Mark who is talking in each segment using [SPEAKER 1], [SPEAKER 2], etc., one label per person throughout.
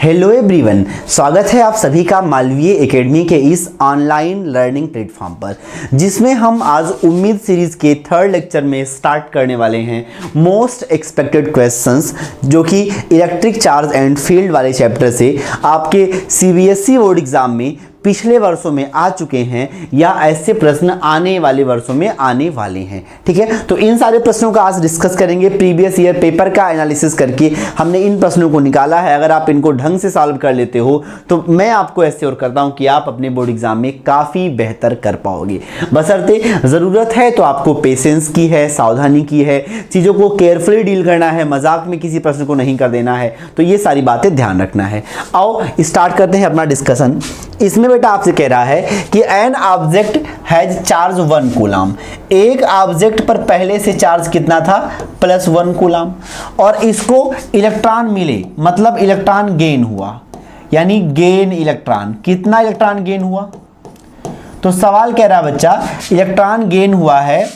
[SPEAKER 1] Hello everyone, स्वागत है आप सभी का मालवीय एकेडमी के इस ऑनलाइन लर्निंग प्लेटफॉर्म पर, जिसमें हम आज उम्मीद सीरीज के थर्ड लेक्चर में स्टार्ट करने वाले हैं मोस्ट एक्सपेक्टेड क्वेश्चंस, जो कि इलेक्ट्रिक चार्ज एंड फील्ड वाले चैप्टर से आपके सीबीएसई बोर्ड एग्जाम में पिछले वर्षों में आ चुके हैं या ऐसे प्रश्न आने वाले वर्षों में आने वाले हैं। ठीक है, तो इन सारे प्रश्नों का आज डिस्कस करेंगे। प्रीवियस ईयर पेपर का एनालिसिस करके हमने इन प्रश्नों को निकाला है। अगर आप इनको ढंग से सॉल्व कर लेते हो तो मैं आपको एश्योर करता हूं कि आप अपने बोर्ड एग्जाम में काफ़ी बेहतर कर पाओगे। बशर्ते ज़रूरत है तो आपको पेशेंस की है, सावधानी की है, चीज़ों को केयरफुली डील करना है, मजाक में किसी प्रश्न को नहीं कर देना है। तो ये सारी बातें ध्यान रखना है। आओ स्टार्ट करते हैं अपना डिस्कशन। इसमें बेटा आपसे कह रहा है कि an object has charge 1 coulomb. एक ऑब्जेक्ट पर पहले से चार्ज कितना था? +1 कूलम। और इसको इलेक्ट्रॉन मिले, मतलब इलेक्ट्रॉन गेन हुआ, यानी गेन इलेक्ट्रॉन। कितना इलेक्ट्रॉन गेन हुआ? तो सवाल कह रहा है बच्चा, इलेक्ट्रॉन गेन हुआ है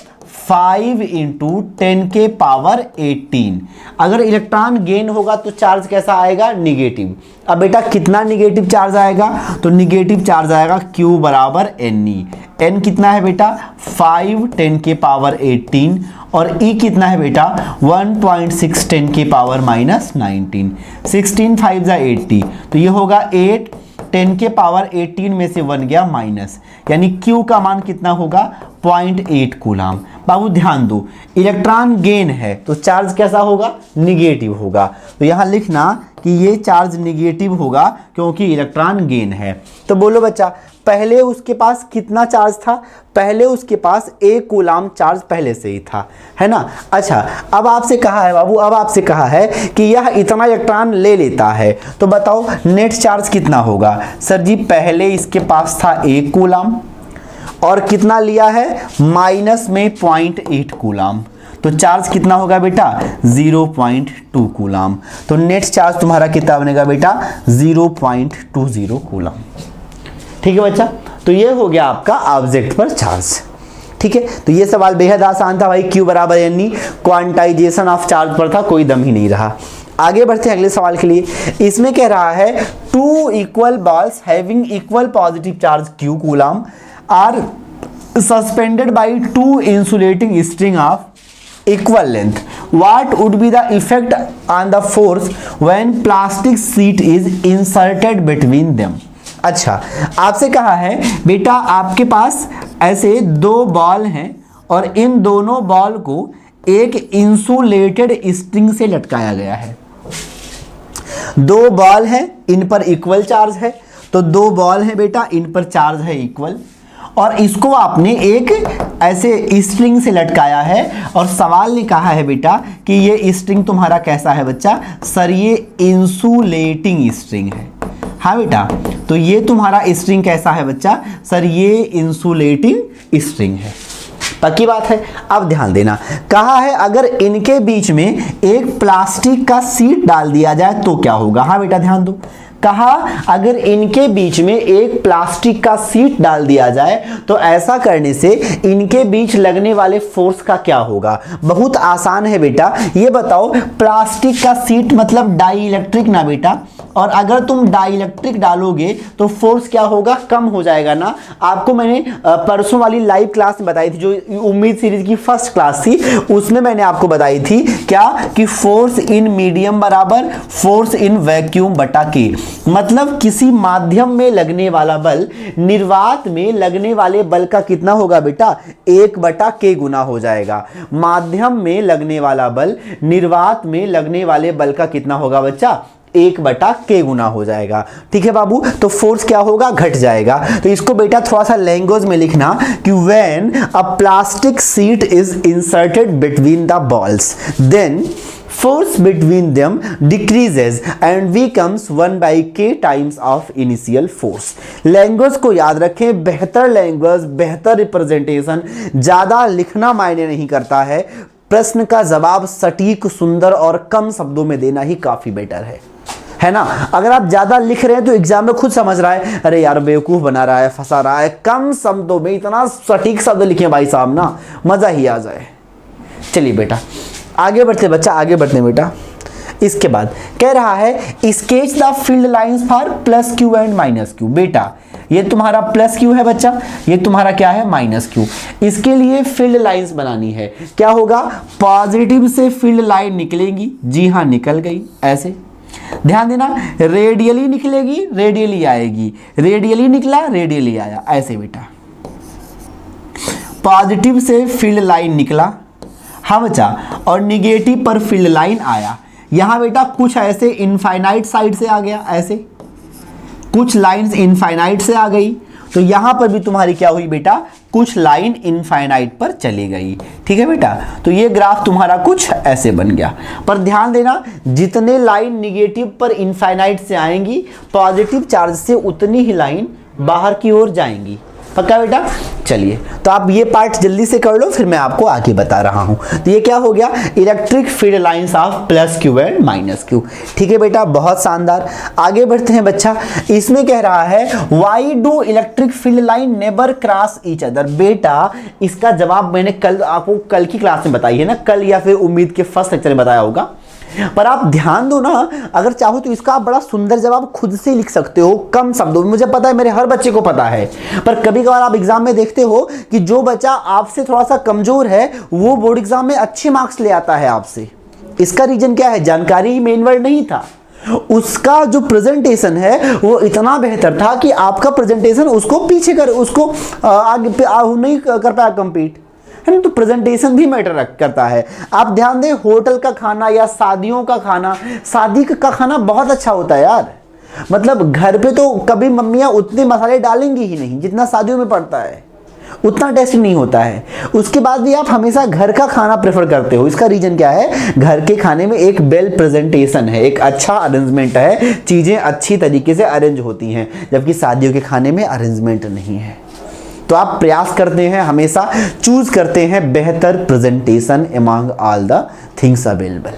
[SPEAKER 1] 5 × 10⁻18। अगर इलेक्ट्रॉन गेन होगा तो चार्ज कैसा आएगा? निगेटिव। अब बेटा कितना निगेटिव चार्ज आएगा? तो निगेटिव चार्ज आएगा Q = Ne। n कितना है बेटा? 5 10⁻18 और E कितना है बेटा? 1.6 10⁻−19। 16 5 80, तो ये होगा 8। 10⁻18 में से 1 गया माइनस, यानी Q का मान कितना होगा? 0.8 कूलम। बाबू ध्यान दो, इलेक्ट्रॉन गेन है तो चार्ज कैसा होगा? निगेटिव होगा। तो यहां लिखना कि ये चार्ज निगेटिव होगा क्योंकि इलेक्ट्रॉन गेन है। तो बोलो बच्चा, पहले उसके पास कितना चार्ज था? पहले उसके पास 1 कूलम चार्ज पहले से ही था, है ना। अच्छा, अब आपसे कहा है बाबू, अब आपसे कहा है कि यह इतना इलेक्ट्रॉन ले लेता है, तो बताओ नेट चार्ज कितना होगा? सर जी, पहले इसके पास था 1 कूलम और कितना लिया है? माइनस में 0.8 कूलम, तो चार्ज कितना होगा बेटा? 0.2 कूलम। तो नेट चार्ज तुम्हारा कितना बनेगा बेटा? 0.20 कूलम। ठीक है बच्चा, तो ये हो गया आपका ऑब्जेक्ट पर चार्ज। ठीक है, तो ये सवाल बेहद आसान था भाई। Q = Ne, quantization of charge पर था, कोई दम ही नहीं रहा। आगे बढ़ते हैं अगले सवाल के लिए। इसमें कह रहा है 2 equal balls having equal positive charge Q coulomb are suspended by 2 insulating string of equal length. What would be the effect on the force when plastic sheet is inserted between them? अच्छा, आपसे कहा है बेटा, आपके पास ऐसे 2 ball हैं और इन दोनों बॉल को एक इंसुलेटेड स्ट्रिंग से लटकाया गया है। 2 बॉल हैं, इन पर इक्वल चार्ज है, तो 2 बॉल हैं बेटा, इन पर चार्ज है इक्वल, और इसको आपने एक ऐसे स्ट्रिंग से लटकाया है। और सवाल ने कहा है बेटा कि ये स्ट्रिंग तुम्हारा कैसा है बच्चा? सर ये इंसुलेटिंग स्ट्रिंग है। हाँ बेटा, तो ये तुम्हारा स्ट्रिंग कैसा है बच्चा? सर ये इंसुलेटिंग स्ट्रिंग है। पक्की बात है। अब ध्यान देना, कहा है अगर इनके बीच में एक प्लास्टिक का शीट डाल दिया जाए तो क्या होगा? हाँ बेटा ध्यान दो, कहा अगर इनके बीच में एक प्लास्टिक का शीट डाल दिया जाए तो ऐसा करने से इनके बीच लगने वाले फोर्स का क्या होगा? बहुत आसान है बेटा, ये बताओ, प्लास्टिक का शीट मतलब डाई इलेक्ट्रिक ना बेटा, और अगर तुम डाई इलेक्ट्रिक डालोगे तो फोर्स क्या होगा? कम हो जाएगा ना। आपको मैंने परसों वाली लाइव क्लास में बताई थी, जो उम्मीद सीरीज की फर्स्ट क्लास थी, उसमें मैंने आपको बताई थी क्या कि फोर्स इन मीडियम बराबर फोर्स इन वैक्यूम बटा के, मतलब किसी माध्यम में लगने वाला बल निर्वात में लगने वाले बल का कितना होगा बेटा? 1/k गुना हो जाएगा। माध्यम में लगने वाला बल निर्वात में लगने वाले बल का कितना होगा बच्चा? 1/k गुना हो जाएगा। ठीक है बाबू, तो फोर्स क्या होगा? घट जाएगा। तो इसको बेटा थोड़ा सा लैंग्वेज में लिखना कि when a plastic sheet is inserted between the balls, then force between them decreases and becomes 1/k times of initial force. Language को याद रखें, बेहतर लैंग्वेज, बेहतर रिप्रेजेंटेशन, ज्यादा लिखना मायने नहीं करता है। प्रश्न का जवाब सटीक, सुंदर और कम शब्दों में देना ही काफी बेटर है ना। अगर आप ज्यादा लिख रहे हैं तो एग्जाम में खुद समझ रहा है, अरे यार बेवकूफ बना रहा है, फंसा रहा है। कम शब्दों में इतना सटीक शब्द लिखे भाई साहब ना, मजा ही आ जाए। चलिए बेटा आगे बढ़ते बच्चा, आगे बढ़ते बेटा। इसके बाद कह रहा है sketch the field lines for plus Q and minus Q. बेटा ये तुम्हारा प्लस क्यू है बच्चा, ये तुम्हारा क्या है माइनस क्यू। इसके लिए फील्ड लाइंस बनानी है। क्या होगा, पॉजिटिव से फील्ड लाइन निकलेगी, जी हाँ निकल गई ऐसे, ध्यान देना, रेडियली निकलेगी रेडियली आएगी, रेडियली निकला रेडियली आया ऐसे बेटा। पॉजिटिव से फील्ड लाइन निकला, हाँ बच्चा, और निगेटिव पर फील्ड लाइन आया। यहां बेटा कुछ ऐसे इनफाइनाइट साइड से आ गया ऐसे, कुछ लाइंस इनफाइनाइट से आ गई, तो यहां पर भी तुम्हारी क्या हुई बेटा, कुछ लाइन इनफाइनाइट पर चली गई। ठीक है बेटा, तो ये ग्राफ तुम्हारा कुछ ऐसे बन गया। पर ध्यान देना, जितने लाइन निगेटिव पर इनफाइनाइट से आएंगी, पॉजिटिव चार्ज से उतनी ही लाइन बाहर की ओर जाएंगी। पक्का बेटा? चलिए, तो आप ये पार्ट जल्दी से कर लो, फिर मैं आपको आगे बता रहा हूं। तो ये क्या हो गया, electric field lines of plus Q and minus Q. ठीक है बेटा, बहुत शानदार। आगे बढ़ते हैं बच्चा। इसमें कह रहा है why do electric field line never cross each other. बेटा इसका जवाब मैंने कल आपको कल की क्लास में बताई है ना, कल या फिर उम्मीद के फर्स्ट लेक्चर में बताया होगा। पर आप ध्यान दो ना, अगर चाहो तो इसका आप बड़ा सुंदर जवाब खुद से लिख सकते हो कम शब्दों में। मुझे पता है, मेरे हर बच्चे को पता है, पर कभी कभार आप एग्जाम में देखते हो कि जो बच्चा आपसे थोड़ा सा कमजोर है वो बोर्ड एग्जाम में अच्छे मार्क्स ले आता है आपसे। इसका रीजन क्या है, जानकारी ही मेन वर्ड नहीं था, उसका जो प्रेजेंटेशन है वो इतना बेहतर था कि आपका प्रेजेंटेशन उसको पीछे कर, उसको आगे नहीं कर पाया कंप्लीट, है ना। तो प्रेजेंटेशन भी मैटर करता है। आप ध्यान दें, होटल का खाना या शादियों का खाना, शादी का खाना बहुत अच्छा होता है यार। मतलब घर पे तो कभी मम्मियाँ उतने मसाले डालेंगी ही नहीं जितना शादियों में पड़ता है, उतना टेस्ट नहीं होता है। उसके बाद भी आप हमेशा घर का खाना प्रेफर करते हो। इसका रीजन क्या है, घर के खाने में एक वेल प्रेजेंटेशन है, एक अच्छा अरेंजमेंट है, चीज़ें अच्छी तरीके से अरेंज होती हैं, जबकि शादियों के खाने में अरेंजमेंट नहीं है। तो आप प्रयास करते हैं, हमेशा चूज करते हैं बेहतर presentation among all the things available.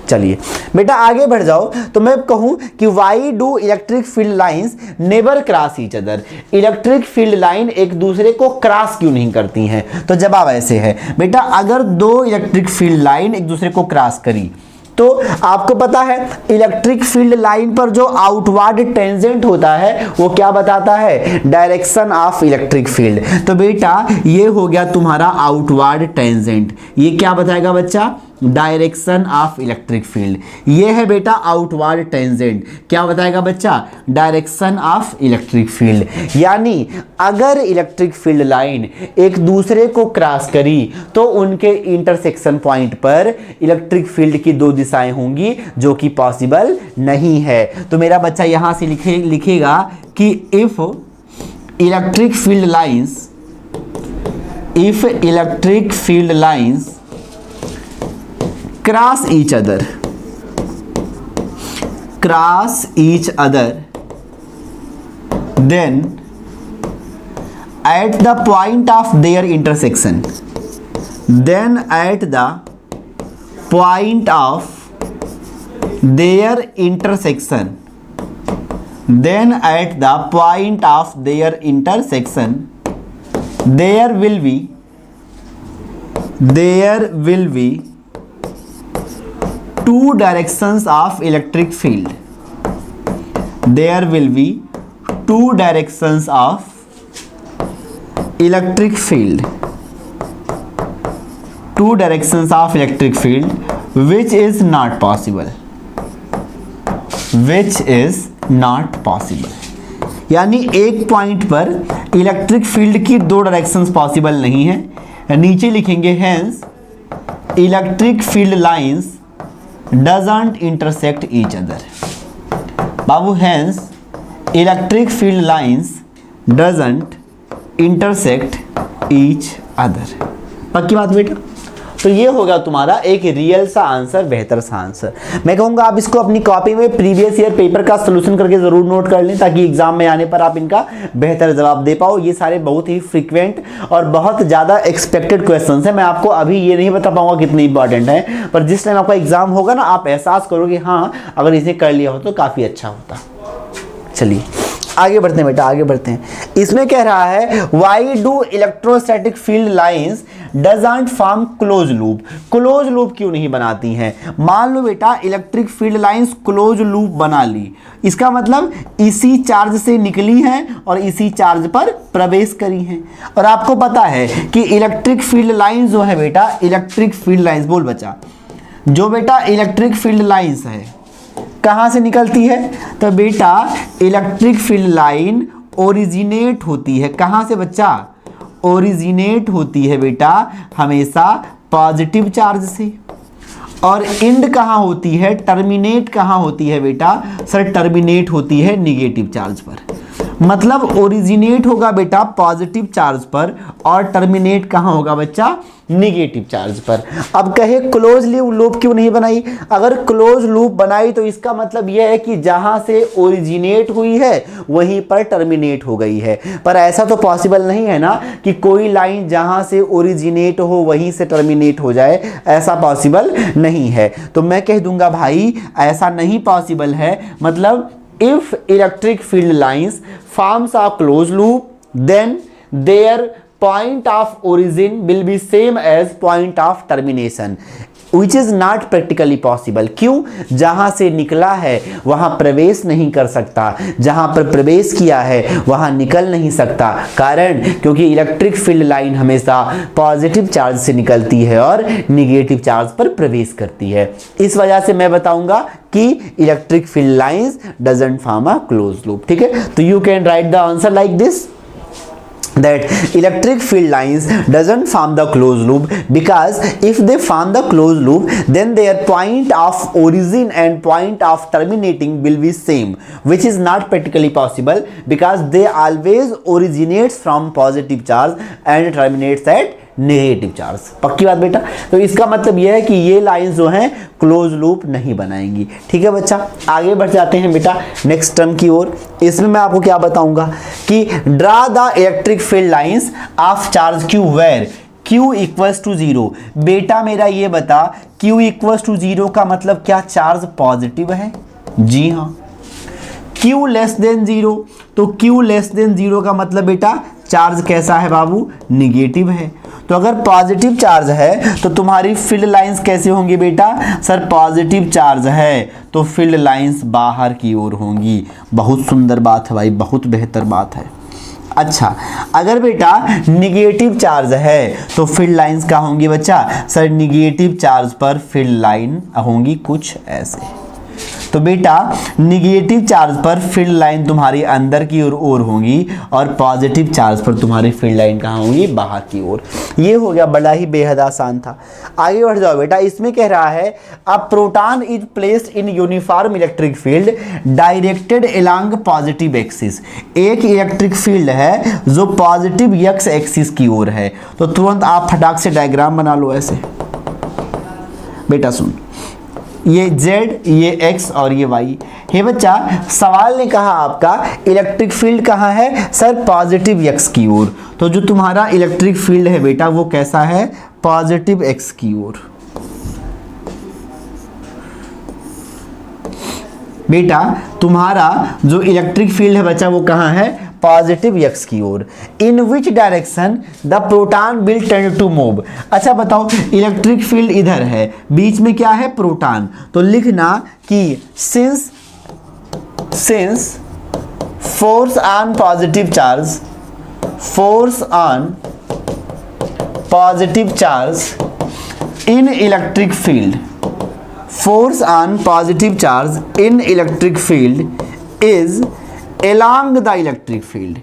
[SPEAKER 1] चलिए बेटा आगे बढ़ जाओ। तो मैं कहूं कि why do electric field lines never cross each other. Electric field line एक दूसरे को क्रॉस क्यों नहीं करती हैं? तो जवाब ऐसे है बेटा, अगर दो इलेक्ट्रिक फील्ड लाइन एक दूसरे को क्रॉस करी तो आपको पता है इलेक्ट्रिक फील्ड लाइन पर जो आउटवर्ड टेंजेंट होता है वो क्या बताता है, डायरेक्शन ऑफ इलेक्ट्रिक फील्ड। तो बेटा ये हो गया तुम्हारा आउटवर्ड टेंजेंट। ये क्या बताएगा बच्चा, डायरेक्शन ऑफ इलेक्ट्रिक फील्ड। ये है बेटा आउटवर्ड टेंजेंट। क्या बताएगा बच्चा, डायरेक्शन ऑफ इलेक्ट्रिक फील्ड। यानी अगर इलेक्ट्रिक फील्ड लाइन एक दूसरे को क्रॉस करी तो उनके इंटरसेक्शन पॉइंट पर इलेक्ट्रिक फील्ड की दो दिशाएं होंगी, जो कि पॉसिबल नहीं है। तो मेरा बच्चा यहां से लिखेगा कि if electric field lines cross each other then at the point of their intersection there will be two directions of electric field. There will be two directions of electric field. Two directions of electric field which is not possible. यानी एक point पर electric field की दो directions possible नहीं है। नीचे लिखेंगे hence electric field lines doesn't intersect each other. Babu hence electric field lines doesn't intersect each other. पक्की बात बेटा? तो ये होगा तुम्हारा एक रियल सा आंसर, बेहतर सा आंसर। मैं कहूँगा आप इसको अपनी कॉपी में प्रीवियस ईयर पेपर का सोल्यूशन करके ज़रूर नोट कर लें, ताकि एग्जाम में आने पर आप इनका बेहतर जवाब दे पाओ। ये सारे बहुत ही फ्रीक्वेंट और बहुत ज़्यादा एक्सपेक्टेड क्वेश्चंस हैं। मैं आपको अभी ये नहीं बता पाऊँगा कितने इंपॉर्टेंट हैं, पर जिस टाइम आपका एग्जाम होगा ना, आप एहसास करोगे हाँ अगर इसे कर लिया हो तो काफ़ी अच्छा होता। चलिए आगे बढ़ते हैं बेटा, आगे बढ़ते हैं। इसमें कह रहा है why do electrostatic field lines doesn't form close loop. Close loop क्यों नहीं बनाती हैं? मान लो बेटा electric field lines close loop बना ली, इसका मतलब इसी चार्ज से निकली हैं और इसी चार्ज पर प्रवेश करी हैं। और आपको पता है कि इलेक्ट्रिक फील्ड लाइंस जो है बेटा, इलेक्ट्रिक फील्ड लाइंस, बोल बच्चा, जो बेटा इलेक्ट्रिक फील्ड लाइंस है कहाँ से निकलती है? तो बेटा इलेक्ट्रिक फील्ड लाइन ओरिजिनेट होती है कहाँ से बच्चा? ओरिजिनेट होती है बेटा हमेशा पॉजिटिव चार्ज से। और एंड कहाँ होती है, टर्मिनेट कहाँ होती है बेटा? सर टर्मिनेट होती है निगेटिव चार्ज पर। मतलब ओरिजिनेट होगा बेटा पॉजिटिव चार्ज पर और टर्मिनेट कहाँ होगा बच्चा? निगेटिव चार्ज पर। अब कहे क्लोज लूप क्यों नहीं बनाई? अगर क्लोज लूप बनाई तो इसका मतलब यह है कि जहां से ओरिजिनेट हुई है वहीं पर टर्मिनेट हो गई है। पर ऐसा तो पॉसिबल नहीं है ना कि कोई लाइन जहां से ओरिजिनेट हो वहीं से टर्मिनेट हो जाए, ऐसा पॉसिबल नहीं है। तो मैं कह दूंगा भाई ऐसा नहीं पॉसिबल है। मतलब if electric field lines forms a closed loop, then their point of origin will be same as point of termination, which is not practically possible। क्यों? जहां से निकला है वहां प्रवेश नहीं कर सकता, जहां पर प्रवेश किया है वहां निकल नहीं सकता। कारण क्योंकि इलेक्ट्रिक फील्ड लाइन हमेशा पॉजिटिव चार्ज से निकलती है और निगेटिव चार्ज पर प्रवेश करती है। इस वजह से मैं बताऊंगा कि electric field lines doesn't form a close loop. ठीक है, तो you can write the answer like this, that electric field lines doesn't form the closed loop, because if they form the closed loop then their point of origin and point of terminating will be same, which is not practically possible because they always originates from positive charge and terminates at negative charge. पक्की बात बेटा? तो इसका मतलब यह है कि ये लाइंस जो हैं क्लोज लूप नहीं बनाएंगी। ठीक है बच्चा, आगे बढ़ जाते हैं बेटा नेक्स्ट टर्म की ओर। इसमें मैं आपको क्या बताऊंगा कि draw the electric field lines of charge Q where Q equals to 0। बेटा मेरा ये बता Q इक्वल्स टू 0 का मतलब क्या चार्ज पॉजिटिव है? जी हाँ। Q लेस देन 0, तो Q लेस देन 0 का मतलब बेटा चार्ज कैसा है बाबू? निगेटिव है। तो अगर पॉजिटिव चार्ज है तो तुम्हारी फील्ड लाइंस कैसे होंगी बेटा? सर पॉजिटिव चार्ज है तो फील्ड लाइंस बाहर की ओर होंगी। बहुत सुंदर बात है भाई, बहुत बेहतर बात है। अच्छा, अगर बेटा निगेटिव चार्ज है तो फील्ड लाइंस क्या होंगी बच्चा? सर निगेटिव चार्ज पर फील्ड लाइन होंगी कुछ ऐसे। तो बेटा निगेटिव चार्ज पर फील्ड लाइन तुम्हारी अंदर की ओर होंगी और पॉजिटिव चार्ज पर तुम्हारी फील्ड लाइन कहाँ होंगी? बाहर की ओर। ये हो गया, बड़ा ही बेहद आसान था। आगे बढ़ जाओ बेटा। इसमें कह रहा है a proton is placed in uniform electric field directed along positive axis. एक इलेक्ट्रिक फील्ड है जो पॉजिटिव एक्स एक्सिस की ओर है। तो तुरंत आप फटाक से डायग्राम बना लो ऐसे। बेटा सुन, ये Z, ये X और ये Y है बच्चा। सवाल ने कहा आपका इलेक्ट्रिक फील्ड कहाँ है? सर पॉजिटिव X की ओर। तो जो तुम्हारा इलेक्ट्रिक फील्ड है बेटा वो कैसा है? पॉजिटिव X की ओर। बेटा तुम्हारा जो इलेक्ट्रिक फील्ड है बच्चा वो कहाँ है? पॉजिटिव एक्स की ओर। In which direction the proton will tend to move. अच्छा बताओ, इलेक्ट्रिक फील्ड इधर है, बीच में क्या है? प्रोटॉन। तो लिखना कि since force on positive charge, force on positive charge in electric field, force on positive charge in electric field is along the electric field.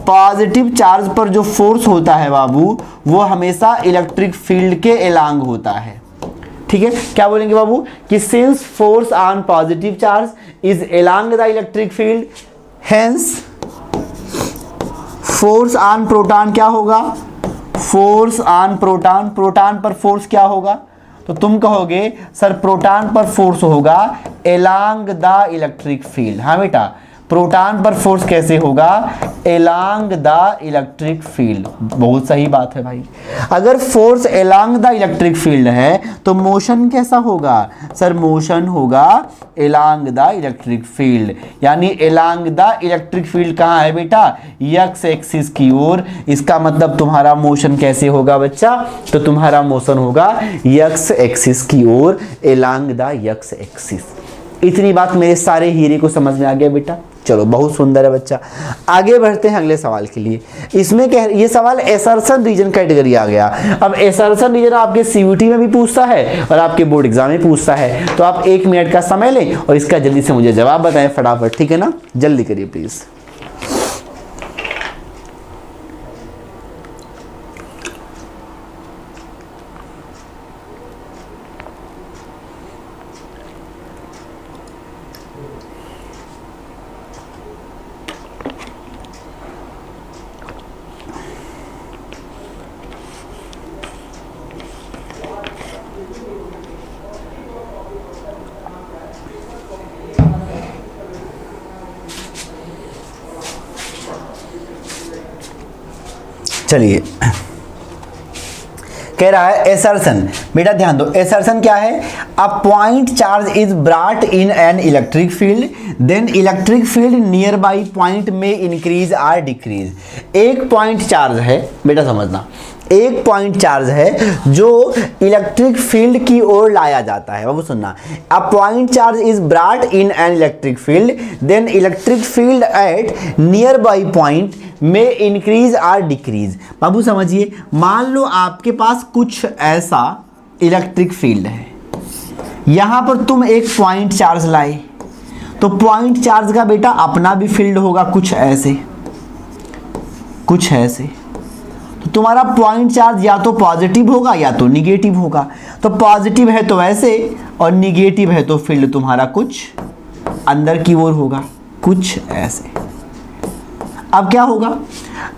[SPEAKER 1] Positive charge पर जो फोर्स होता है बाबू वो हमेशा इलेक्ट्रिक फील्ड के along होता है। ठीक है, क्या बोलेंगे बाबू कि since force on positive charge is along the electric field, hence force on proton क्या होगा? फोर्स ऑन प्रोटॉन, प्रोटॉन पर फोर्स क्या होगा? तो तुम कहोगे सर प्रोटॉन पर फोर्स होगा along द इलेक्ट्रिक फील्ड। हाँ बेटा, प्रोटॉन पर फोर्स कैसे होगा, एलॉन्ग द इलेक्ट्रिक फील्ड। बहुत सही बात है भाई, अगर force along the electric field है तो मोशन कैसा होगा सर, मोशन होगा एलॉन्ग द इलेक्ट्रिक फील्ड, यानी एलॉन्ग द इलेक्ट्रिक फील्ड कहाँ है बेटा, एक्स एक्सिस की ओर। इसका मतलब तुम्हारा मोशन कैसे होगा बच्चा, तो तुम्हारा मोशन होगा एक्स एक्सिस की ओर, एलॉन्ग द एक्स एक्सिस। इतनी बात मेरे सारे हीरे को समझ में आ गया बेटा। चलो बहुत सुंदर है बच्चा, आगे बढ़ते हैं अगले सवाल के लिए। इसमें ये सवाल एसर्शन रीजन कैटेगरी आ गया। अब एसर्शन रीजन आपके सीयूटी में भी पूछता है और आपके बोर्ड एग्जाम में पूछता है, तो आप 1 मिनट का समय लें और इसका जल्दी से मुझे जवाब बताएं फटाफट, ठीक है ना, जल्दी करिए प्लीज। चलिए, कह रहा है एसर्शन, बेटा ध्यान दो, एसर्शन क्या है, a point charge is brought in an electric field, then electric field nearby point में इंक्रीज आर डिक्रीज। एक पॉइंट चार्ज है बेटा, समझना, एक पॉइंट चार्ज है जो इलेक्ट्रिक फील्ड की ओर लाया जाता है। बाबू सुनना, a point charge is brought in an electric field, then electric field at nearby point में इंक्रीज आर डिक्रीज। बाबू समझिए, मान लो आपके पास कुछ ऐसा इलेक्ट्रिक फील्ड है, यहां पर तुम एक पॉइंट चार्ज लाए, तो पॉइंट चार्ज का बेटा अपना भी फील्ड होगा कुछ ऐसे, कुछ ऐसे। तो तुम्हारा पॉइंट चार्ज या तो पॉजिटिव होगा या तो निगेटिव होगा। तो पॉजिटिव है तो ऐसे और निगेटिव है तो फील्ड तुम्हारा कुछ अंदर की ओर होगा, कुछ ऐसे। अब क्या होगा,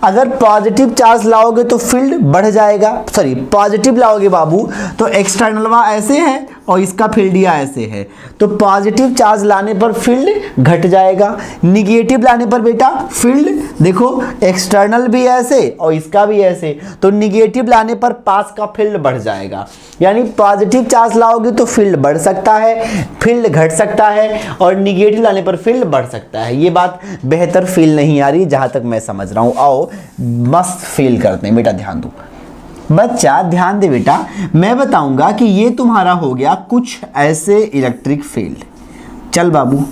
[SPEAKER 1] अगर पॉजिटिव चार्ज लाओगे तो फील्ड बढ़ जाएगा, सॉरी पॉजिटिव लाओगे बाबू तो एक्सटर्नल ऐसे है और इसका फील्ड या ऐसे है, तो पॉजिटिव चार्ज लाने पर फील्ड घट जाएगा, निगेटिव लाने पर बेटा फील्ड देखो एक्सटर्नल भी ऐसे और इसका भी ऐसे, तो निगेटिव लाने पर पास का फील्ड बढ़ जाएगा। यानी पॉजिटिव चार्ज लाओगे तो फील्ड बढ़ सकता है, फील्ड घट सकता है, और निगेटिव लाने पर फील्ड बढ़ सकता है। ये बात बेहतर फील नहीं आ रही जहां तक मैं समझ रहा हूं, आओ मस्त फील करते हैं बेटा, ध्यान दो बच्चा, ध्यान दे बेटा, मैं बताऊंगा कि ये तुम्हारा हो गया कुछ ऐसे इलेक्ट्रिक फील्ड। चल बाबू,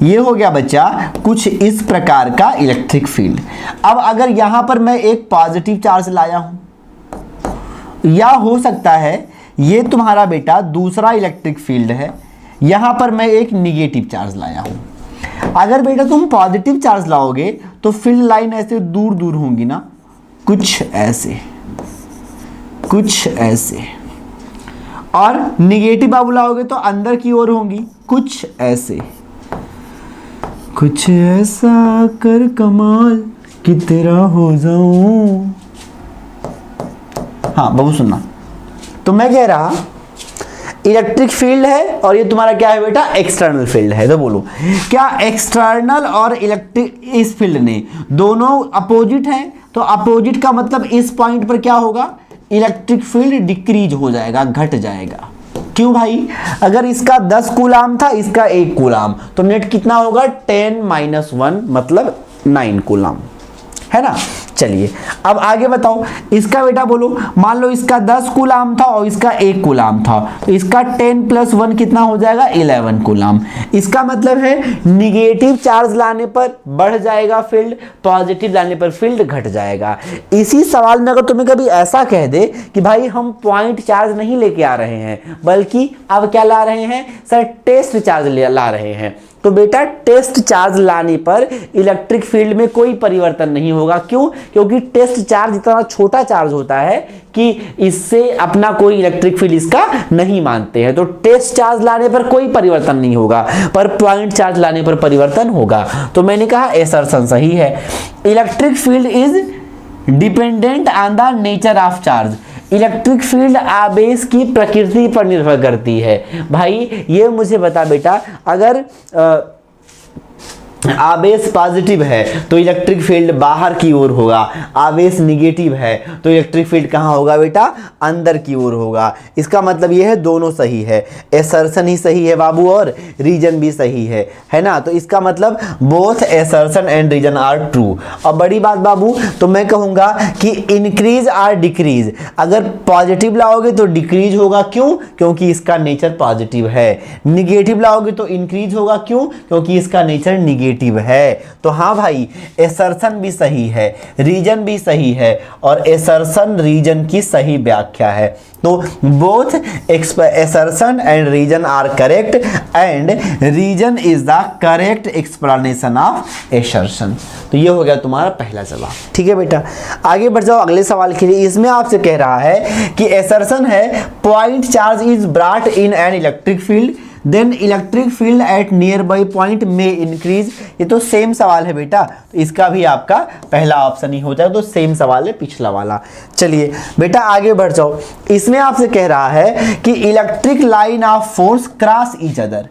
[SPEAKER 1] ये हो गया बच्चा कुछ इस प्रकार का इलेक्ट्रिक फील्ड। अब अगर यहां पर मैं एक पॉजिटिव चार्ज लाया हूं, या हो सकता है ये तुम्हारा बेटा दूसरा इलेक्ट्रिक फील्ड है, यहां पर मैं एक निगेटिव चार्ज लाया हूं। अगर बेटा तुम पॉजिटिव चार्ज लाओगे तो फील्ड लाइन ऐसे दूर दूर होंगी ना, कुछ ऐसे, कुछ ऐसे, और निगेटिव बाबू लाओगे तो अंदर की ओर होंगी, कुछ ऐसे। कुछ ऐसा कर कमाल कि तेरा हो जाऊं। हाँ बाबू सुनना, तो मैं कह रहा इलेक्ट्रिक फील्ड है और ये तुम्हारा क्या है बेटा, एक्सटर्नल फील्ड है। तो बोलो क्या एक्सटर्नल और इलेक्ट्रिक इस फील्ड ने दोनों अपोजिट हैं, तो अपोजिट का मतलब इस पॉइंट पर क्या होगा, इलेक्ट्रिक फील्ड डिक्रीज हो जाएगा, घट जाएगा। क्यों भाई, अगर इसका 10 कूलाम था, इसका 1 कूलाम, तो नेट कितना होगा 10 - 1 मतलब 9 कूलाम, है ना। चलिए अब आगे बताओ, इसका बेटा बोलो, मान लो इसका 10 कूलाम था और इसका 1 कूलाम था, तो इसका 10 + 1 कितना हो जाएगा 11 कूलाम। इसका मतलब है निगेटिव चार्ज लाने पर बढ़ जाएगा फील्ड, पॉजिटिव लाने पर फील्ड घट जाएगा। इसी सवाल में अगर तुम्हें कभी ऐसा कह दे कि भाई हम पॉइंट चार्ज नहीं लेके आ रहे हैं, बल्कि अब क्या ला रहे हैं सर, टेस्ट चार्ज ला रहे हैं, तो बेटा टेस्ट चार्ज लाने पर इलेक्ट्रिक फील्ड में कोई परिवर्तन नहीं होगा। क्यों, क्योंकि टेस्ट चार्ज इतना छोटा चार्ज होता है कि इससे अपना कोई इलेक्ट्रिक फील्ड इसका नहीं मानते हैं, तो टेस्ट चार्ज लाने पर कोई परिवर्तन नहीं होगा, पर पॉइंट चार्ज लाने पर परिवर्तन होगा। तो मैंने कहा एसर्शन सही है। Electric field is dependent on the nature of charge, electric field आवेश की प्रकृति पर निर्भर करती है। भाई ये मुझे बता बेटा, अगर आवेश पॉजिटिव है तो इलेक्ट्रिक फील्ड बाहर की ओर होगा, आवेश निगेटिव है तो इलेक्ट्रिक फील्ड कहाँ होगा बेटा, अंदर की ओर होगा। इसका मतलब ये है दोनों सही है, एसर्शन ही सही है बाबू और रीजन भी सही है ना। तो इसका मतलब both assertion and reason are true. अब बड़ी बात बाबू, तो मैं कहूँगा कि इंक्रीज आर डिक्रीज, अगर पॉजिटिव लाओगे तो डिक्रीज होगा, क्यों, क्योंकि इसका नेचर पॉजिटिव है। निगेटिव लाओगे तो इंक्रीज होगा, क्यों, क्योंकि इसका नेचर निगेटिव है। तो हाँ भाई, एसर्शन भी सही है, रीजन भी सही है, और एसर्शन रीजन की सही व्याख्या है। तो both assertion and reason are correct and reason is the correct explanation of assertion. तो ये हो गया तुम्हारा पहला जवाब। ठीक है बेटा, आगे बढ़ जाओ अगले सवाल के लिए। इसमें आपसे कह रहा है कि एसर्शन है point charge is brought in an electric field then electric field at nearby point में इंक्रीज। ये तो सेम सवाल है बेटा, तो इसका भी आपका पहला ऑप्शन ही हो जाए, तो सेम सवाल है पिछला वाला। चलिए बेटा आगे बढ़ जाओ। इसमें आपसे कह रहा है कि electric line of force cross each other,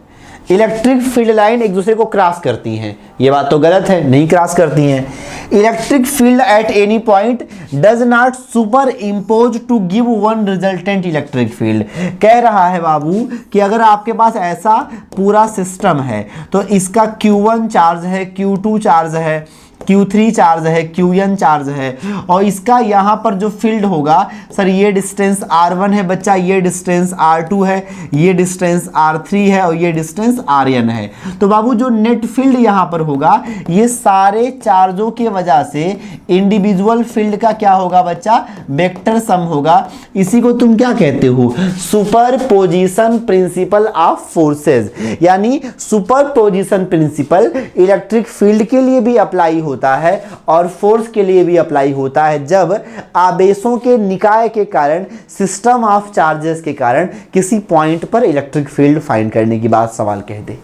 [SPEAKER 1] electric field line एक दूसरे को क्रॉस करती हैं। ये बात तो गलत है, नहीं क्रॉस करती हैं। Electric field at any point does not superimpose to give one resultant electric field. कह रहा है बाबू कि अगर आपके पास ऐसा पूरा सिस्टम है तो इसका Q1 चार्ज है, Q2 चार्ज है, Q3 चार्ज है, Qn चार्ज है, और इसका यहाँ पर जो फील्ड होगा, सर ये डिस्टेंस R1 है बच्चा, ये डिस्टेंस R2 है, ये डिस्टेंस R3 है, और ये डिस्टेंस Rn है। तो बाबू जो नेट फील्ड यहाँ पर होगा, ये सारे चार्जों के वजह से इंडिविजुअल फील्ड का क्या होगा बच्चा, वेक्टर सम होगा। इसी को तुम क्या कहते हो, सुपरपोजिशन प्रिंसिपल ऑफ फोर्सेज। यानी सुपरपोजिशन प्रिंसिपल इलेक्ट्रिक फील्ड के लिए भी अप्लाई होता है और फोर्स के लिए भी अप्लाई होता है, जब आवेशों के निकाय के कारण, सिस्टम ऑफ चार्जेस के कारण किसी पॉइंट पर इलेक्ट्रिक फील्ड फाइंड करने की बात सवाल कह दे।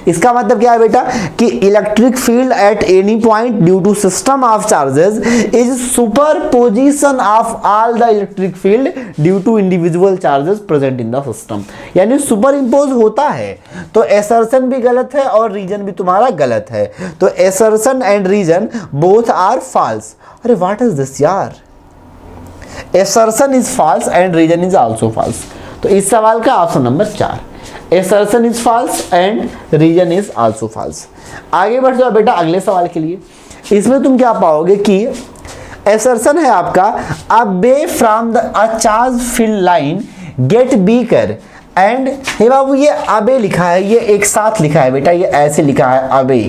[SPEAKER 1] इसका मतलब क्या है बेटा कि electric field at any point due to system of charges is superposition of all the electric field due to individual charges present in the system. यानी सुपर इंपोज होता है। तो एसर्शन भी गलत है और रीजन भी तुम्हारा गलत है। तो assertion and reason both are false. अरे व्हाट इज दिस यार, assertion is false and reason is also false. तो इस सवाल का option number 4, assertion is false and reason is also false. आगे बढ़ जाओ बेटा अगले सवाल के लिए। इसमें तुम क्या पाओगे कि एसर्शन है आपका away from the charge field line get weaker and, हे बाबू ये अवे लिखा है, ये एक साथ लिखा है बेटा, ये ऐसे लिखा है अवे।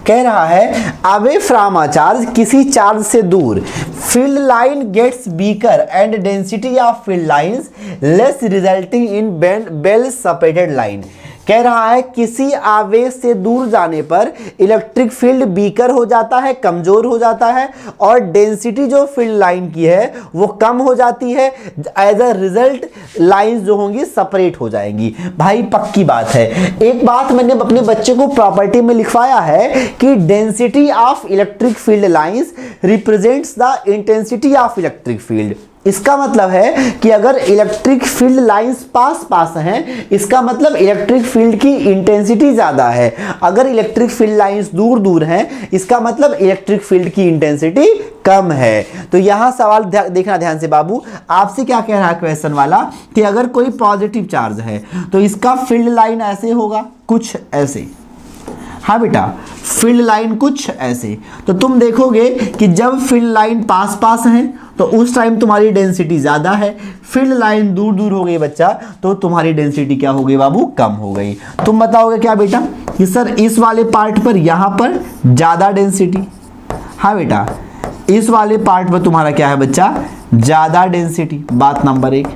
[SPEAKER 1] कह रहा है अवे फ्रॉम अ चार्ज, किसी चार्ज से दूर, field line gets weaker and density of field lines less resulting in well separated line. कह रहा है किसी आवेश से दूर जाने पर इलेक्ट्रिक फील्ड बीकर हो जाता है, कमजोर हो जाता है, और डेंसिटी जो फील्ड लाइन की है वो कम हो जाती है। एज अ रिजल्ट लाइंस जो होंगी सेपरेट हो जाएंगी। भाई पक्की बात है। एक बात मैंने अपने बच्चे को प्रॉपर्टी में लिखवाया है कि density of electric field lines represents the intensity of electric field. इसका मतलब है कि अगर इलेक्ट्रिक फील्ड लाइंस पास पास हैं, इसका मतलब इलेक्ट्रिक फील्ड की इंटेंसिटी ज़्यादा है। अगर इलेक्ट्रिक फील्ड लाइंस दूर दूर हैं, इसका मतलब इलेक्ट्रिक फील्ड की इंटेंसिटी कम है। तो यहाँ सवाल देखना ध्यान से बाबू, आपसे क्या कह रहा है क्वेश्चन वाला कि अगर कोई पॉजिटिव चार्ज है तो इसका फील्ड लाइन ऐसे होगा, कुछ ऐसे। हाँ बेटा, फील्ड लाइन कुछ ऐसे। तो तुम देखोगे कि जब फील्ड लाइन पास पास है तो उस टाइम तुम्हारी डेंसिटी ज़्यादा है, फील्ड लाइन दूर दूर हो गई बच्चा तो तुम्हारी डेंसिटी क्या हो गई बाबू, कम हो गई। तुम बताओगे क्या बेटा कि सर इस वाले पार्ट पर यहाँ पर ज़्यादा डेंसिटी। हाँ बेटा, इस वाले पार्ट पर तुम्हारा क्या है बच्चा, ज़्यादा डेंसिटी। बात नंबर 1।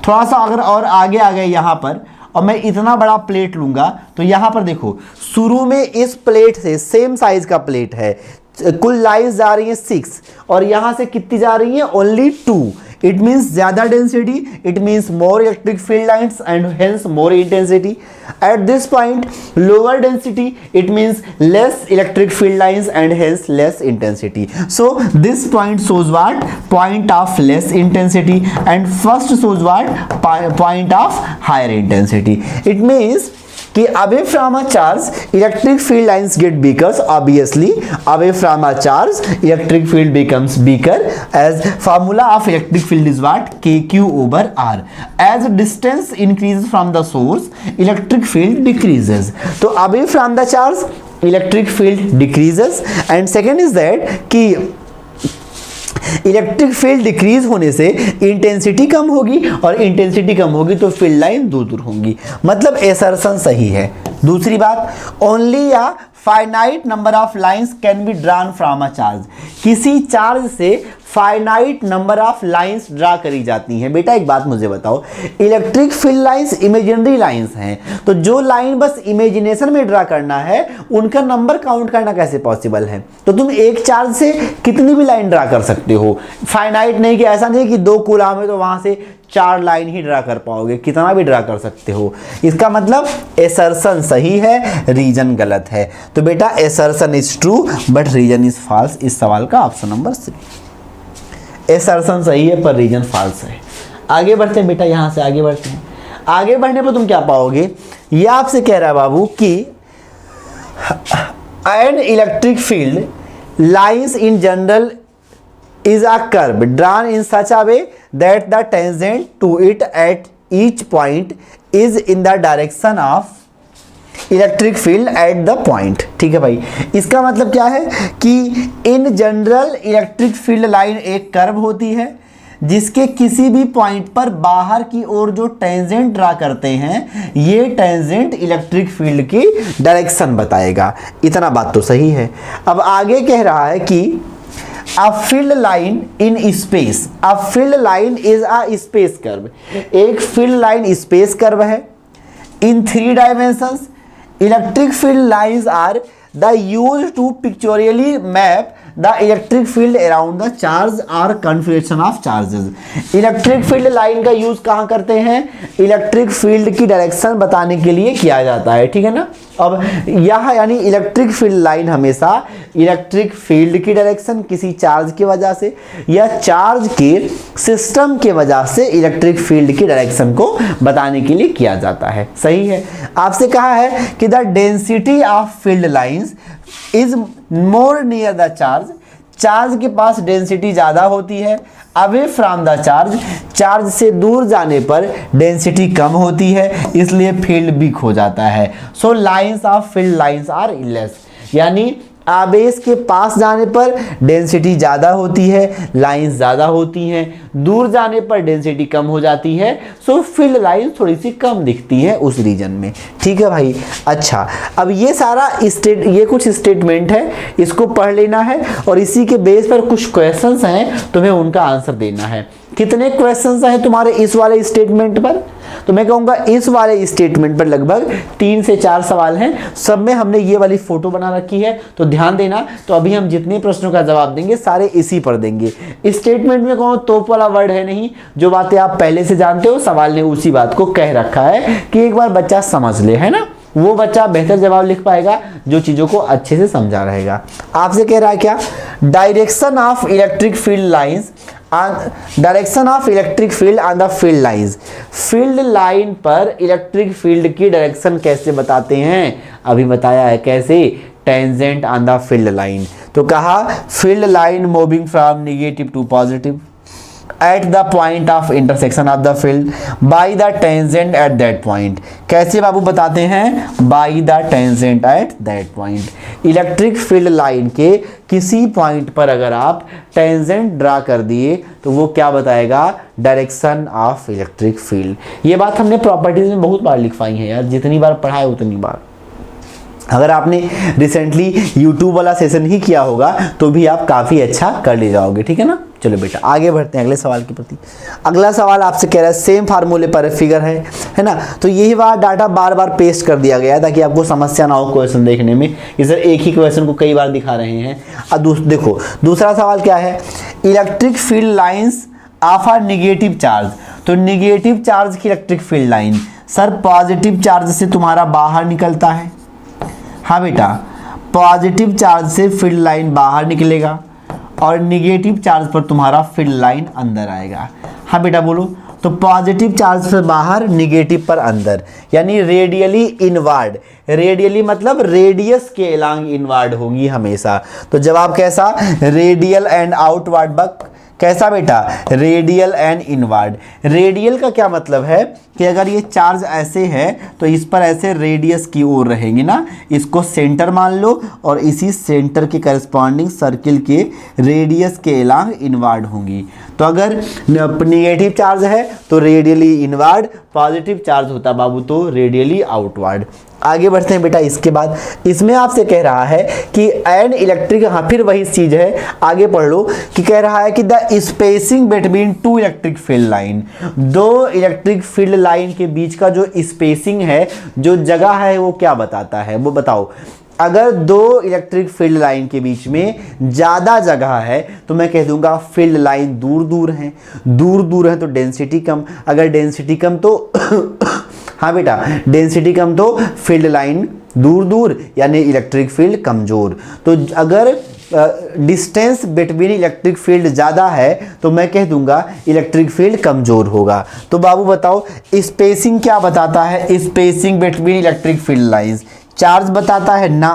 [SPEAKER 1] थोड़ा सा अगर और आगे आ गए यहाँ पर, और मैं इतना बड़ा प्लेट लूंगा तो यहाँ पर देखो, शुरू में इस प्लेट से सेम साइज का प्लेट है, कुल लाइंस जा रही हैं 6 और यहाँ से कितनी जा रही हैं, ओनली 2। इट मीन्स ज्यादा density, it means more electric field lines and hence more intensity. At this point lower density, it means less electric field lines and hence less intensity. So this point shows what, point of less intensity, and first shows what, point of higher intensity. It means कि away from a charge electric field lines get weaker, obviously away from a charge electric field becomes weaker, as formula of electric field is what, KQ over R, as distance increases from the source electric field decreases. तो away from the charge electric field decreases, and second is that कि electric field decrease होने से intensity कम होगी, और intensity कम होगी तो field line दूर दूर होंगी, मतलब एसर्शन सही है। दूसरी बात, ओनली या finite number of lines can be drawn from a charge, किसी चार्ज से finite number of lines draw करी जाती हैं। बेटा एक बात मुझे बताओ, electric field lines imaginary lines हैं, तो जो लाइन बस इमेजिनेशन में ड्रा करना है उनका नंबर काउंट करना कैसे पॉसिबल है? तो तुम एक चार्ज से कितनी भी लाइन ड्रा कर सकते हो, फाइनाइट नहीं, कि ऐसा नहीं कि 2 कूलाम है तो वहां से 4 लाइन ही ड्रा कर पाओगे, कितना भी ड्रा कर सकते हो। इसका मतलब एसर्शन सही है, रीजन गलत है। तो बेटा assertion is true but reason is false, इस सवाल का ऑप्शन नंबर सी। एसर्शन सही है पर रीजन फॉल्स है। आगे बढ़ते हैं बेटा, यहां से आगे बढ़ते हैं। आगे बढ़ने पर तुम क्या पाओगे, ये आपसे कह रहा है बाबू कि N electric field lines in general is a curve drawn in such a way that the tangent to it at each point is in the direction of electric field at the point। ठीक है भाई, इसका मतलब क्या है कि in general electric field line एक curve होती है जिसके किसी भी पॉइंट पर बाहर की ओर जो टेंजेंट ड्रा करते हैं, ये टेंजेंट इलेक्ट्रिक फील्ड की डायरेक्शन बताएगा। इतना बात तो सही है। अब आगे कह रहा है कि A field line in space, a field line is a space curve, एक field line space curve है in 3 dimensions। Electric field lines are the used to pictorially map the electric field around the charge or configuration of charges। Electric field line का use कहाँ करते हैं, electric field की direction बताने के लिए किया जाता है। ठीक है ना। अब यह यानी इलेक्ट्रिक फील्ड लाइन हमेशा इलेक्ट्रिक फील्ड की डायरेक्शन किसी चार्ज की वजह से या चार्ज के सिस्टम के वजह से इलेक्ट्रिक फील्ड की डायरेक्शन को बताने के लिए किया जाता है। सही है। आपसे कहा है कि the density of field lines is more near the charge, charge के पास डेंसिटी ज्यादा होती है, away from the charge, charge से दूर जाने पर डेंसिटी कम होती है, इसलिए फील्ड वीक हो जाता है। So lines of field lines are less, यानी आवेश के पास जाने पर डेंसिटी ज़्यादा होती है, लाइंस ज़्यादा होती हैं, दूर जाने पर डेंसिटी कम हो जाती है, सो फील्ड लाइंस थोड़ी सी कम दिखती है उस रीजन में। ठीक है भाई। अच्छा, अब ये सारा ये कुछ स्टेटमेंट है, इसको पढ़ लेना है और इसी के बेस पर कुछ क्वेश्चंस हैं, तुम्हें उनका आंसर देना है। कितने क्वेश्चंस हैं तुम्हारे इस वाले स्टेटमेंट पर? तो मैं कहूँगा इस वाले स्टेटमेंट पर लगभग 3 से 4 सवाल हैं। सब में हमने ये वाली फोटो बना रखी है, तो ध्यान देना। तो अभी हम जितने प्रश्नों का जवाब देंगे सारे इसी पर देंगे। स्टेटमेंट में कौन तोप वाला वर्ड है नहीं, जो बातें आप पहले से जानते हो सवाल ने उसी बात को कह रखा है कि एक बार बच्चा समझ ले, है ना। वो बच्चा बेहतर जवाब लिख पाएगा जो चीज़ों को अच्छे से समझा रहेगा। आपसे कह रहा है क्या, direction of electric field lines, direction of electric field on the field lines, field line पर इलेक्ट्रिक फील्ड की डायरेक्शन कैसे बताते हैं? अभी बताया है कैसे, tangent on the field line. तो कहा field line moving from negative to positive at the point of intersection of the field by the tangent at that point। कैसे बाबू बताते हैं? by the tangent at that point। Electric field line के किसी point पर अगर आप tangent draw कर दिए तो वो क्या बताएगा? Direction of electric field. ये बात हमने प्रॉपर्टीज में बहुत बार लिखवाई है यार, जितनी बार पढ़ा है उतनी बार। अगर आपने रिसेंटली YouTube वाला सेशन ही किया होगा तो भी आप काफ़ी अच्छा कर ले जाओगे। ठीक है ना। चलो बेटा आगे बढ़ते हैं अगले सवाल के प्रति। अगला सवाल आपसे कह रहा है सेम फार्मूले पर फिगर है ना। तो यही बार डाटा बार बार पेस्ट कर दिया गया है ताकि आपको समस्या ना हो क्वेश्चन देखने में। इधर एक ही क्वेश्चन को कई बार दिखा रहे हैं। अब देखो दूसरा सवाल क्या है, electric field lines of a negative charge. तो निगेटिव चार्ज की electric field line sir positive charge से तुम्हारा बाहर निकलता है। हाँ बेटा, पॉजिटिव चार्ज से फील्ड लाइन बाहर निकलेगा और निगेटिव चार्ज पर तुम्हारा फील्ड लाइन अंदर आएगा। हाँ बेटा बोलो, तो पॉजिटिव चार्ज से बाहर, निगेटिव पर अंदर, यानी रेडियली इनवर्ड। रेडियली मतलब रेडियस के अलोंग इनवर्ड होगी हमेशा। तो जवाब कैसा, रेडियल एंड आउटवर्ड बक, कैसा बेटा, रेडियल एंड इनवर्ड। रेडियल का क्या मतलब है कि अगर ये चार्ज ऐसे है तो इस पर ऐसे रेडियस की ओर रहेंगे ना, इसको सेंटर मान लो और इसी सेंटर के करस्पॉन्डिंग सर्किल के रेडियस के अलोंग इनवर्ड होंगी। तो अगर नेगेटिव चार्ज है तो रेडियली इनवर्ड, पॉजिटिव चार्ज होता बाबू तो रेडियली आउटवर्ड। आगे बढ़ते हैं बेटा। इसके बाद इसमें आपसे कह रहा है कि एन इलेक्ट्रिक, हाँ फिर वही चीज है, आगे पढ़ लो कि कह रहा है कि the spacing between two electric field line, दो इलेक्ट्रिक फील्ड लाइन के बीच का जो स्पेसिंग है, जो जगह है, वो क्या बताता है, वो बताओ। अगर दो इलेक्ट्रिक फील्ड लाइन के बीच में ज़्यादा जगह है तो मैं कह दूंगा फील्ड लाइन दूर दूर हैं, दूर दूर है तो डेंसिटी कम, अगर डेंसिटी कम तो हाँ बेटा, डेंसिटी कम तो फील्ड लाइन दूर दूर, यानी इलेक्ट्रिक फील्ड कमजोर। तो अगर डिस्टेंस बिटवीन इलेक्ट्रिक फील्ड ज़्यादा है तो मैं कह दूंगा इलेक्ट्रिक फील्ड कमजोर होगा। तो बाबू बताओ स्पेसिंग क्या बताता है, spacing between electric field lines, charge बताता है ना,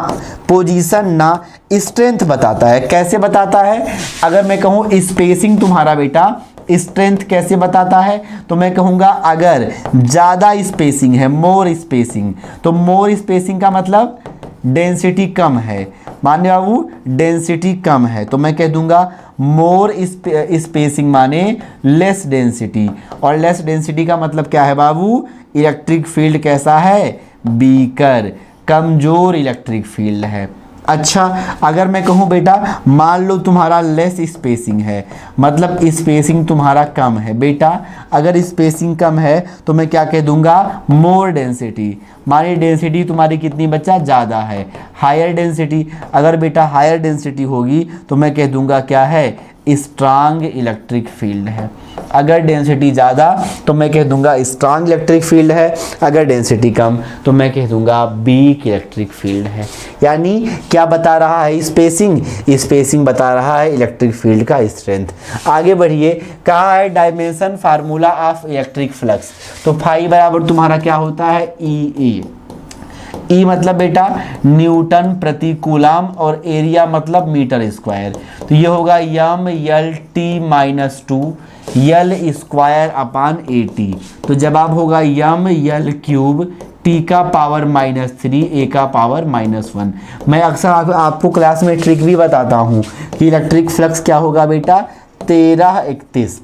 [SPEAKER 1] पोजीशन ना, स्ट्रेंथ बताता है। कैसे बताता है, अगर मैं कहूँ स्पेसिंग तुम्हारा बेटा, स्ट्रेंथ कैसे बताता है, तो मैं कहूँगा अगर ज़्यादा स्पेसिंग है, मोर स्पेसिंग, तो मोर स्पेसिंग का मतलब डेंसिटी कम है, माने बाबू डेंसिटी कम है, तो मैं कह दूंगा मोर स्पेसिंग माने लेस डेंसिटी, और लेस डेंसिटी का मतलब क्या है बाबू, इलेक्ट्रिक फील्ड कैसा है, वीकर, कमजोर इलेक्ट्रिक फील्ड है। अच्छा, अगर मैं कहूँ बेटा मान लो तुम्हारा लेस स्पेसिंग है, मतलब स्पेसिंग तुम्हारा कम है बेटा, अगर स्पेसिंग कम है तो मैं क्या कह दूंगा, मोर डेंसिटी, मानी डेंसिटी तुम्हारी कितनी बच्चा, ज़्यादा है। हायर डेंसिटी, अगर बेटा हायर डेंसिटी होगी तो मैं कह दूंगा क्या है, स्ट्रांग इलेक्ट्रिक फील्ड है। अगर डेंसिटी ज़्यादा तो मैं कह दूंगा स्ट्रांग इलेक्ट्रिक फील्ड है, अगर डेंसिटी कम तो मैं कह दूंगा वीक इलेक्ट्रिक फील्ड है। यानी क्या बता रहा है, स्पेसिंग, स्पेसिंग बता रहा है इलेक्ट्रिक फील्ड का स्ट्रेंथ। आगे बढ़िए, कहा है dimension formula of electric flux, तो फाई बराबर तुम्हारा क्या होता है, ई। ई मतलब बेटा न्यूटन प्रति कूलम और एरिया मतलब मीटर स्क्वायर, तो ये होगा M L T minus 2 L square upon A T. तो जवाब होगा यम यल क्यूब टी का पावर -3 ए का पावर -1। मैं अक्सर आपको क्लास में ट्रिक भी बताता हूँ कि इलेक्ट्रिक फ्लक्स क्या होगा बेटा, 1331,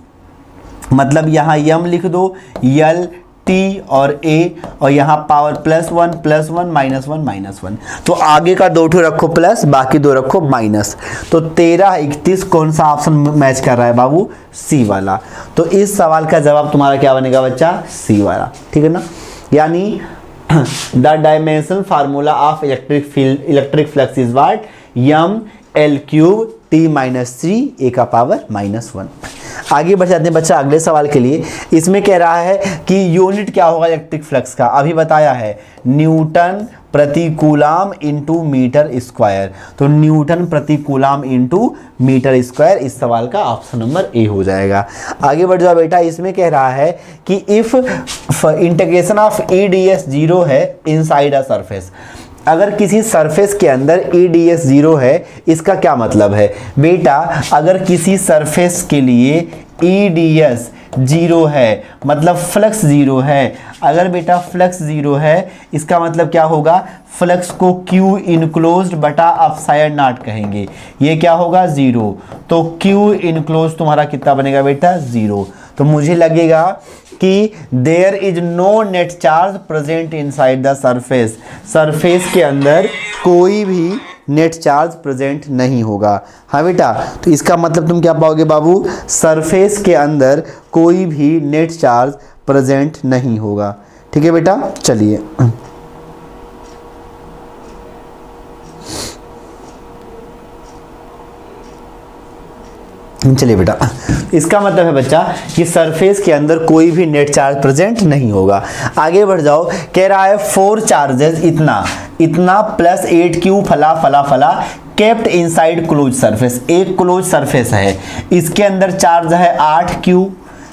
[SPEAKER 1] मतलब यहाँ यम लिख दो, यल टी और ए, और यहाँ पावर +1 +1 -1 -1, तो आगे का दो ठो रखो प्लस, बाकी दो रखो माइनस, तो 1331 कौन सा ऑप्शन मैच कर रहा है बाबू, सी वाला। तो इस सवाल का जवाब तुम्हारा क्या बनेगा बच्चा, सी वाला, ठीक है ना। यानी the dimension formula of electric flux is what, M L cube T -3 A का पावर -1। आगे बढ़ जाते हैं बच्चा अगले सवाल के लिए। इसमें कह रहा है कि यूनिट क्या होगा इलेक्ट्रिक फ्लक्स का, अभी बताया है न्यूटन प्रति कूलम इंटू मीटर स्क्वायर, तो न्यूटन प्रति कूलम इंटू मीटर स्क्वायर इस सवाल का ऑप्शन नंबर ए हो जाएगा। आगे बढ़ जाओ बेटा, इसमें कह रहा है कि if integration of E D S 0 है इनसाइड अ सरफेस, अगर किसी सरफेस के अंदर EDS 0 है, इसका क्या मतलब है बेटा, अगर किसी सरफेस के लिए EDS 0 है मतलब फ्लक्स 0 है, अगर बेटा फ्लक्स 0 है इसका मतलब क्या होगा, फ्लक्स को Q इनक्लोज्ड बटा अपसाइड नॉट कहेंगे, ये क्या होगा 0, तो Q इनक्लोज तुम्हारा कितना बनेगा बेटा 0। तो मुझे लगेगा कि there is no net charge present inside the surface, surface के अंदर कोई भी नेट चार्ज प्रेजेंट नहीं होगा। हाँ बेटा, तो इसका मतलब तुम क्या पाओगे बाबू, सरफेस के अंदर कोई भी नेट चार्ज प्रेजेंट नहीं होगा। ठीक है बेटा, चलिए चलिए बेटा, इसका मतलब है बच्चा कि सरफेस के अंदर कोई भी नेट चार्ज प्रेजेंट नहीं होगा। आगे बढ़ जाओ, कह रहा है 4 चार्जेस इतना इतना प्लस 8Q फला फला फला केप्ट इनसाइड क्लोज सरफेस, एक क्लोज सरफेस है, इसके अंदर चार्ज है 8Q,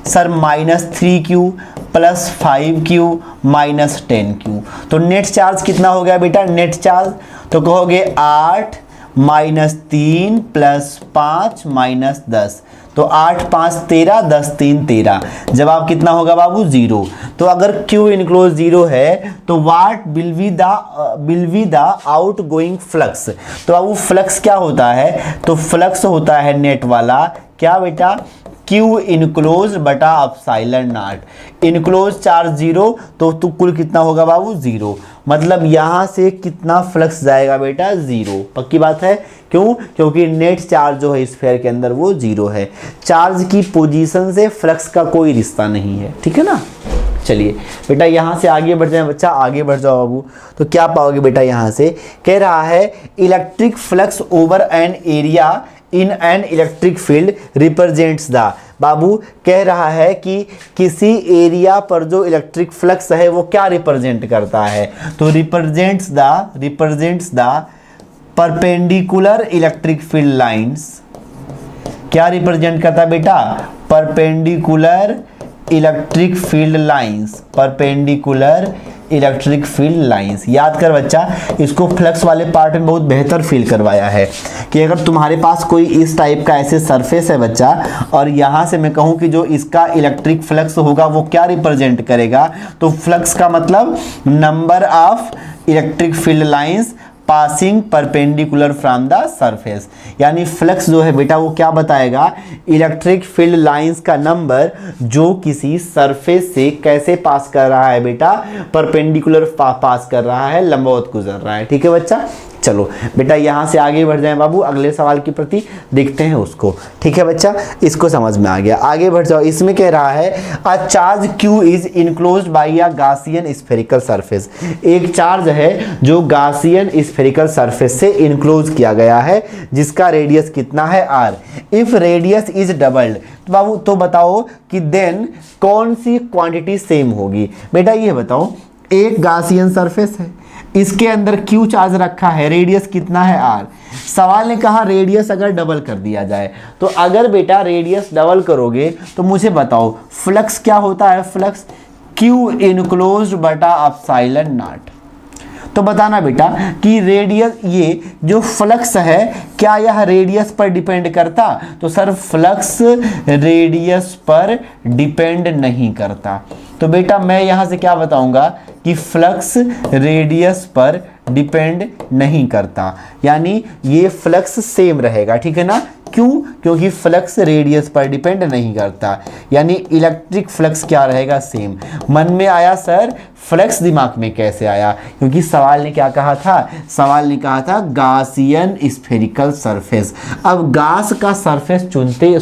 [SPEAKER 1] sir -3q plus 5q minus 10q। तो नेट चार्ज कितना हो गया बेटा? नेट चार्ज तो कहोगे 8 -3 प्लस 5 माइनस 10। तो 8 5 13, 10 3 13। जवाब कितना होगा बाबू? 0। तो अगर Q इनक्लोज 0 है तो what will be the out going flux. तो बाबू फ्लक्स क्या होता है? तो फ्लक्स होता है नेट वाला क्या बेटा? Q इनक्लोज बटा एप्सिलॉन नॉट। इनक्लोज चार्ज 0 तो कुल कितना होगा बाबू? 0। मतलब यहां से कितना फ्लक्स जाएगा बेटा? 0। पक्की बात है। क्यों? क्योंकि नेट चार्ज जो है स्फीयर के अंदर वो 0 है। चार्ज की पोजीशन से फ्लक्स का कोई रिश्ता नहीं है, ठीक है ना। चलिए बेटा यहां से आगे बढ़ जाए बच्चा, आगे बढ़ जाओ बाबू। तो क्या पाओगे बेटा? यहां से कह रहा है electric flux over an area in an electric field represents the. बाबू कह रहा है कि किसी एरिया पर जो इलेक्ट्रिक फ्लक्स है वो क्या रिप्रेजेंट करता है? तो represents the perpendicular electric field lines. क्या रिप्रेजेंट करता है बेटा? Perpendicular electric field lines. Perpendicular electric field lines. याद कर बच्चा, इसको फ्लक्स वाले पार्ट में बहुत बेहतर फील करवाया है कि अगर तुम्हारे पास कोई इस टाइप का ऐसे सरफेस है बच्चा, और यहाँ से मैं कहूँ कि जो इसका इलेक्ट्रिक फ्लक्स होगा वो क्या रिप्रेजेंट करेगा? तो फ्लक्स का मतलब number of electric field lines passing perpendicular from the surface. यानी फ्लक्स जो है बेटा वो क्या बताएगा? इलेक्ट्रिक फील्ड लाइंस का नंबर जो किसी सरफेस से कैसे पास कर रहा है बेटा? परपेंडिकुलर पास कर रहा है, लंबवत गुजर रहा है। ठीक है बच्चा। चलो बेटा यहां से आगे बढ़ जाएं बाबू, अगले सवाल के प्रति देखते हैं उसको। ठीक है बच्चा, इसको समझ में आ गया। आगे बढ़ जाओ। इसमें कह रहा है a charge Q is enclosed by a Gaussian spherical surface. एक चार्ज है जो गासियन स्फेरिकल सरफेस से इनक्लोज किया गया है, जिसका रेडियस कितना है? R। If radius is doubled बाबू तो बताओ कि देन कौन सी क्वांटिटी सेम होगी? बेटा ये बताओ, एक गासियन सरफेस है, इसके अंदर Q चार्ज रखा है, रेडियस कितना है? R। सवाल ने कहा रेडियस अगर डबल कर दिया जाए, तो अगर बेटा रेडियस डबल करोगे तो मुझे बताओ फ्लक्स क्या होता है? फ्लक्स Q इनक्लोज्ड बटा एप्सिलॉन नॉट। तो बताना बेटा कि रेडियस, ये जो फ्लक्स है क्या यह रेडियस पर डिपेंड करता? तो सर फ्लक्स रेडियस पर डिपेंड नहीं करता। तो बेटा मैं यहां से क्या बताऊंगा कि फ्लक्स रेडियस पर डिपेंड नहीं करता, यानी ये फ्लक्स सेम रहेगा। ठीक है ना। क्यों? क्योंकि फ्लक्स रेडियस पर डिपेंड नहीं करता, यानी इलेक्ट्रिक फ्लक्स क्या रहेगा? सेम। मन में आया सर फ्लक्स दिमाग में कैसे आया? क्योंकि सवाल ने क्या कहा था? सवाल ने कहा था गासियन स्फेरिकल सरफेस। अब गास का सरफेस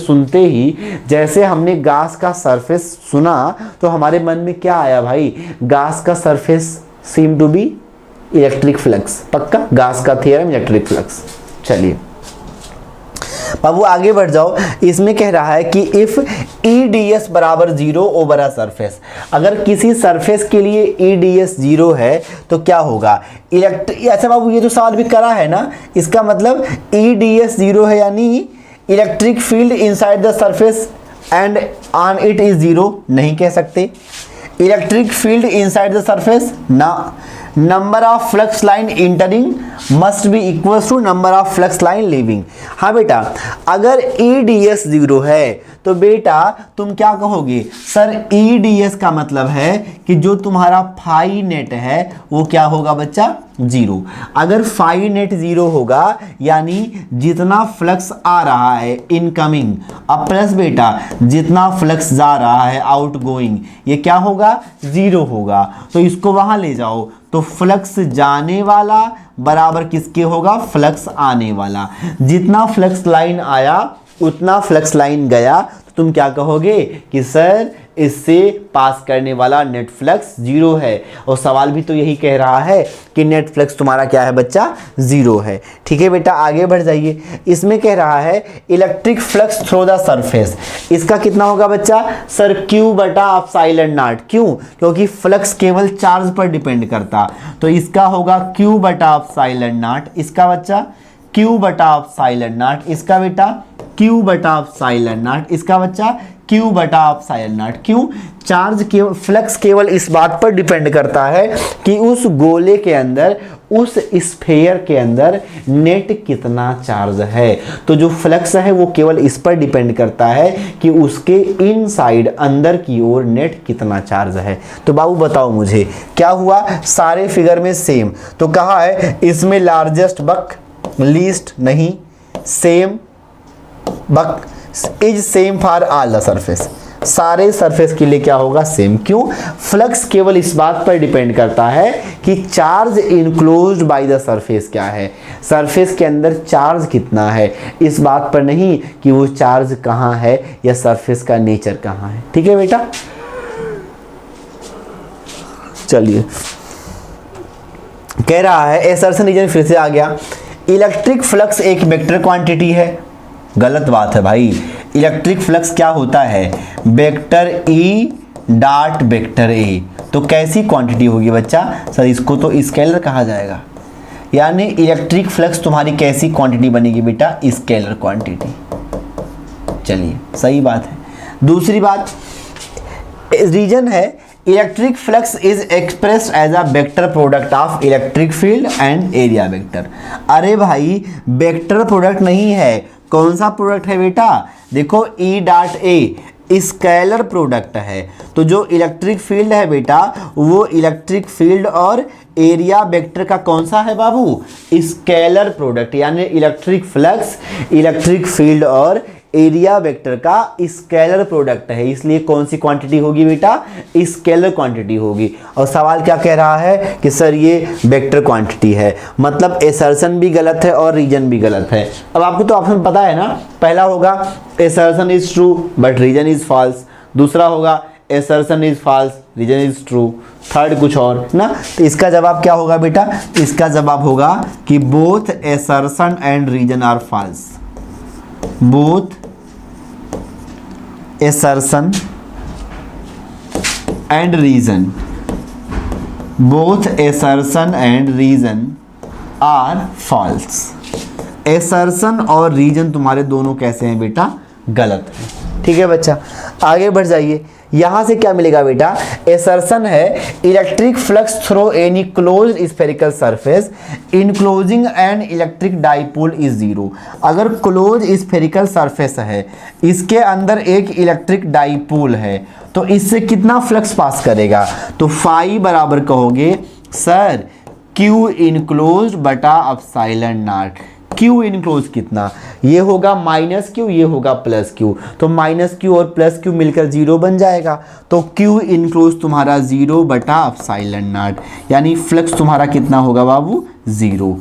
[SPEAKER 1] सुनते ही जैसे हमने गास का सरफेस सुना तो हमारे मन में क्या आया भाई? गास का surface seem to be electric flux. पक्का गास का थ्योरम इलेक्ट्रिक फ्लक्स। चलिए बाबू आगे बढ़ जाओ। इसमें कह रहा है कि इफ EDS बराबर 0 ओवर अ सरफेस। अगर किसी सरफेस के लिए EDS 0 है तो क्या होगा? ऐसा बाबू ये जो सवाल भी करा है ना, इसका मतलब EDS 0 है, यानी electric field inside the surface and on it is 0 नहीं कह सकते। Electric field inside the surface ना। Number of flux line entering must be equal to number of flux line leaving. हाँ बेटा, अगर EDS 0 है तो बेटा तुम क्या कहोगे? सर EDS का मतलब है कि जो तुम्हारा फाई नेट है वो क्या होगा बच्चा? 0। अगर फाई नेट 0 होगा यानी जितना फ्लक्स आ रहा है इनकमिंग, अब प्लस बेटा जितना फ्लक्स जा रहा है आउटगोइंग, ये क्या होगा? 0 होगा। तो इसको वहां ले जाओ तो फ्लक्स जाने वाला बराबर किसके होगा? फ्लक्स आने वाला। जितना फ्लक्स लाइन आया उतना फ्लक्स लाइन गया, तो तुम क्या कहोगे कि सर इससे पास करने वाला नेट फ्लक्स 0 है। और सवाल भी तो यही कह रहा है कि नेट फ्लक्स तुम्हारा क्या है बच्चा? 0 है। ठीक है बेटा आगे बढ़ जाइए। इसमें कह रहा है electric flux through the surface. इसका कितना होगा बच्चा? सर Q बटा एप्सिलॉन नॉट। क्यों? क्योंकि फ्लक्स केवल चार्ज पर डिपेंड करता, तो इसका होगा Q बटा एप्सिलॉन नॉट। इसका बच्चा Q बटा एप्सिलॉन नॉट। इसका बेटा Q बटा एप्सिलॉन नॉट। इसका बच्चा Q बटा एप्सिलॉन नॉट। क्यों? चार्ज केवल फ्लक्स केवल इस बात पर डिपेंड करता है कि उस गोले के अंदर, उस स्फीयर के अंदर नेट कितना चार्ज है। तो जो फ्लक्स है वो केवल इस पर डिपेंड करता है कि उसके इनसाइड, अंदर की ओर नेट कितना चार्ज है। तो बाबू बताओ मुझे क्या हुआ, सारे फिगर में सेम, तो कहा है इसमें लार्जेस्ट बक, लीस्ट नहीं, same buck is same for all the surface, सारे सरफेस के लिए क्या होगा, सेम। क्यों? फ्लक्स केवल इस बात पर डिपेंड करता है कि charge enclosed by the surface क्या है, सरफेस के अंदर चार्ज कितना है, इस बात पर नहीं कि वो चार्ज कहाँ है या सरफेस का नेचर कहाँ है। ठीक है बेटा, चलिए कह रहा है एसर्शन रीजन फिर से आ गया, इलेक्ट्रिक फ्लक्स एक वेक्टर क्वांटिटी है। गलत बात है भाई, इलेक्ट्रिक फ्लक्स क्या होता है, vector E dot vector A. तो कैसी क्वांटिटी होगी बच्चा, सर इसको तो स्केलर कहा जाएगा, यानी इलेक्ट्रिक फ्लक्स तुम्हारी कैसी क्वांटिटी बनेगी बेटा, स्केलर क्वांटिटी। चलिए सही बात है। दूसरी बात, रीजन है electric flux is expressed as a vector product of electric field and area vector. अरे भाई वेक्टर प्रोडक्ट नहीं है, कौन सा प्रोडक्ट है बेटा, देखो E dot a scalar product है। तो जो इलेक्ट्रिक फील्ड है बेटा वो इलेक्ट्रिक फील्ड और एरिया वेक्टर का कौन सा है बाबू, स्केलर प्रोडक्ट, यानी इलेक्ट्रिक फ्लक्स इलेक्ट्रिक फील्ड और एरिया वेक्टर का स्केलर प्रोडक्ट है, इसलिए कौन सी क्वांटिटी होगी बेटा, स्केलर क्वांटिटी होगी। और सवाल क्या कह रहा है कि सर ये वेक्टर क्वांटिटी है, मतलब एसर्शन भी गलत है और रीजन भी गलत है। अब आपको तो ऑप्शन पता है ना, पहला होगा assertion is true but reason is false, दूसरा होगा assertion is false reason is true, third कुछ और ना। तो इसका जवाब क्या होगा बेटा, इसका जवाब होगा कि both assertion and reason are false, both assertion and reason, both assertion and reason are false। assertion और reason तुम्हारे दोनों कैसे हैं बेटा, गलत है। ठीक है बच्चा, आगे बढ़ जाइए। यहां से क्या मिलेगा बेटा, एसर्शन है electric flux through any closed spherical surface enclosing and electric dipole is zero. अगर क्लोज स्फेरिकल सरफेस है, इसके अंदर एक इलेक्ट्रिक डाइपोल है, तो इससे कितना फ्लक्स पास करेगा, तो फाई बराबर कहोगे सर क्यू इनक्लोज बटा एप्सिलॉन नॉट। क्यू इनक्लोज कितना, ये होगा माइनस क्यू, ये होगा प्लस क्यू, तो माइनस क्यू और प्लस क्यू मिलकर जीरो बन जाएगा। तो क्यू इनक्लोज तुम्हारा जीरो बटा एप्सिलॉन नॉट, यानी फ्लक्स तुम्हारा कितना होगा बाबू, जीरो।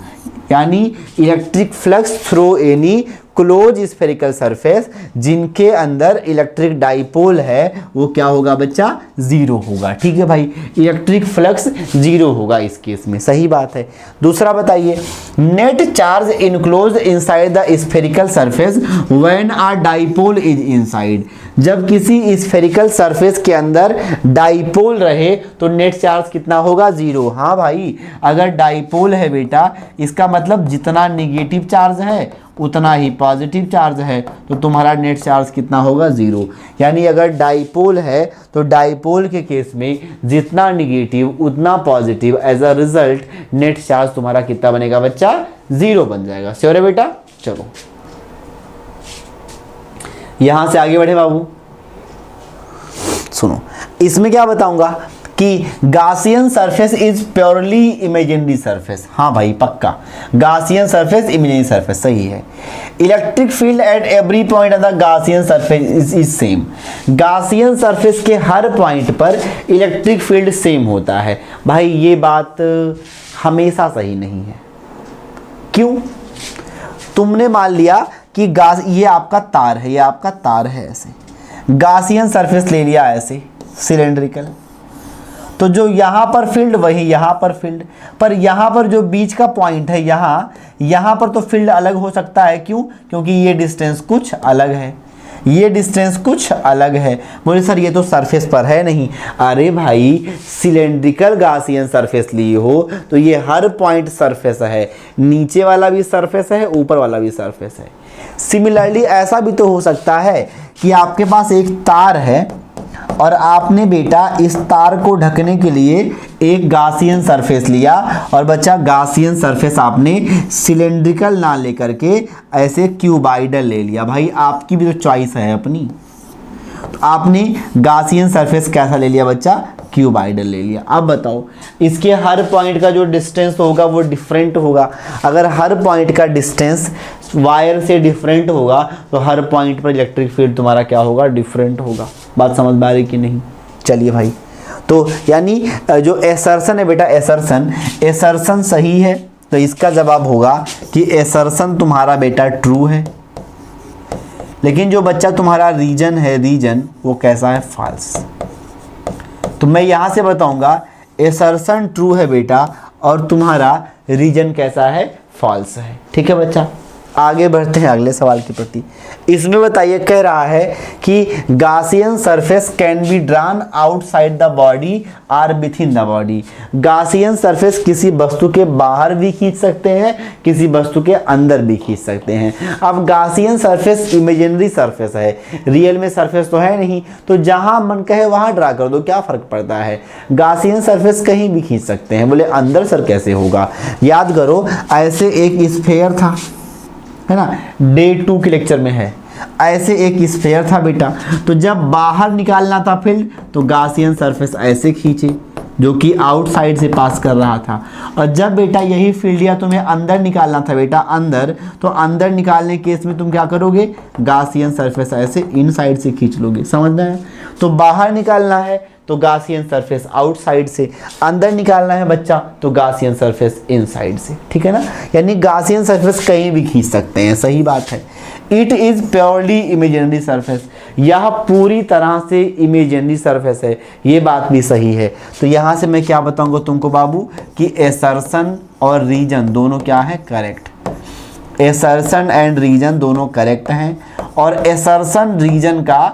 [SPEAKER 1] यानी electric flux through any close spherical surface जिनके अंदर इलेक्ट्रिक डाइपोल है वो क्या होगा बच्चा, जीरो होगा। ठीक है भाई, इलेक्ट्रिक फ्लक्स जीरो होगा इस केस में, सही बात है। दूसरा बताइए, net charge enclose inside the spherical surface when a dipole is inside. जब किसी स्फेरिकल सरफेस के अंदर डाइपोल रहे तो नेट चार्ज कितना होगा, जीरो। हाँ भाई, अगर डाइपोल है बेटा इसका मतलब जितना निगेटिव चार्ज है उतना ही पॉजिटिव चार्ज है, तो तुम्हारा नेट चार्ज कितना होगा, जीरो। यानी अगर डाइपोल है तो डाइपोल के केस में जितना निगेटिव उतना positive, as a result net charge तुम्हारा कितना बनेगा बच्चा, जीरो बन जाएगा। श्योर है बेटा। चलो यहां से आगे बढ़े बाबू, सुनो इसमें क्या बताऊंगा कि Gaussian surface is purely imaginary surface. हाँ भाई पक्का, गासियन सरफेस इमेजिनरी सरफेस सही है। Electric field at every point of the Gaussian surface is same. Gaussian surface के हर पॉइंट पर इलेक्ट्रिक फील्ड सेम होता है। भाई ये बात हमेशा सही नहीं है। क्यों? तुमने मान लिया कि ये आपका तार है, ये आपका तार है, ऐसे गासियन सरफेस ले लिया ऐसे सिलेंड्रिकल, तो जो यहाँ पर फील्ड वही यहाँ पर फील्ड, पर यहाँ पर जो बीच का पॉइंट है यहाँ पर तो फील्ड अलग हो सकता है। क्यों? क्योंकि ये डिस्टेंस कुछ अलग है। ये डिस्टेंस कुछ अलग है। बोले सर ये तो सरफेस पर है नहीं। अरे भाई सिलेंड्रिकल गासियन सरफेस लिए हो तो ये हर पॉइंट सरफेस है, नीचे वाला भी सरफेस है, ऊपर वाला भी सरफेस है। सिमिलरली ऐसा भी तो हो सकता है कि आपके पास एक तार है और आपने बेटा इस तार को ढकने के लिए एक गासियन सरफेस लिया और बच्चा गासियन सरफेस आपने सिलेंड्रिकल ना लेकर के ऐसे क्यूबाइडल ले लिया। भाई आपकी भी तो चॉइस है अपनी, तो आपने गासियन सरफेस कैसा ले लिया बच्चा, क्यूबाइडल ले लिया। अब बताओ इसके हर पॉइंट का जो डिस्टेंस होगा वो डिफरेंट होगा। अगर हर पॉइंट का डिस्टेंस वायर से डिफरेंट होगा तो हर पॉइंट पर इलेक्ट्रिक फील्ड तुम्हारा क्या होगा, डिफरेंट होगा। बात समझ में आ रही कि नहीं? चलिए भाई, तो यानी जो एसर्शन है बेटा, एसर्शन सही है, तो इसका जवाब होगा कि एसर्शन तुम्हारा बेटा ट्रू है। लेकिन जो बच्चा तुम्हारा रीजन है, रीजन वो कैसा है, फॉल्स। तो मैं यहां से बताऊंगा एसर्शन ट्रू है बेटा और तुम्हारा रीजन कैसा है, फॉल्स है। ठीक है बच्चा, आगे बढ़ते हैं अगले सवाल के प्रति। इसमें बताइए, कह रहा है कि Gaussian surface can be drawn outside the body or within the body. Gaussian surface किसी वस्तु के बाहर भी खींच सकते हैं, किसी वस्तु के अंदर भी खींच सकते हैं। अब गासियन सरफेस इमेजिनरी सरफेस है, रियल में सरफेस तो है नहीं, तो जहां मन कहे वहां ड्रा कर दो, क्या फर्क पड़ता है। गासियन सरफेस कहीं भी खींच सकते हैं। बोले अंदर सर कैसे होगा, याद करो ऐसे एक स्फीयर था, है ना, डे 2 के लेक्चर में है, ऐसे एक स्फीयर था बेटा, तो जब बाहर निकालना था फील्ड तो गासियन सरफेस ऐसे खींचे जो कि आउटसाइड से पास कर रहा था, और जब बेटा यही फील्ड या तुम्हें अंदर निकालना था बेटा अंदर, तो अंदर निकालने केस में तुम क्या करोगे, गासियन सरफेस ऐसे इनसाइड से खींच लोगे। समझ में आया? तो बाहर निकालना है तो गासियन सरफेस आउटसाइड से, अंदर निकालना है बच्चा तो गासियन सरफेस इनसाइड से। ठीक है ना, यानी गासियन सरफेस कहीं भी खींच सकते हैं। सही बात है। It is purely imaginary surface, यह पूरी तरह से इमेजिनरी सरफेस है, ये बात भी सही है। तो यहाँ से मैं क्या बताऊंगा तुमको बाबू कि एसर्शन और रीजन दोनों क्या है, करेक्ट। एसर्शन एंड रीजन दोनों करेक्ट हैं, और एसर्शन रीजन का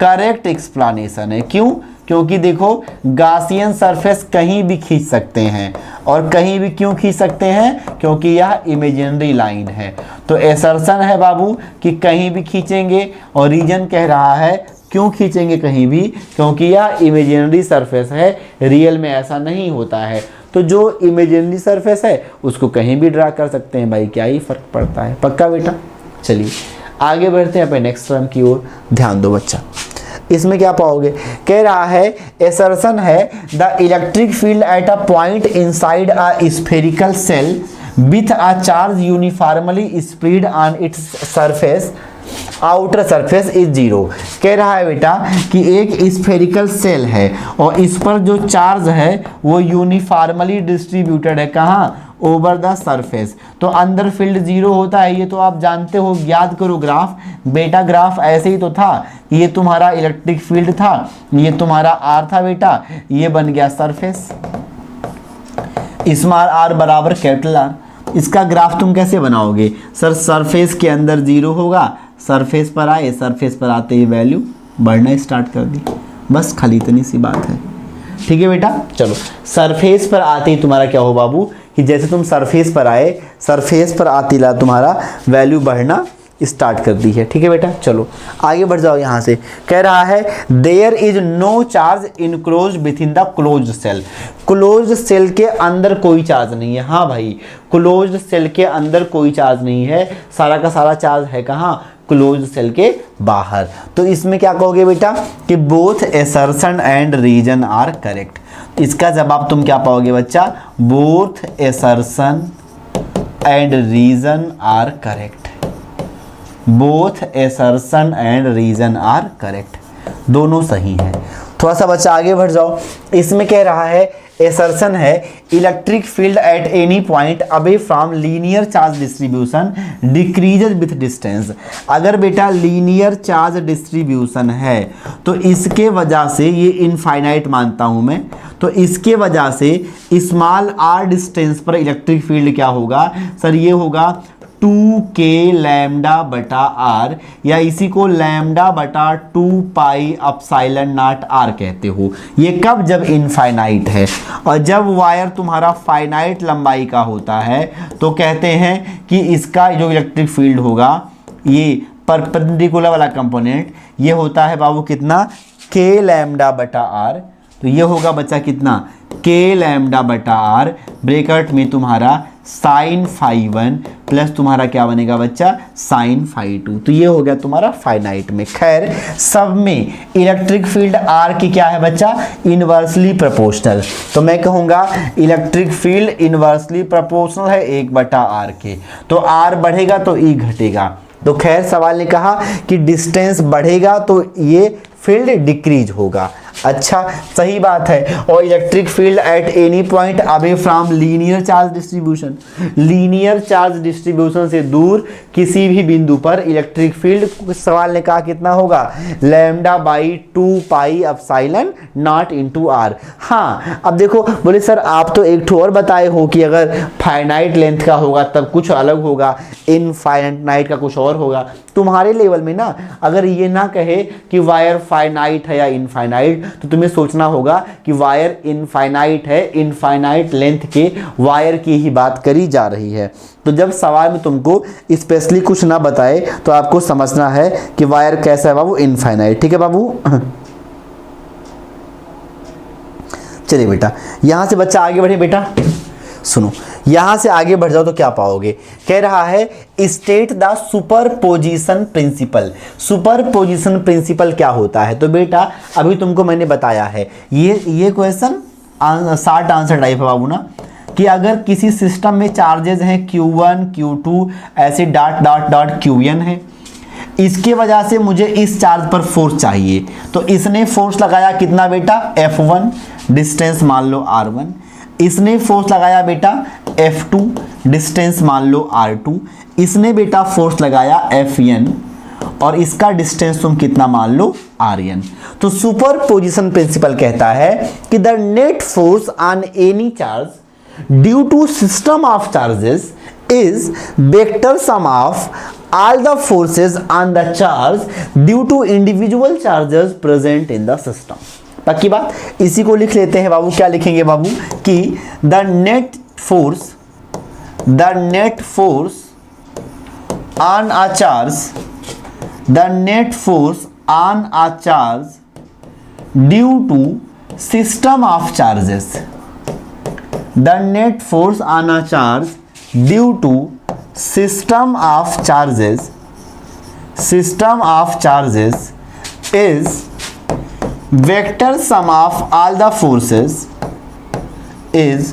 [SPEAKER 1] करेक्ट एक्सप्लेनेशन है। क्यों? क्योंकि देखो गासियन सरफेस कहीं भी खींच सकते हैं, और कहीं भी क्यों खींच सकते हैं, क्योंकि यह इमेजिनरी लाइन है। तो एसर्शन है बाबू कि कहीं भी खींचेंगे, और रीजन कह रहा है क्यों खींचेंगे कहीं भी, क्योंकि यह इमेजिनरी सरफेस है, रियल में ऐसा नहीं होता है। तो जो इमेजिनरी सरफेस है उसको कहीं भी ड्रा कर सकते हैं भाई, क्या ही फर्क पड़ता है। पक्का बेटा? चलिए आगे बढ़ते हैं अपने नेक्स्ट टर्म की ओर, ध्यान दो बच्चा। इसमें क्या पाओगे, कह रहा है एसर्शन है the electric field eight a point inside a spherical shell with a charge uniformly spread on its surface outer surface is zero. कह रहा है बेटा कि एक स्फेरिकल सेल है और इस पर जो चार्ज है वो यूनिफॉर्मली डिस्ट्रीब्यूटेड है, कहाँ, ओवर द सरफेस। तो अंदर फील्ड जीरो होता है, ये तो आप जानते हो, याद करो ग्राफ बेटा। ग्राफ ऐसे ही तो था, ये तुम्हारा इलेक्ट्रिक फील्ड था, ये तुम्हारा आर था बेटा, ये बन गया सरफेस, स्मॉल आर बराबर कैपिटल आर। इसका ग्राफ तुम कैसे बनाओगे सर, सरफेस के अंदर जीरो होगा, सरफेस पर आए, सरफेस पर आते ही वैल्यू बढ़ना स्टार्ट कर दी, बस खाली इतनी सी बात है। ठीक है बेटा, चलो सरफेस पर आते ही तुम्हारा क्या हो बाबू कि जैसे तुम सरफेस पर आए, सरफेस पर आते ही तुम्हारा वैल्यू बढ़ना स्टार्ट कर दी है। ठीक है बेटा, चलो आगे बढ़ जाओ। यहाँ से कह रहा है there is no charge enclose within the close shell. Close shell के अंदर कोई चार्ज नहीं है। हाँ भाई, क्लोज सेल के अंदर कोई चार्ज नहीं है, सारा का सारा चार्ज है कहाँ, क्लोज सेल के बाहर। तो इसमें क्या कहोगे बेटा कि both assertion and reason are correct. इसका जवाब तुम क्या पाओगे बच्चा, both assertion and reason are correct. Both assertion and reason are correct, दोनों सही है। थोड़ा सा बच्चा आगे बढ़ जाओ। इसमें कह रहा है एसर्शन है electric field at any point away from linear charge distribution decreases with distance. अगर बेटा लीनियर चार्ज डिस्ट्रीब्यूशन है तो इसके वजह से, ये इनफाइनाइट मानता हूं मैं, तो इसके वजह से स्मॉल आर डिस्टेंस पर इलेक्ट्रिक फील्ड क्या होगा सर, ये होगा 2 2k लैम्डा बटा आर, या इसी को लैम्डा बटा 2 पाई अपसाइलन नॉट आर कहते हो। ये कब? जब इनफाइनाइट है। और जब वायर तुम्हारा फाइनाइट लंबाई का होता है तो कहते हैं कि इसका जो इलेक्ट्रिक फील्ड होगा, ये परपेंडिकुलर वाला कंपोनेंट, ये होता है बाबू कितना? k लैम्डा बटा आर। तो ये होगा बच्चा कितना? k लैम्डा बटा आर, ब्रैकेट में तुम्हारा साइन फाई 1 प्लस तुम्हारा क्या बनेगा बच्चा? Sine phi 2। तो ये हो गया तुम्हारा फाइनाइट में। खैर, सब में इलेक्ट्रिक फील्ड आर की क्या है बच्चा? Inversely proportional. तो मैं कहूँगा इलेक्ट्रिक फील्ड इनवर्सली प्रोपोर्शनल है 1/r के। तो आर बढ़ेगा तो ई घटेगा। तो खैर, सवाल ने कहा कि डिस्टेंस बढ़ेगा तो ये फील्ड डिक्रीज होगा। अच्छा, सही बात है। और electric field at any point away from linear charge distribution, linear charge distribution से दूर किसी भी बिंदु पर इलेक्ट्रिक फील्ड, सवाल ने कहा कितना होगा? Lambda by 2 pi epsilon naught into R. हाँ, अब देखो, बोले सर आप तो एक ठो और बताए हो कि अगर फाइनाइट लेंथ का होगा तब कुछ अलग होगा, इनफाइनाइट का कुछ और होगा। तुम्हारे लेवल में ना अगर ये ना कहे कि वायर फाइनाइट है या इनफाइनाइट, तो तुम्हें सोचना होगा कि वायर इनफाइनाइट है, इनफाइनाइट लेंथ के वायर की ही बात करी जा रही है। तो जब सवाल में तुमको स्पेशली कुछ ना बताए तो आपको समझना है कि वायर कैसा है बाबू? इनफाइनाइट। ठीक है बाबू? चलिए बेटा, यहां से बच्चा आगे बढ़े। बेटा सुनो, यहां से आगे बढ़ जाओ तो क्या पाओगे? कह रहा है state the superposition principle. Superposition principle क्या होता है? तो बेटा अभी तुमको मैंने बताया है, ये क्वेश्चन शॉर्ट आंसर टाइप है बाबू ना, कि अगर किसी सिस्टम में चार्जेस हैं Q1 Q2 ऐसे डॉट डॉट डॉट Qn है, इसके वजह से मुझे इस चार्ज पर फोर्स चाहिए। तो इसने फोर्स लगाया कितना बेटा? F1, डिस्टेंस मान लो R1। इसने फोर्स लगाया बेटा F2, डिस्टेंस मान लो R2। इसने बेटा फोर्स लगाया Fn, और इसका डिस्टेंस तुम कितना मान लो? Rn। तो सुपरपोजिशन प्रिंसिपल कहता है कि the net force on any charge due to system of charges is vector sum of all the forces on the charge due to individual charges present in the system. पक्की बात? इसी को लिख लेते हैं बाबू। क्या लिखेंगे बाबू? कि the net force on a charge, the net force on a charge due to system of charges, the net force on a charge due to system of charges, system of charges is vector sum of all the forces, is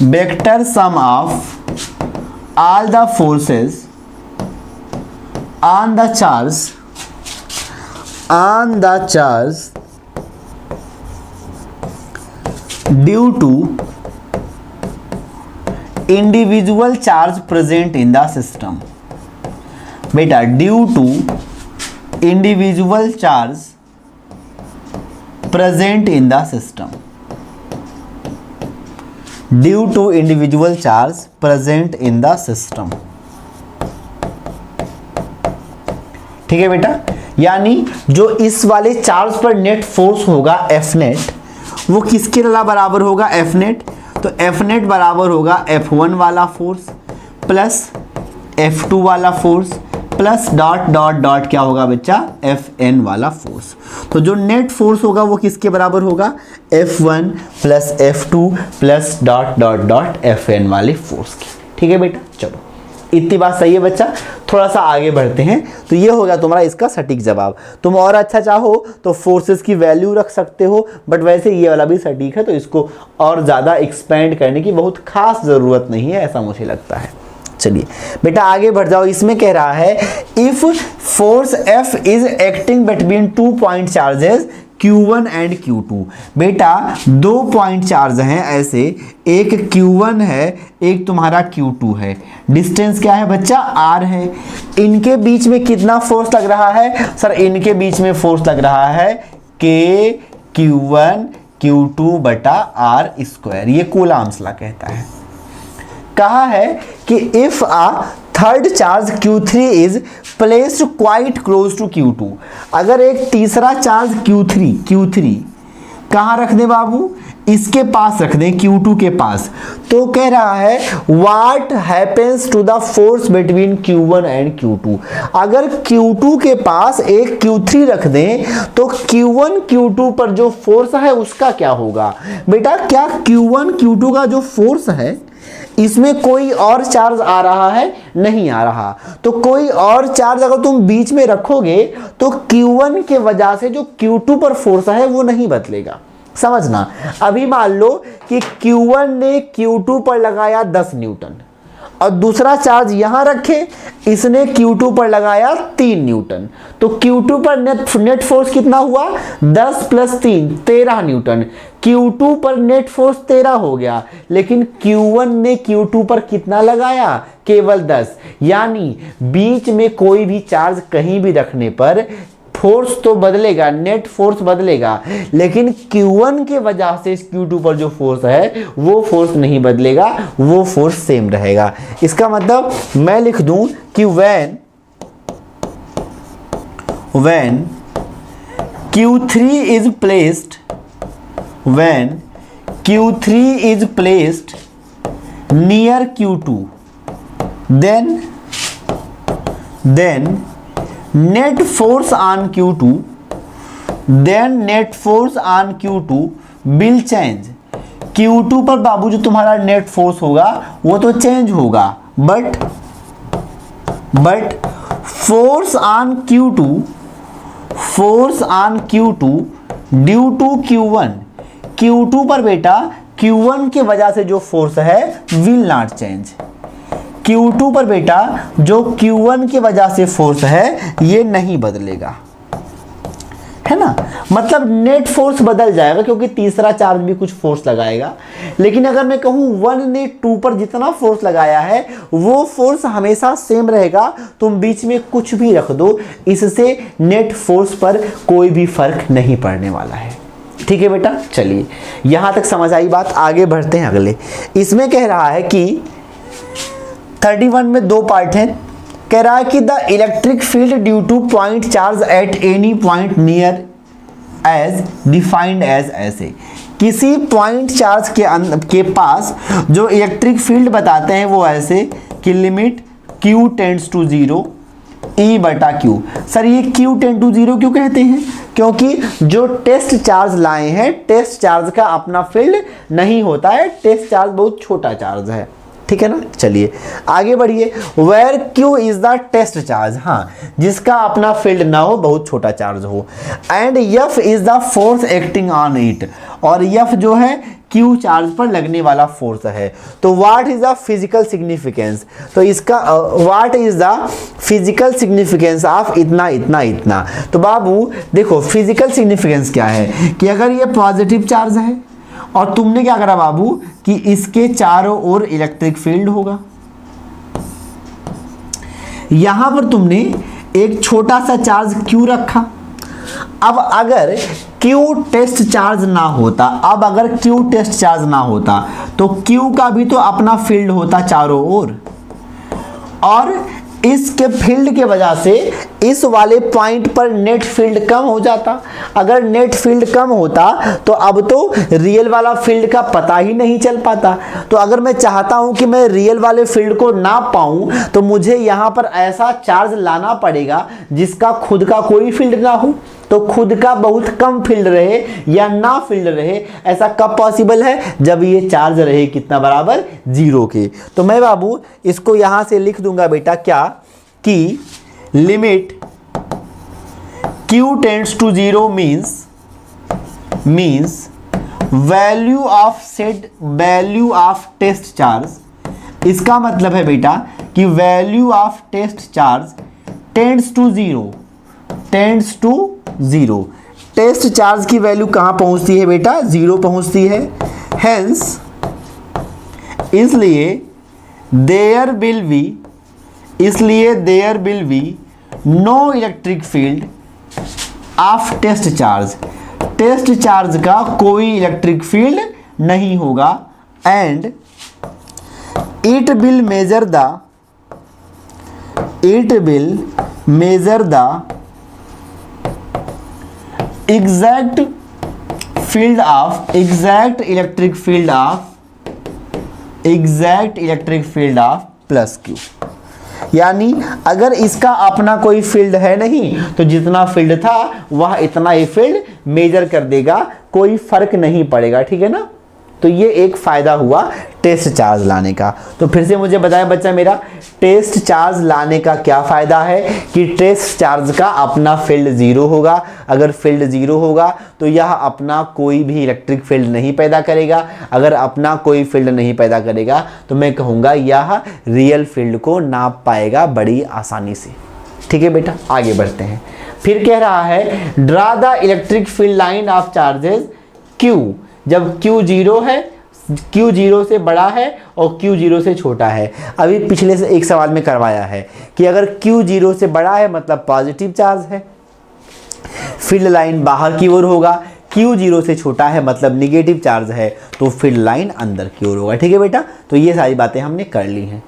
[SPEAKER 1] vector sum of all the forces on the charge due to individual charge present in the system। बेटा due to individual charge present in the system, due to individual charge present in the system. ठीक है बेटा, यानी जो इस वाले charge पर net force होगा एफ नेट, वो किसके बराबर होगा? F net. तो एफ नेट बराबर होगा F1 वाला फोर्स प्लस F2 वाला force plus dot dot dot क्या होगा बच्चा? Fn वाला फोर्स। तो जो नेट फोर्स होगा वो किसके बराबर होगा? F1 plus F2 plus dot dot dot Fn वाले फोर्स की। ठीक है बेटा, चलो इतनी बात सही है बच्चा। थोड़ा सा आगे बढ़ते हैं। तो ये हो गया तुम्हारा इसका सटीक जवाब। तुम और अच्छा चाहो तो फोर्सेस की वैल्यू रख सकते हो, बट वैसे ये वाला भी सटीक है, तो इसको और ज़्यादा एक्सपेंड करने की बहुत खास ज़रूरत नहीं है, ऐसा मुझे लगता है। चलिए बेटा आगे बढ़ जाओ। इसमें कह रहा है if force F is acting between 2 point charges Q1 and Q2। बेटा 2 पॉइंट चार्ज हैं ऐसे, एक Q1 है एक तुम्हारा Q2 है। डिस्टेंस क्या है बच्चा? R है। इनके बीच में कितना फोर्स लग रहा है? सर इनके बीच में फोर्स लग रहा है K Q1 Q2 बटा R²। ये कूलम्ब्स लॉ कहता है। कहा है कि if a third charge Q3 is placed quite close to Q2। अगर एक तीसरा चार्ज Q3 कहाँ रख दें बाबू, इसके पास रख दें, Q2 के पास, तो कह रहा है what happens to the force between Q1 and Q2। अगर Q2 के पास एक Q3 रख दें तो Q1 Q2 पर जो फोर्स है उसका क्या होगा बेटा, क्या Q1 Q2 का जो फोर्स है इसमें कोई और चार्ज आ रहा है, नहीं आ रहा। तो कोई और चार्ज अगर तुम बीच में रखोगे तो Q1 के वजह से जो Q2 पर फोर्स है वो नहीं बदलेगा। समझना, अभी मान लो कि Q1 ने Q2 पर लगाया 10 न्यूटन और दूसरा चार्ज यहां रखे, इसने Q2 पर लगाया 3 न्यूटन, तो Q2 पर नेट फोर्स कितना हुआ, 10 + 3 13 न्यूटन। Q2 पर नेट फोर्स 13 हो गया, लेकिन Q1 ने Q2 पर कितना लगाया, केवल 10। यानी बीच में कोई भी चार्ज कहीं भी रखने पर फोर्स तो बदलेगा, नेट फोर्स बदलेगा, लेकिन Q1 के वजह से Q2 पर जो फोर्स है वो फोर्स नहीं बदलेगा, वो फोर्स सेम रहेगा। इसका मतलब मैं लिख दूं कि when Q3 is placed near Q2 then net force on Q2 will change। Q2 पर बाबू जो तुम्हारा नेट फोर्स होगा वो तो चेंज होगा, but force on Q2 due to Q1 पर बेटा Q1 के वजह से जो फोर्स है विल नॉट चेंज। Q2 पर बेटा जो Q1 की वजह से फोर्स है ये नहीं बदलेगा, है ना। मतलब नेट फोर्स बदल जाएगा क्योंकि तीसरा चार्ज भी कुछ फोर्स लगाएगा, लेकिन अगर मैं कहूं 1 ने 2 पर जितना फोर्स लगाया है वो फोर्स हमेशा सेम रहेगा। तुम बीच में कुछ भी रख दो, इससे नेट फोर्स पर कोई भी फर्क नहीं पड़ने वाला है। ठीक है बेटा, चलिए यहां तक समझ आई बात, आगे बढ़ते हैं अगले। इसमें कह रहा है कि 31 में 2 पार्ट हैं। कह रहा है कि the electric field due to point charge at any point near as defined as ऐसे। किसी पॉइंट चार्ज के पास जो इलेक्ट्रिक फील्ड बताते हैं वो ऐसे कि limit Q tends to 0 E/Q। Sir ये Q टेंड टू 0 क्यों कहते हैं, क्योंकि जो टेस्ट चार्ज लाए हैं, टेस्ट चार्ज का अपना फील्ड नहीं होता है, टेस्ट चार्ज बहुत छोटा चार्ज है। ठीक है ना, चलिए आगे बढ़िए। Where Q is the test charge, हाँ जिसका अपना फील्ड ना हो, बहुत छोटा चार्ज हो। And F is the force acting on it, और F जो है Q चार्ज पर लगने वाला फोर्स है। तो what is the physical significance, तो इसका what is the physical significance of इतना इतना इतना। तो बाबू देखो फिजिकल सिग्निफिकेंस क्या है कि अगर ये पॉजिटिव चार्ज है और तुमने क्या करा बाबू कि इसके चारों ओर इलेक्ट्रिक फील्ड होगा, यहां पर तुमने एक छोटा सा चार्ज Q रखा। अब अगर Q टेस्ट चार्ज ना होता, तो Q का भी तो अपना फील्ड होता चारों ओर, और इसके फील्ड के वजह से इस वाले पॉइंट पर नेट फील्ड कम हो जाता। अगर नेट फील्ड कम होता तो अब तो रियल वाला फील्ड का पता ही नहीं चल पाता। तो अगर मैं चाहता हूं कि मैं रियल वाले फील्ड को ना पाऊं तो मुझे यहां पर ऐसा चार्ज लाना पड़ेगा जिसका खुद का कोई फील्ड ना हो, तो खुद का बहुत कम फील्ड रहे या ना फील्ड रहे। ऐसा कब पॉसिबल है, जब ये चार्ज रहे कितना बराबर 0 के। तो मैं बाबू इसको यहां से लिख दूंगा बेटा क्या कि limit Q tends to 0 means value of test charge. इसका मतलब है बेटा कि value of test charge tends to 0। Test charge की वैल्यू कहां पहुंचती है बेटा, 0 पहुंचती है। हेंस इसलिए there will be no electric field of test charge. Test charge का कोई इलेक्ट्रिक फील्ड नहीं होगा। And it will measure it will measure the exact electric field of plus Q. यानी अगर इसका अपना कोई फील्ड है नहीं तो जितना फील्ड था वह इतना ही फील्ड मेजर कर देगा, कोई फर्क नहीं पड़ेगा, ठीक है ना। तो ये एक फायदा हुआ टेस्ट चार्ज लाने का। तो फिर से मुझे बताया बच्चा मेरा, टेस्ट चार्ज लाने का क्या फायदा है कि टेस्ट चार्ज का अपना फील्ड जीरो होगा। अगर फील्ड जीरो होगा तो यह अपना कोई भी इलेक्ट्रिक फील्ड नहीं पैदा करेगा। अगर अपना कोई फील्ड नहीं पैदा करेगा तो मैं कहूँगा यह रियल फील्ड को नाप पाएगा बड़ी आसानी से। ठीक है बेटा, आगे बढ़ते हैं। फिर कह रहा है draw the electric field line of charges Q, जब Q जीरो है, Q जीरो से बड़ा है और Q जीरो से छोटा है। अभी पिछले से एक सवाल में करवाया है कि अगर Q जीरो से बड़ा है मतलब पॉजिटिव चार्ज है, फील्ड लाइन बाहर की ओर होगा। Q जीरो से छोटा है मतलब निगेटिव चार्ज है तो फील्ड लाइन अंदर की ओर होगा। ठीक है बेटा, तो ये सारी बातें हमने कर ली हैं।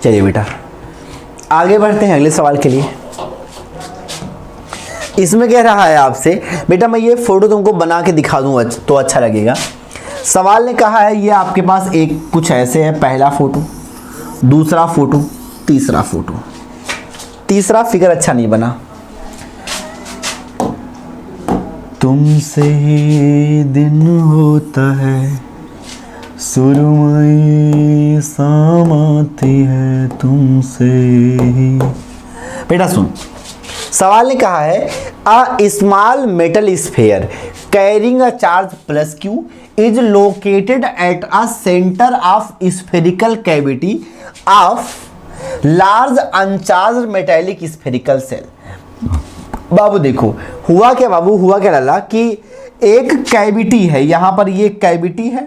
[SPEAKER 1] चलिए बेटा आगे बढ़ते हैं अगले सवाल के लिए। इसमें कह रहा है आपसे बेटा, मैं ये फोटो तुमको बना के दिखा दूं तो अच्छा लगेगा। सवाल ने कहा है ये आपके पास एक कुछ ऐसे है, पहला फोटो, दूसरा फोटो, तीसरा फोटो। तीसरा फिगर अच्छा नहीं बना। तुमसे ही दिन होता है, सुरमई शाम आती है तुमसे ही। बेटा सुन, सवाल ने कहा है a small metal sphere carrying a charge plus q is located at a centre of spherical cavity of large uncharged metallic spherical shell. बाबू देखो हुआ क्या, बाबू हुआ क्या लाला कि एक कैविटी है, यहां पर ये कैविटी है।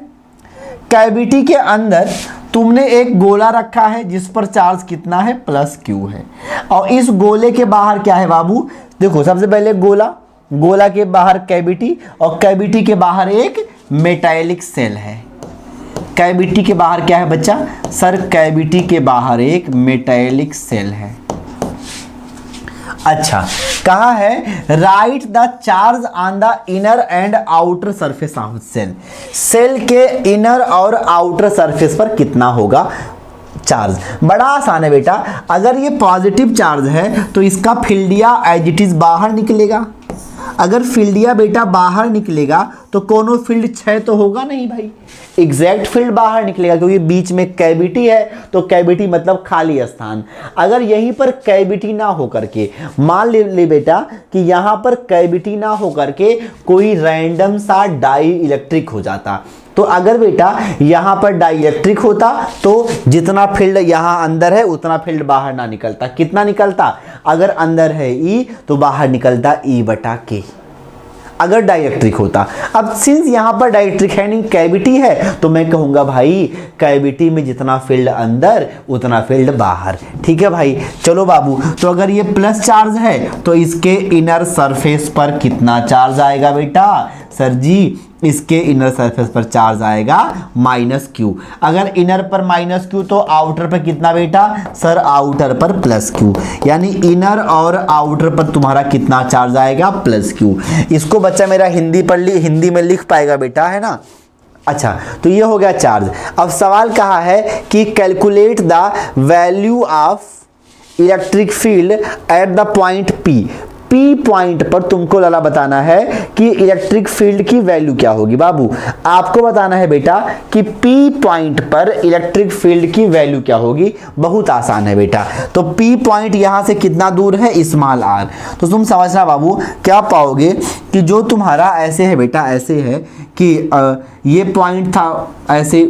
[SPEAKER 1] कैविटी के अंदर तुमने एक गोला रखा है जिस पर चार्ज कितना है, प्लस क्यू है। और इस गोले के बाहर क्या है बाबू, देखो सबसे पहले गोला, गोला के बाहर कैविटी और कैविटी के बाहर एक मेटालिक सेल है। कैविटी के बाहर क्या है बच्चा, सर कैविटी के बाहर एक मेटालिक सेल है। अच्छा, कहा है right the charge on the inner and outer surface of shell. Shell के इनर और आउटर सरफेस पर कितना होगा चार्ज। बड़ा आसान है बेटा, अगर ये पॉजिटिव चार्ज है तो इसका फील्डिया एज इट इज बाहर निकलेगा। अगर फील्डिया बेटा बाहर निकलेगा तो कोनो फील्ड क्षय तो होगा नहीं भाई, एग्जैक्ट फील्ड बाहर निकलेगा क्योंकि बीच में कैविटी है तो कैविटी मतलब खाली स्थान। अगर यहीं पर कैविटी ना हो करके, मान ले बेटा कि यहाँ पर कैविटी ना हो करके कोई रैंडम सा डाई इलेक्ट्रिक हो जाता, तो अगर बेटा यहाँ पर डाई इलेक्ट्रिक होता तो जितना फील्ड यहाँ अंदर है उतना फील्ड बाहर ना निकलता। कितना निकलता, अगर अंदर है E तो बाहर निकलता E/K अगर डाइलेक्ट्रिक होता। अब सिंस यहाँ पर डाइलेक्ट्रिक है नहीं, कैविटी है, तो मैं कहूँगा भाई कैविटी में जितना फील्ड अंदर उतना फील्ड बाहर। ठीक है भाई, चलो बाबू, तो अगर ये प्लस चार्ज है तो इसके इनर सरफेस पर कितना चार्ज आएगा बेटा, सर जी इसके इनर सरफेस पर चार्ज आएगा -Q। अगर इनर पर -Q तो आउटर पर कितना बेटा, सर आउटर पर +Q। यानी इनर और आउटर पर तुम्हारा कितना चार्ज आएगा, +Q। इसको बच्चा मेरा हिंदी में लिख पाएगा बेटा, है ना। अच्छा, तो ये हो गया चार्ज। अब सवाल कहा है कि calculate the value of electric field at the point P point पर तुमको लाला बताना है कि इलेक्ट्रिक फील्ड की वैल्यू क्या होगी। बाबू आपको बताना है बेटा कि P पॉइंट पर इलेक्ट्रिक फील्ड की वैल्यू क्या होगी। बहुत आसान है बेटा, तो P पॉइंट यहां से कितना दूर है, स्मॉल r। तो तुम समझना बाबू क्या पाओगे कि जो तुम्हारा ऐसे है बेटा, ऐसे है कि ये पॉइंट था ऐसे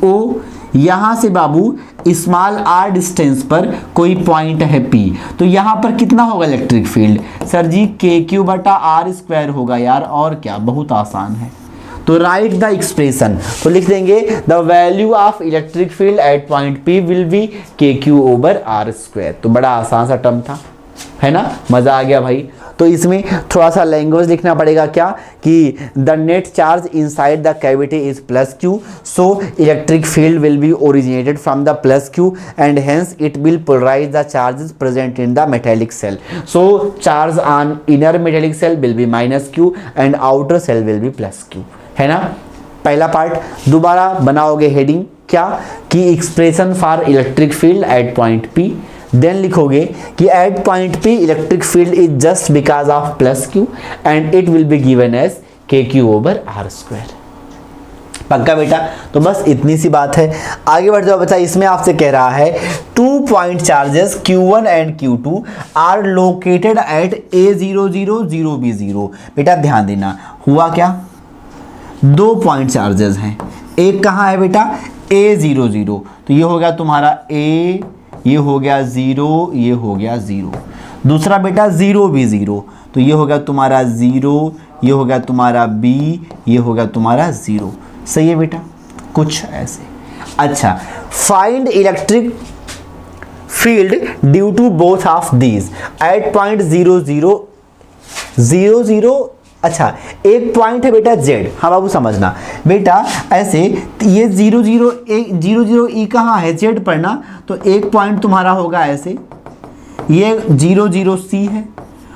[SPEAKER 1] O, यहां से बाबू स्मॉल r डिस्टेंस पर कोई पॉइंट है P, तो यहां पर कितना होगा इलेक्ट्रिक फील्ड, सर जी KQ/r² होगा यार, और क्या, बहुत आसान है। तो राइट द एक्सप्रेशन, तो लिख देंगे the value of electric field at point P will be KQ/r²। तो बड़ा आसान सा टर्म था, है ना, मज़ा आ गया भाई। तो इसमें थोड़ा सा लैंग्वेज लिखना पड़ेगा क्या कि the net charge inside the cavity is plus Q, so electric field will be originated from the plus Q and hence it will polarize the charges present in the metallic shell, so charge on inner metallic shell will be minus Q and outer shell will be plus Q, है ना। पहला part दोबारा बनाओगे heading क्या कि expression for electric field at point P, then लिखोगे कि at point P electric field is just because of plus Q and it will be given as KQ/R²। पक्का बेटा, तो बस इतनी सी बात है। आगे बढ़ जाओ बच्चा, इसमें आपसे कह रहा है 2 point charges Q1 and Q2 are located at A0 0 0 B0। बेटा ध्यान देना, हुआ क्या, 2 पॉइंट चार्जेस हैं, एक कहाँ है बेटा A0 0, तो ये हो गया तुम्हारा A, ये हो गया 0, ये हो गया 0। दूसरा बेटा 0 B0, तो ये हो गया तुम्हारा 0, ये हो गया तुम्हारा B, ये हो गया तुम्हारा 0। सही है बेटा, कुछ ऐसे। अच्छा, find electric field due to both of these at point 0 0 0 0। अच्छा, एक पॉइंट है बेटा Z, हाँ बाबू समझना बेटा, ऐसे ये 0 0 0 0 E कहाँ है Z पर ना, तो एक पॉइंट तुम्हारा होगा ऐसे, ये 0 0 C है,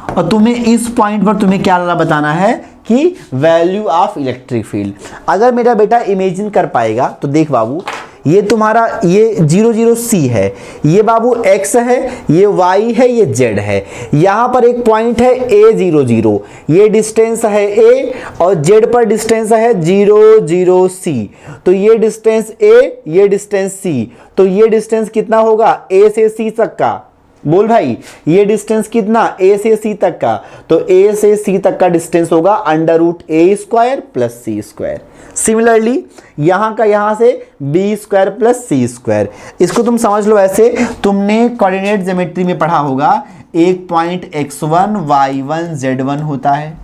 [SPEAKER 1] और तुम्हें इस पॉइंट पर तुम्हें क्या बताना है कि वैल्यू ऑफ इलेक्ट्रिक फील्ड। अगर मेरा बेटा इमेजिन कर पाएगा तो देख बाबू, ये तुम्हारा ये 0 0 C है, ये बाबू X है, ये Y है, ये Z है, यहाँ पर एक पॉइंट है A0 0, ये डिस्टेंस है A और Z पर डिस्टेंस है 0 0 C, तो ये डिस्टेंस A, ये डिस्टेंस C, तो ये डिस्टेंस कितना होगा A से C तक का, बोल भाई, ये डिस्टेंस कितना A से C तक का, तो A से C तक का डिस्टेंस होगा √A² प्लस C²। सिमिलरली यहाँ का यहाँ से B² प्लस C²। इसको तुम समझ लो ऐसे, तुमने कोऑर्डिनेट ज्योमेट्री में पढ़ा होगा, एक पॉइंट x1 y1 z1 होता है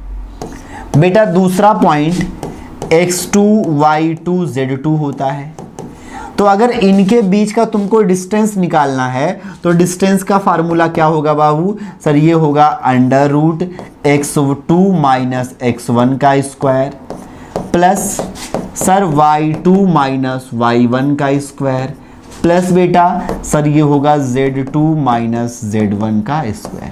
[SPEAKER 1] बेटा, दूसरा पॉइंट x2 y2 z2 होता है। तो अगर इनके बीच का तुमको डिस्टेंस निकालना है तो डिस्टेंस का फार्मूला क्या होगा बाबू, सर ये होगा √x2 माइनस x1 का square plus sir y2 minus y1 का स्क्वायर प्लस बेटा सर ये होगा z2 माइनस z1 का स्क्वायर।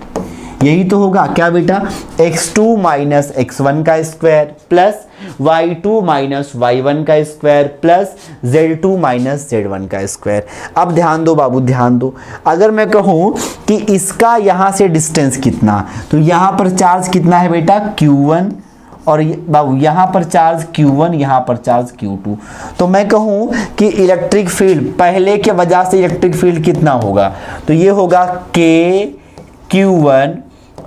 [SPEAKER 1] यही तो होगा क्या बेटा, x2 माइनस x1 का square plus y2 minus y1 का square plus z2 minus z1 का स्क्वायर। अब ध्यान दो बाबू, ध्यान दो, अगर मैं कहूँ कि इसका यहाँ से डिस्टेंस कितना, तो यहाँ पर चार्ज कितना है बेटा Q1, और बाबू यहाँ पर चार्ज Q1, यहाँ पर चार्ज Q2। तो मैं कहूँ कि इलेक्ट्रिक फील्ड पहले के वजह से इलेक्ट्रिक फील्ड कितना होगा, तो ये होगा Q1,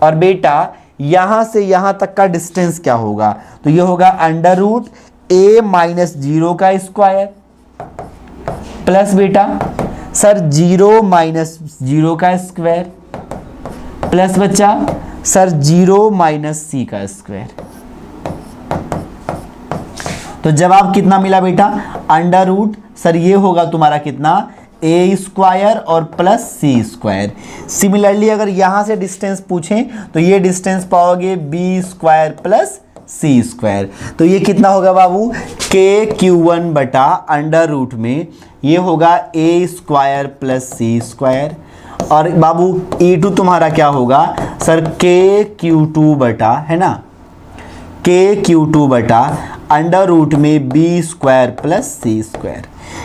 [SPEAKER 1] और बेटा यहाँ से यहाँ तक का डिस्टेंस क्या होगा, तो ये होगा √A माइनस 0 का स्क्वायर प्लस बेटा सर 0 माइनस 0 का स्क्वायर प्लस बच्चा सर 0 माइनस C का स्क्वायर। तो जवाब कितना मिला बेटा, √ सर ये होगा तुम्हारा कितना A² और प्लस C²। सिमिलरली अगर यहाँ से डिस्टेंस पूछें तो ये डिस्टेंस पाओगे B² प्लस C²। तो ये कितना होगा बाबू, KQ1 बटा √ में ये होगा A² प्लस C², और बाबू E2 तुम्हारा क्या होगा सर KQ2 बटा, है ना, KQ2 बटा √ में B² प्लस C²।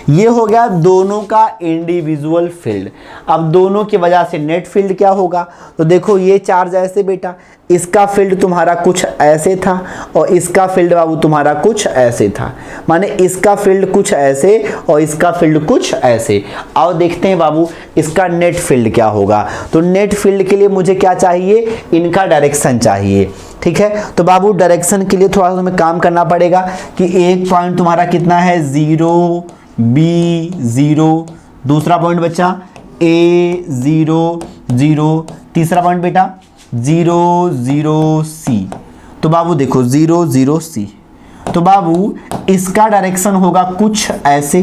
[SPEAKER 1] ये हो गया दोनों का इंडिविजुअल फील्ड। अब दोनों की वजह से नेट फील्ड क्या होगा, तो देखो ये चार्ज ऐसे बेटा, इसका फील्ड तुम्हारा कुछ ऐसे था और इसका फील्ड बाबू तुम्हारा कुछ ऐसे था, माने इसका फील्ड कुछ ऐसे और इसका फील्ड कुछ ऐसे। आओ देखते हैं बाबू इसका नेट फील्ड क्या होगा। तो नेट फील्ड के लिए मुझे क्या चाहिए, इनका डायरेक्शन चाहिए, ठीक है। तो बाबू डायरेक्शन के लिए थोड़ा सा तुम्हें काम करना पड़ेगा कि एक पॉइंट तुम्हारा कितना है 0 B0, दूसरा पॉइंट बच्चा A0 0, तीसरा पॉइंट बेटा 0 0 C। तो बाबू देखो 0 0 C, तो बाबू इसका डायरेक्शन होगा कुछ ऐसे,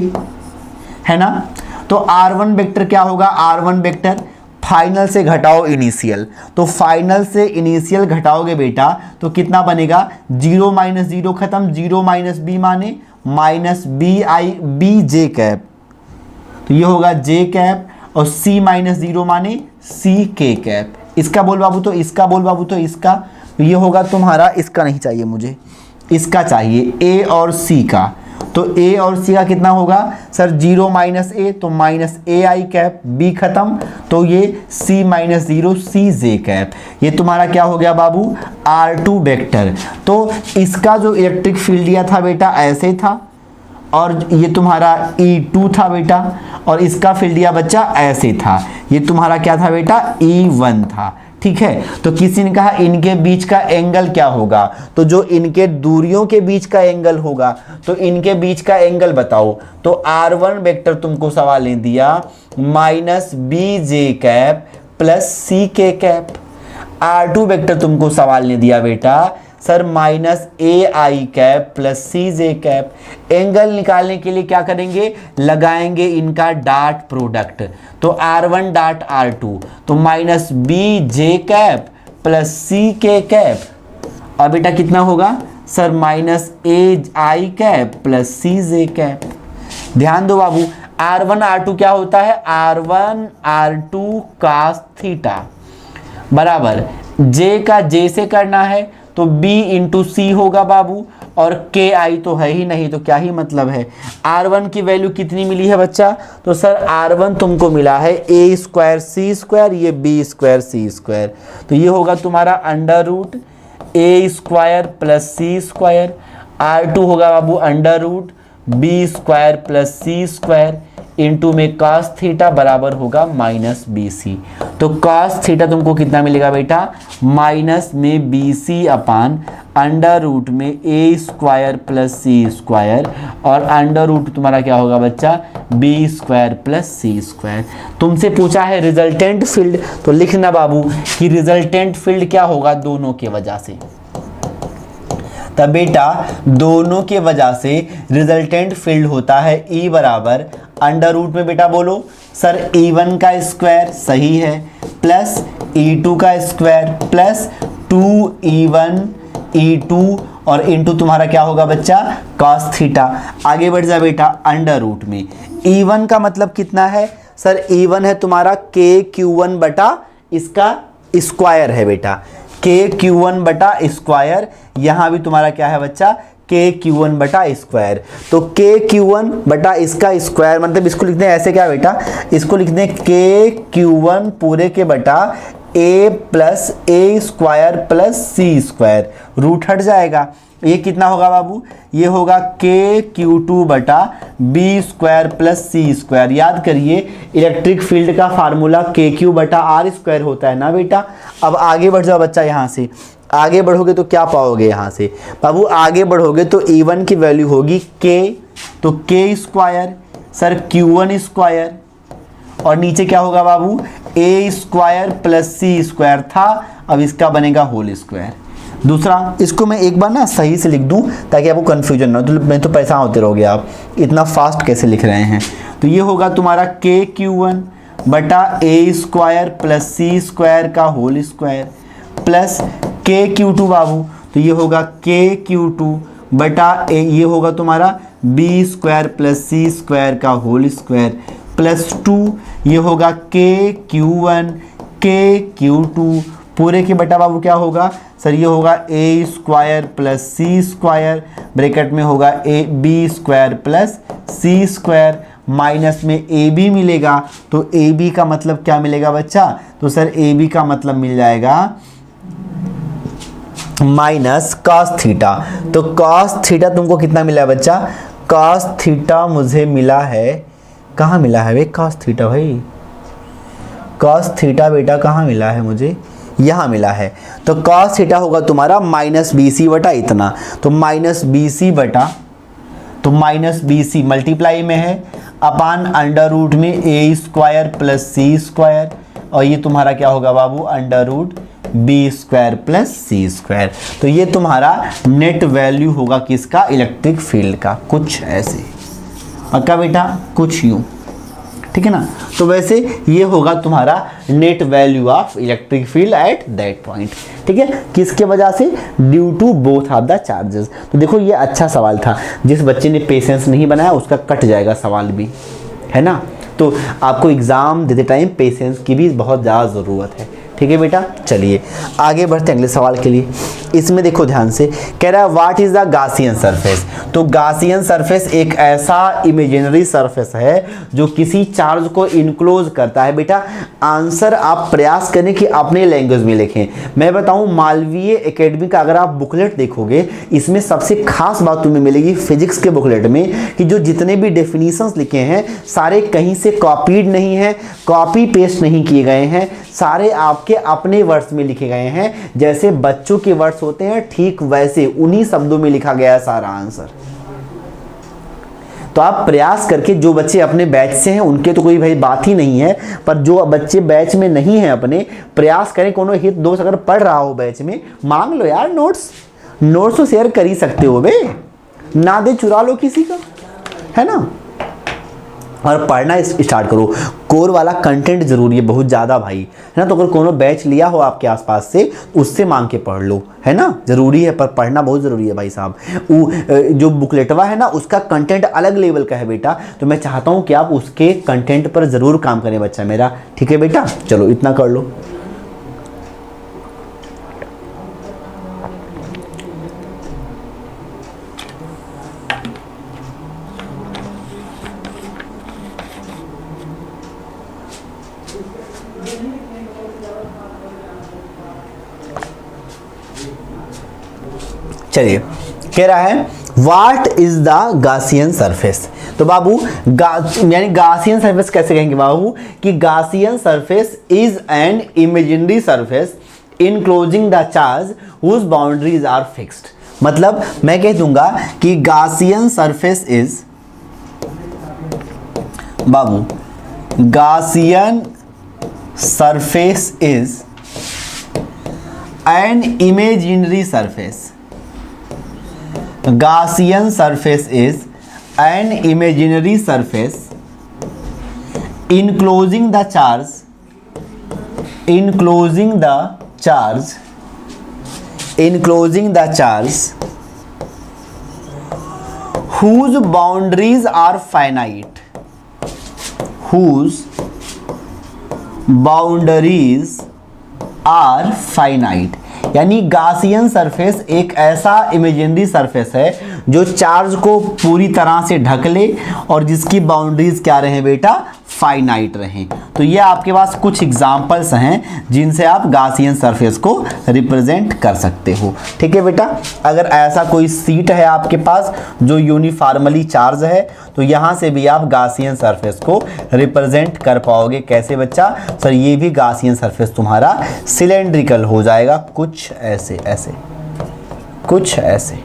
[SPEAKER 1] है ना। तो R1 वेक्टर क्या होगा, R1 वेक्टर फाइनल से घटाओ इनिशियल, तो फाइनल से इनिशियल घटाओगे बेटा तो कितना बनेगा, 0 माइनस 0 खत्म, 0 माइनस बी माने minus B I B J cap, तो ये होगा जे कैप, और c माइनस 0 माने सी के कैप। इसका बोल बाबू तो इसका, बोल बाबू तो इसका, तो ये होगा तुम्हारा, इसका नहीं चाहिए मुझे, इसका चाहिए a और c का, तो a और c का कितना होगा सर, 0 माइनस a तो minus a i cap, b खत्म, तो ये c माइनस 0 सी जे कैप, ये तुम्हारा क्या हो गया बाबू, R2 वेक्टर। तो इसका जो इलेक्ट्रिक फील्ड दिया था बेटा ऐसे था, और ये तुम्हारा E2 था बेटा, और इसका फील्ड दिया बच्चा ऐसे था, ये तुम्हारा क्या था बेटा, E1 था। ठीक है, तो किसी ने कहा इनके बीच का एंगल क्या होगा, तो जो इनके दूरियों के बीच का एंगल होगा, तो इनके बीच का एंगल बताओ, तो R1 वेक्टर तुमको सवाल ने दिया माइनस बी जे cap plus c k cap, R2 vector तुमको सवाल ने दिया बेटा sir minus a i cap plus c j cap. Angle निकालने के लिए क्या करेंगे, लगाएंगे इनका डॉट प्रोडक्ट, तो R1 डॉट R2, तो माइनस बी जे cap plus c k cap, और बेटा कितना होगा sir, minus a i cap plus c j cap. ध्यान दो बाबू, R1 R2 क्या होता है, R1 R2 cos थीटा बराबर J का J से करना है तो B इंटू सी होगा बाबू, और के आई तो है ही नहीं, तो क्या ही मतलब है। R1 की वैल्यू कितनी मिली है बच्चा, तो सर R1 तुमको मिला है a स्क्वायर सी स्क्वायर, ये b स्क्वायर सी स्क्वायर, तो ये होगा तुम्हारा under root a square plus C square, R2 होगा बाबू under root b square plus सी स्क्वायर इंटू में cos थीटा बराबर होगा माइनस बी सी। तो cos थीटा तुमको कितना मिलेगा बेटा, माइनस में B C upon under root में ए स्क्वायर प्लस सी स्क्वायर, और अंडर रूट तुम्हारा क्या होगा बच्चा, बी स्क्वायर प्लस सी स्क्वायर। तुमसे पूछा है रिजल्टेंट फील्ड, तो लिखना बाबू कि रिजल्टेंट फील्ड क्या होगा, दोनों के वजह से, तब बेटा दोनों के वजह से रिजल्टेंट फील्ड होता है E बराबर अंडर रूट में बेटा बोलो सर E1 का स्क्वायर, सही है, प्लस E2 का स्क्वायर प्लस 2E1 E2 और इंटू तुम्हारा क्या होगा बच्चा, cos थीटा। आगे बढ़ जा बेटा, अंडर रूट में E1 का मतलब कितना है सर, E1 है तुम्हारा KQ1 बटा इसका स्क्वायर है बेटा, KQ1 बटा स्क्वायर, यहाँ भी तुम्हारा क्या है बच्चा, KQ1 बटा स्क्वायर, तो KQ1 बटा इसका स्क्वायर, मतलब इसको लिखते हैं ऐसे क्या बेटा, इसको लिखते हैं KQ1 पूरे के बटा a plus A square plus C square, root हट जाएगा, ये कितना होगा बाबू, ये होगा KQ2 बटा बी स्क्वायर प्लस सी स्क्वायर। याद करिए इलेक्ट्रिक फील्ड का फार्मूला KQ बटा आर स्क्वायर होता है ना बेटा। अब आगे बढ़ जाओ बच्चा, यहाँ से आगे बढ़ोगे तो क्या पाओगे, यहाँ से बाबू आगे बढ़ोगे तो E1 की वैल्यू होगी K, तो K square sir Q1 square, और नीचे क्या होगा बाबू, a square plus C square था, अब इसका बनेगा होल स्क्वायर। दूसरा, इसको मैं एक बार ना सही से लिख दूं ताकि आपको कन्फ्यूजन ना हो, तो मैं तो परेशान होते रहोगे आप इतना फास्ट कैसे लिख रहे हैं। तो ये होगा तुम्हारा KQ1 बटा a square plus C square का होल स्क्वायर प्लस KQ2 बाबू, तो ये होगा KQ2 बटा ये होगा तुम्हारा b स्क्वायर प्लस सी स्क्वायर का होल स्क्वायर प्लस 2, ये होगा KQ1 KQ2 पूरे के बटा बाबू क्या होगा सर, ये होगा a square plus C square, bracket में होगा b स्क्वायर प्लस सी स्क्वायर, माइनस में ab मिलेगा, तो ab का मतलब क्या मिलेगा बच्चा, तो सर ab का मतलब मिल जाएगा माइनस cos थीटा। तो cos थीटा तुमको कितना मिला है बच्चा, cos थीटा मुझे मिला है, कहाँ मिला है भाई cos थीटा, भाई cos थीटा बेटा कहाँ मिला है मुझे, यहाँ मिला है। तो cos थीटा होगा तुम्हारा माइनस बी सी बटा इतना, तो माइनस बी सी बटा, तो माइनस बी सी मल्टीप्लाई में है अपान अंडर रूट में ए स्क्वायर प्लस सी स्क्वायर, और ये तुम्हारा क्या होगा बाबू, under root b square plus सी स्क्वायर। तो ये तुम्हारा नेट वैल्यू होगा किसका, इलेक्ट्रिक फील्ड का, कुछ ऐसे। पक्का बेटा, कुछ यूँ, ठीक है ना। तो वैसे ये होगा तुम्हारा net value of electric field at that point, ठीक है। किसके वजह से? Due to both of the charges. तो देखो ये अच्छा सवाल था, जिस बच्चे ने पेशेंस नहीं बनाया उसका कट जाएगा सवाल भी, है ना। तो आपको एग्जाम देते टाइम पेशेंस की भी बहुत ज़्यादा ज़रूरत है, ठीक है बेटा। चलिए आगे बढ़ते हैं अगले सवाल के लिए। इसमें देखो ध्यान से, कह रहा है what is the Gaussian surface. तो गासियन सरफेस एक ऐसा इमेजिनरी सरफेस है जो किसी चार्ज को इनक्लोज करता है। बेटा आंसर आप प्रयास करें कि अपने लैंग्वेज में लिखें। मैं बताऊं मालवीय एकेडमी का अगर आप बुकलेट देखोगे, इसमें सबसे खास बात तुम्हें मिलेगी फिजिक्स के बुकलेट में कि जो जितने भी डेफिनेशंस लिखे हैं सारे कहीं से कॉपीड नहीं है, कॉपी पेस्ट नहीं किए गए हैं, सारे आपके अपने वर्ड्स में लिखे गए हैं। जैसे बच्चों के वर्ड्स होते हैं ठीक वैसे उन्हीं शब्दों में लिखा गया है सारा आंसर। तो आप प्रयास करके, जो बच्चे अपने बैच से हैं उनके तो कोई भाई बात ही नहीं है, पर जो बच्चे बैच में नहीं हैं अपने, प्रयास करें कोनो हित दोस्त अगर पढ़ रहा हो बैच में, मांग लो यार नोट्स तो शेयर कर ही सकते हो बे, ना दे चुरा लो किसी का, है ना। और पढ़ना स्टार्ट करो। कोर वाला कंटेंट जरूरी है बहुत ज़्यादा भाई, है ना। तो अगर कोनो बैच लिया हो आपके आसपास से, उससे मांग के पढ़ लो, है ना। ज़रूरी है, पर पढ़ना बहुत ज़रूरी है भाई साहब। जो बुकलेटवा है ना उसका कंटेंट अलग लेवल का है बेटा, तो मैं चाहता हूँ कि आप उसके कंटेंट पर ज़रूर काम करें बच्चा मेरा, ठीक है बेटा। चलो इतना कर लो। चलिए कह रहा है what is the Gaussian surface. तो बाबू यानी गासियन सरफेस कैसे कहेंगे बाबू कि Gaussian surface is an imaginary surface enclosing the charge whose boundaries are fixed. मतलब मैं कह दूंगा कि गासियन सरफेस इज, बाबू Gaussian surface is an imaginary surface. Gaussian surface is an imaginary surface enclosing the charge whose boundaries are finite, यानी Gaussian surface एक ऐसा imaginary surface है जो चार्ज को पूरी तरह से ढक ले और जिसकी बाउंड्रीज क्या रहे बेटा, फाइनाइट रहें। तो ये आपके पास कुछ एग्जांपल्स हैं जिनसे आप गासियन सरफेस को रिप्रेजेंट कर सकते हो, ठीक है बेटा। अगर ऐसा कोई सीट है आपके पास जो यूनिफॉर्मली चार्ज है, तो यहाँ से भी आप गासियन सरफेस को रिप्रेजेंट कर पाओगे। कैसे बच्चा? सर ये भी गासियन सरफेस तुम्हारा सिलेंड्रिकल हो जाएगा, कुछ ऐसे ऐसे, कुछ ऐसे।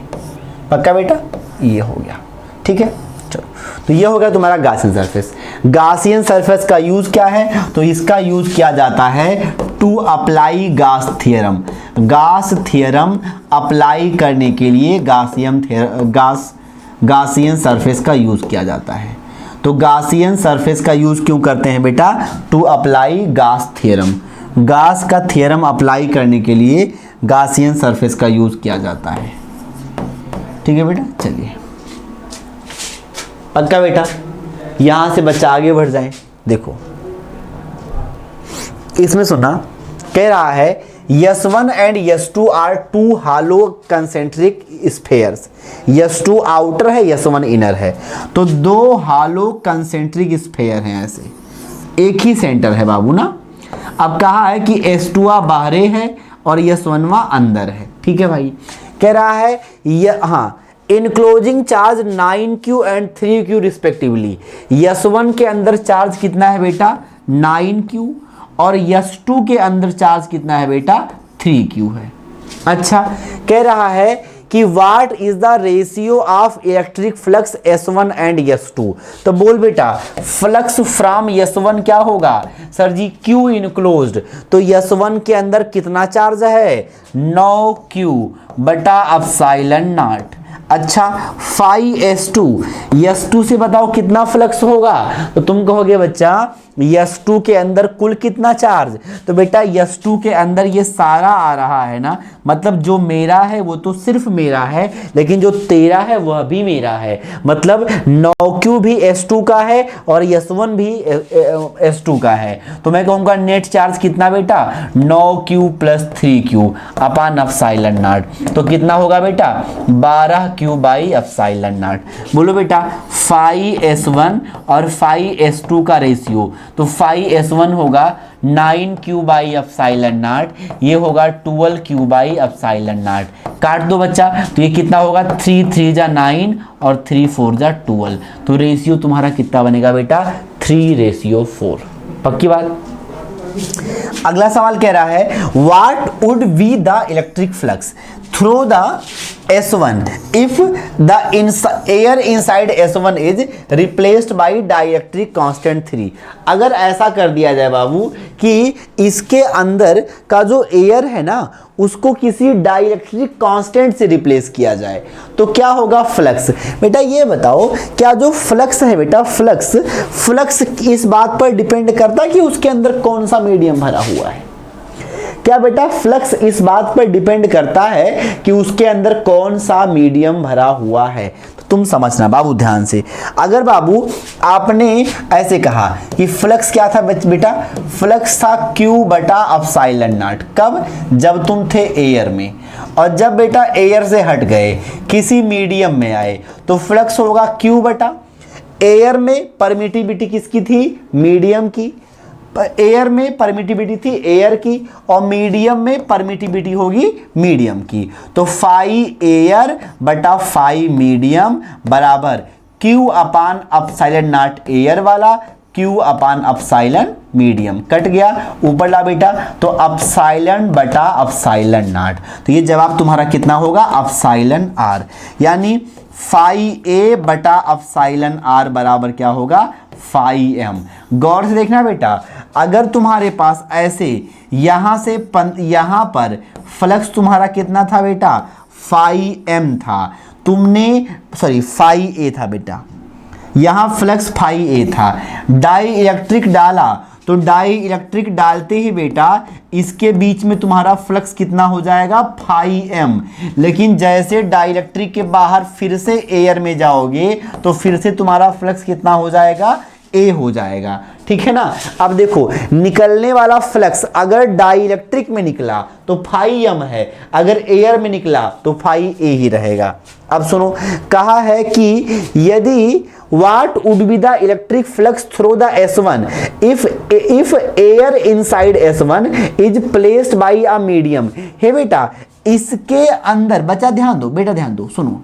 [SPEAKER 1] पक्का बेटा? ये हो गया, ठीक है। चलो तो ये हो गया तुम्हारा गासियन सरफेस। गासियन सरफेस का यूज क्या है? तो इसका यूज किया जाता है टू अप्लाई गास थ्योरम। गास थ्योरम अप्लाई करने के लिए गासियन सरफेस का यूज किया जाता है। तो गासियन सरफेस का यूज क्यों करते हैं बेटा? टू अप्लाई गास थ्योरम। गास का थ्योरम अप्लाई करने के लिए गासियन सरफेस का यूज किया जाता है, ठीक है बेटा। चलिए पक्का बेटा, यहां से बच्चा आगे बढ़ जाए। देखो इसमें सुना, कह रहा है S1 and S2 are two hollow concentric spheres. S2 outer है, S1 इनर है, तो दो हालो कंसेंट्रिक स्फेयर हैं ऐसे, एक ही सेंटर है बाबू ना। अब कहा है कि S2 बाहरे है और S1 अंदर है, ठीक है भाई। कह रहा है हाँ, enclosing charge 9Q and 3Q respectively. S1 के अंदर चार्ज कितना है बेटा? 9Q, और S2 के अंदर चार्ज कितना है बेटा? 3Q है। अच्छा, कह रहा है कि what is the ratio of electric flux S1 and S2। तो बोल बेटा, फ्लक्स फ्रॉम S1 क्या होगा? सर जी Q इनक्लोज्ड, तो S1 के अंदर कितना चार्ज है? 9Q बटा एप्सिलॉन नॉट। अच्छा फाई S2, S2 से बताओ कितना फ्लक्स होगा, तो तुम कहोगे बच्चा S2 के अंदर कुल कितना चार्ज, तो बेटा S2 के अंदर ये सारा आ रहा है ना, मतलब जो मेरा है वो तो सिर्फ मेरा है, लेकिन जो तेरा है वह भी मेरा है, मतलब 9Q भी S2 का है और S1 भी S2 का है। तो मैं कहूँगा नेट चार्ज कितना बेटा, 9Q plus 3Q upon epsilon not, तो कितना होगा बेटा 12Q बाई एप्सिलॉन नॉट। बोलो बेटा फाई S1 और फाई S2 का रेशियो, तो फाई S1 होगा 9Q बाई एप्सिलॉन नॉट, ये होगा 12Q बाई एप्सिलॉन नॉट। काट दो बच्चा, तो ये कितना होगा 3 3 जा 9 और 3 4 जा 12, तो रेशियो तुम्हारा कितना बनेगा बेटा 3:4। पक्की बात। अगला सवाल कह रहा है what would be the electric flux through the S1 if the air inside S1 is replaced by dielectric constant 3। अगर ऐसा कर दिया जाए बाबू कि इसके अंदर का जो एयर है ना उसको किसी डाइलेक्ट्रिक कांस्टेंट से रिप्लेस किया जाए तो क्या होगा फ्लक्स। बेटा ये बताओ क्या जो फ्लक्स है बेटा फ्लक्स इस बात पर डिपेंड करता है कि उसके अंदर कौन सा मीडियम भरा हुआ है। क्या बेटा फ्लक्स इस बात पर डिपेंड करता है कि उसके अंदर कौन सा मीडियम भरा हुआ है। तो तुम समझना बाबू ध्यान से, अगर बाबू आपने ऐसे कहा कि फ्लक्स क्या था बेटा, फ्लक्स था Q बटा एप्सिलॉन नॉट, कब, जब तुम थे एयर में, और जब बेटा एयर से हट गए किसी मीडियम में आए तो फ्लक्स होगा Q बटा, एयर में परमिटिविटी किसकी थी, मीडियम की, एयर में परमिटिविटी थी एयर की, और मीडियम में परमिटिविटी होगी मीडियम की, तो फाई एयर बटा फाई मीडियम बराबर Q upon epsilon not air वाला, Q अपान एप्सिलॉन मीडियम, कट गया, ऊपर ला बेटा, तो एप्सिलॉन बटा एप्सिलॉन नॉट, तो ये जवाब तुम्हारा कितना होगा एप्सिलॉन R, यानी फाई ए बटा एप्सिलॉन R बराबर क्या होगा फाई M। गौर से देखना बेटा, अगर तुम्हारे पास ऐसे यहां से यहां पर फ्लक्स तुम्हारा कितना था बेटा फाई M था, तुमने फाई A था बेटा, यहां फ्लक्स फाई A था, डाई इलेक्ट्रिक डाला तो डाई इलेक्ट्रिक डालते ही बेटा इसके बीच में तुम्हारा फ्लक्स कितना हो जाएगा फाई M, लेकिन जैसे डाई इलेक्ट्रिक के बाहर फिर से एयर में जाओगे तो फिर से तुम्हारा फ्लक्स कितना हो जाएगा A हो जाएगा, ठीक है ना। अब देखो निकलने वाला फ्लक्स अगर डाई इलेक्ट्रिक में निकला तो फाई M है, अगर एयर में निकला तो फाई A ही रहेगा। अब सुनो, कहा है कि यदि what would be the electric flux through the S1 if air inside S1 is placed by a medium. हे बेटा इसके अंदर, बच्चा ध्यान दो बेटा, ध्यान दो, सुनो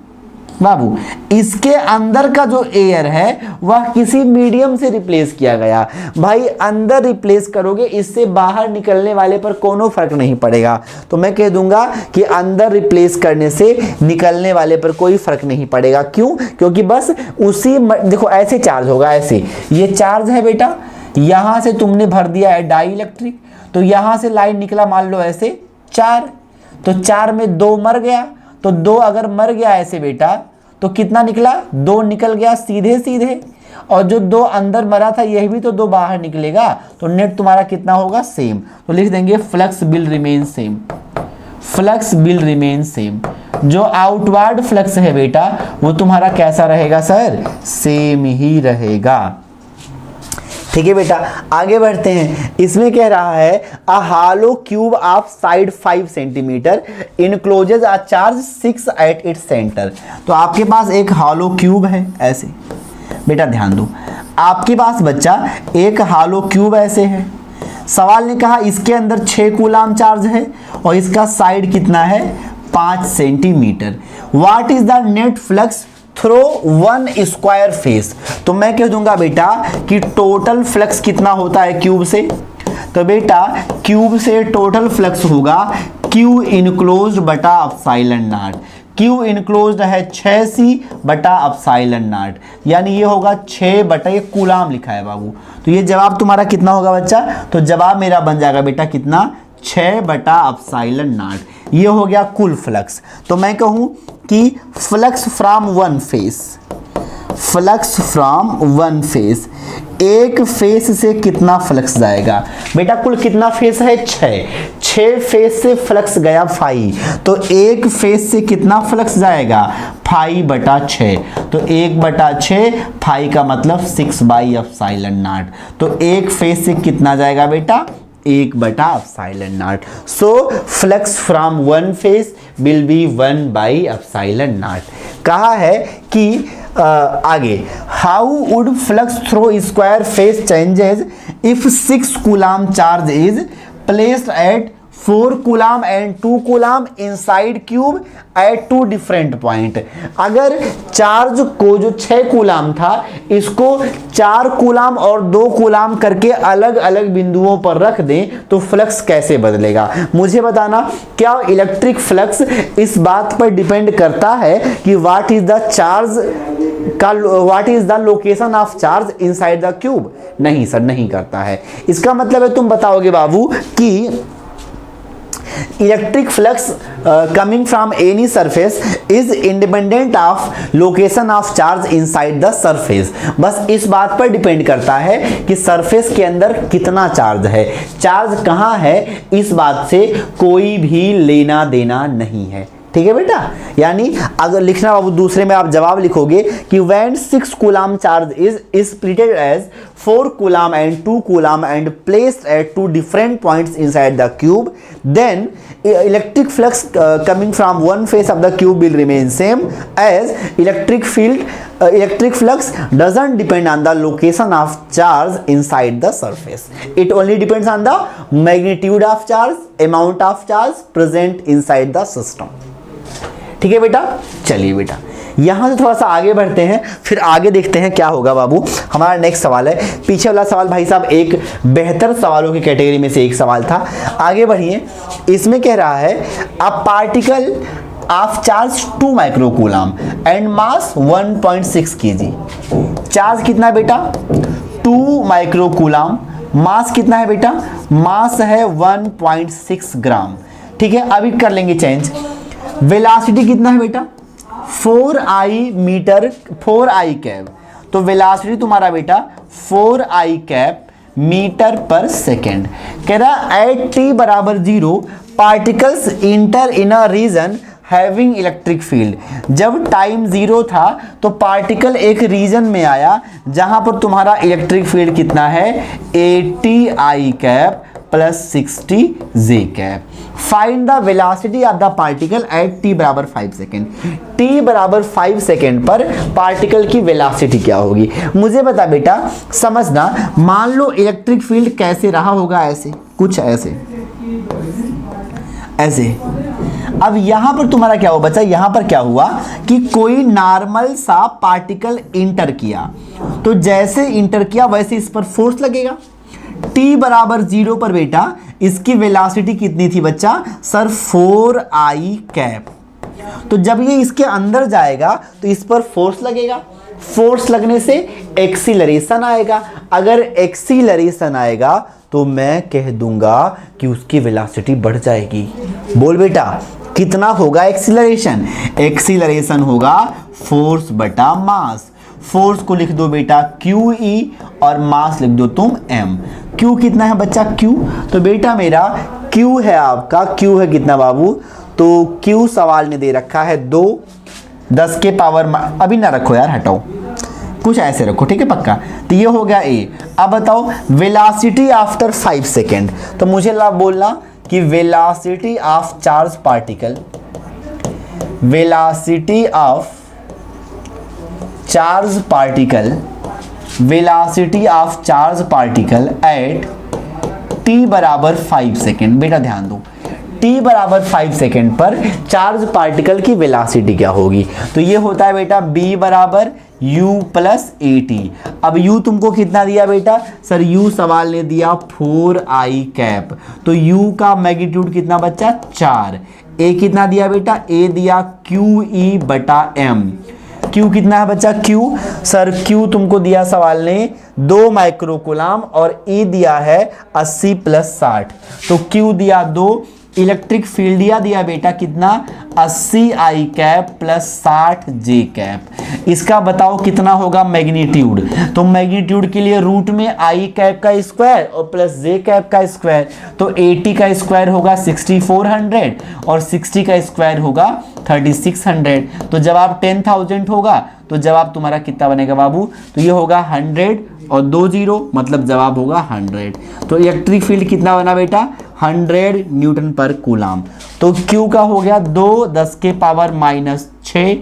[SPEAKER 1] बाबू, इसके अंदर का जो एयर है वह किसी मीडियम से रिप्लेस किया गया। भाई अंदर रिप्लेस करोगे, इससे बाहर निकलने वाले पर कोनो फर्क नहीं पड़ेगा, तो मैं कह दूंगा कि अंदर रिप्लेस करने से निकलने वाले पर कोई फर्क नहीं पड़ेगा। क्यों? क्योंकि बस उसी, देखो ऐसे चार्ज होगा, ऐसे ये चार्ज है बेटा, यहां से तुमने भर दिया है डाई इलेक्ट्रिक, तो यहां से लाइन निकला मान लो ऐसे 4, तो 4 में 2 मर गया, तो 2 अगर मर गया ऐसे बेटा तो कितना निकला, 2 निकल गया सीधे सीधे, और जो 2 अंदर मरा था यह भी तो 2 बाहर निकलेगा, तो नेट तुम्हारा कितना होगा सेम, तो लिख देंगे flux will remain same, flux will remain same. जो आउटवर्ड फ्लक्स है बेटा वो तुम्हारा कैसा रहेगा सर, सेम ही रहेगा। ठीक है बेटा, आगे बढ़ते हैं। इसमें कह रहा है a hollow cube of side 5 centimetre encloses a charge 6 at its centre. तो आपके पास एक हालो क्यूब है ऐसे, बेटा ध्यान दो, आपके पास बच्चा एक हालो क्यूब ऐसे है, सवाल ने कहा इसके अंदर 6 कूलाम चार्ज है और इसका साइड कितना है 5 centimetre. What is the net flux throw 1 square face. तो मैं कह दूंगा बेटा कि टोटल फ्लक्स कितना होता है क्यूब से, तो बेटा क्यूब से टोटल फ्लक्स होगा Q इनक्लोज्ड बटा एप्सिलॉन नॉट। Q इनक्लोज्ड है 6C बटा एप्सिलॉन नॉट, यानी ये होगा 6 बटा, ये कूलाम लिखा है बाबू, तो ये जवाब तुम्हारा कितना होगा बच्चा, तो जवाब मेरा बन जाएगा बेटा कितना 6 बटा एप्सिलॉन नॉट। ये हो गया कुल फ्लक्स। तो मैं कहूं कि flux from one face, flux from one face, एक फेस से कितना फ्लक्स जाएगा बेटा? कुल कितना फेस है? 6 फेस से फ्लक्स गया 5, तो एक फेस से कितना फ्लक्स जाएगा? 5 बटा 6। तो 1 बटा 6, 5 का मतलब 6 बाई एप्सिलॉन नॉट। तो एक फेस से कितना जाएगा बेटा? 1 बटा epsilon naught. So flux from one face will be 1 by epsilon naught. कहा है कि आगे, how would flux through square face changes if 6 coulomb charge is placed at 4 coulomb and 2 coulomb inside cube at 2 different point. अगर charge को जो 6 coulomb था इसको 4 coulomb और 2 कूलम करके अलग अलग बिंदुओं पर रख दें तो फ्लक्स कैसे बदलेगा? मुझे बताना। क्या इलेक्ट्रिक फ्लक्स इस बात पर डिपेंड करता है कि what is the location of charge inside the cube? नहीं सर, नहीं करता है। इसका मतलब है तुम बताओगे बाबू कि electric flux coming from any surface is independent of location of charge inside the surface. बस इस बात पर डिपेंड करता है कि सरफेस के अंदर कितना चार्ज है, चार्ज कहाँ है, इस बात से कोई भी लेना देना नहीं है। ठीक है बेटा? यानी अगर लिखना बाबू दूसरे में आप जवाब लिखोगे कि when 6 coulomb charge is splitted as 4 coulomb and 2 coulomb and placed at 2 different points inside the cube, then electric flux coming from one face of the cube will remain same as electric flux doesn't depend on the location of charge inside the surface. It only depends on the magnitude of charge, amount of charge present inside the system. ठीक है बेटा? चलिए बेटा यहां से थोड़ा सा आगे बढ़ते हैं, फिर आगे देखते हैं क्या होगा बाबू। हमारा नेक्स्ट सवाल है, पीछे वाला सवाल भाई साहब एक बेहतर सवालों की कैटेगरी में से एक सवाल था। आगे बढ़िए, इसमें कह रहा है a particle of charge 2 microcoulomb and mass 1.6 kg। Charge कितना बेटा? 2 माइक्रोकूलम। मास कितना है बेटा? मास है 1.6 ग्राम। ठीक है, अभी कर लेंगे चेंज। वेलोसिटी कितना है बेटा? 4i cap. तो वेलोसिटी तुम्हारा बेटा 4i कैप मीटर पर सेकेंड। कह रहा एट t बराबर 0 particles inter in a reason having electric field. जब टाइम 0 था तो पार्टिकल एक रीजन में आया जहां पर तुम्हारा इलेक्ट्रिक फील्ड कितना है? 80i cap plus 60 j cap. Find the velocity of the particle at t बराबर 5 सेकेंड। t बराबर 5 सेकेंड पर पार्टिकल की वेलोसिटी क्या होगी? मुझे बता बेटा, समझना। मान लो इलेक्ट्रिक फील्ड कैसे रहा होगा, ऐसे कुछ ऐसे ऐसे। अब यहां पर तुम्हारा क्या हुआ बच्चा? यहां पर क्या हुआ कि कोई नॉर्मल सा पार्टिकल इंटर किया, तो जैसे इंटर किया वैसे इस पर फोर्स लगेगा। t बराबर 0 पर बेटा इसकी वेलोसिटी कितनी थी बच्चा? Sir 4i cap. तो जब ये इसके अंदर जाएगा तो इस पर फोर्स लगेगा, फोर्स लगने से एक्सीलरेशन आएगा। अगर एक्सीलरेशन आएगा तो मैं कह दूंगा कि उसकी वेलोसिटी बढ़ जाएगी। बोल बेटा कितना होगा एक्सीलरेशन? एक्सीलरेशन होगा फोर्स बटा मास। फोर्स को लिख दो बेटा QE और मास लिख दो तुम m। Q कितना है बच्चा? Q तो बेटा मेरा Q है आपका, Q है कितना बाबू? तो Q सवाल ने दे रखा है 2 10 के पावर, अभी ना रखो यार, हटाओ, कुछ ऐसे रखो, ठीक है पक्का। तो ये हो गया A। अब बताओ वेलोसिटी आफ्टर 5 सेकेंड। तो मुझे बोलना कि velocity of charge particle, velocity of charge particle, velocity of charge particle at t बराबर 5 सेकेंड। बेटा ध्यान दो, t बराबर 5 सेकेंड पर चार्ज पार्टिकल की वेलोसिटी क्या होगी? तो ये होता है बेटा b बराबर u प्लस at। अब u तुमको कितना दिया बेटा? सर u सवाल ने दिया 4i कैप, तो u का मैग्नीट्यूड कितना बच्चा? 4। a कितना दिया बेटा? a दिया QE बटा m। Q कितना है बच्चा? Q सर Q तुमको दिया सवाल ने 2 माइक्रोकूलम और E दिया है 80 + 60, तो Q दिया 2, इलेक्ट्रिक फील्ड दिया बेटा कितना? 80 I cap plus 60 J cap. इसका बताओ कितना होगा मैग्नीट्यूड? तो मैग्नीट्यूड के लिए रूट में I कैप का स्क्वायर और प्लस J कैप का स्क्वायर, तो 80 का स्क्वायर होगा 6400 और 60 का स्क्वायर होगा 3600। तो जवाब 10,000 होगा, तो जवाब तुम्हारा कितना बनेगा बाबू? तो ये होगा 100 और 2 0, मतलब जवाब होगा 100। तो इलेक्ट्रिक फील्ड कितना बना बेटा? 100 न्यूटन पर कूलम। तो Q का हो गया 2 10 के पावर -6,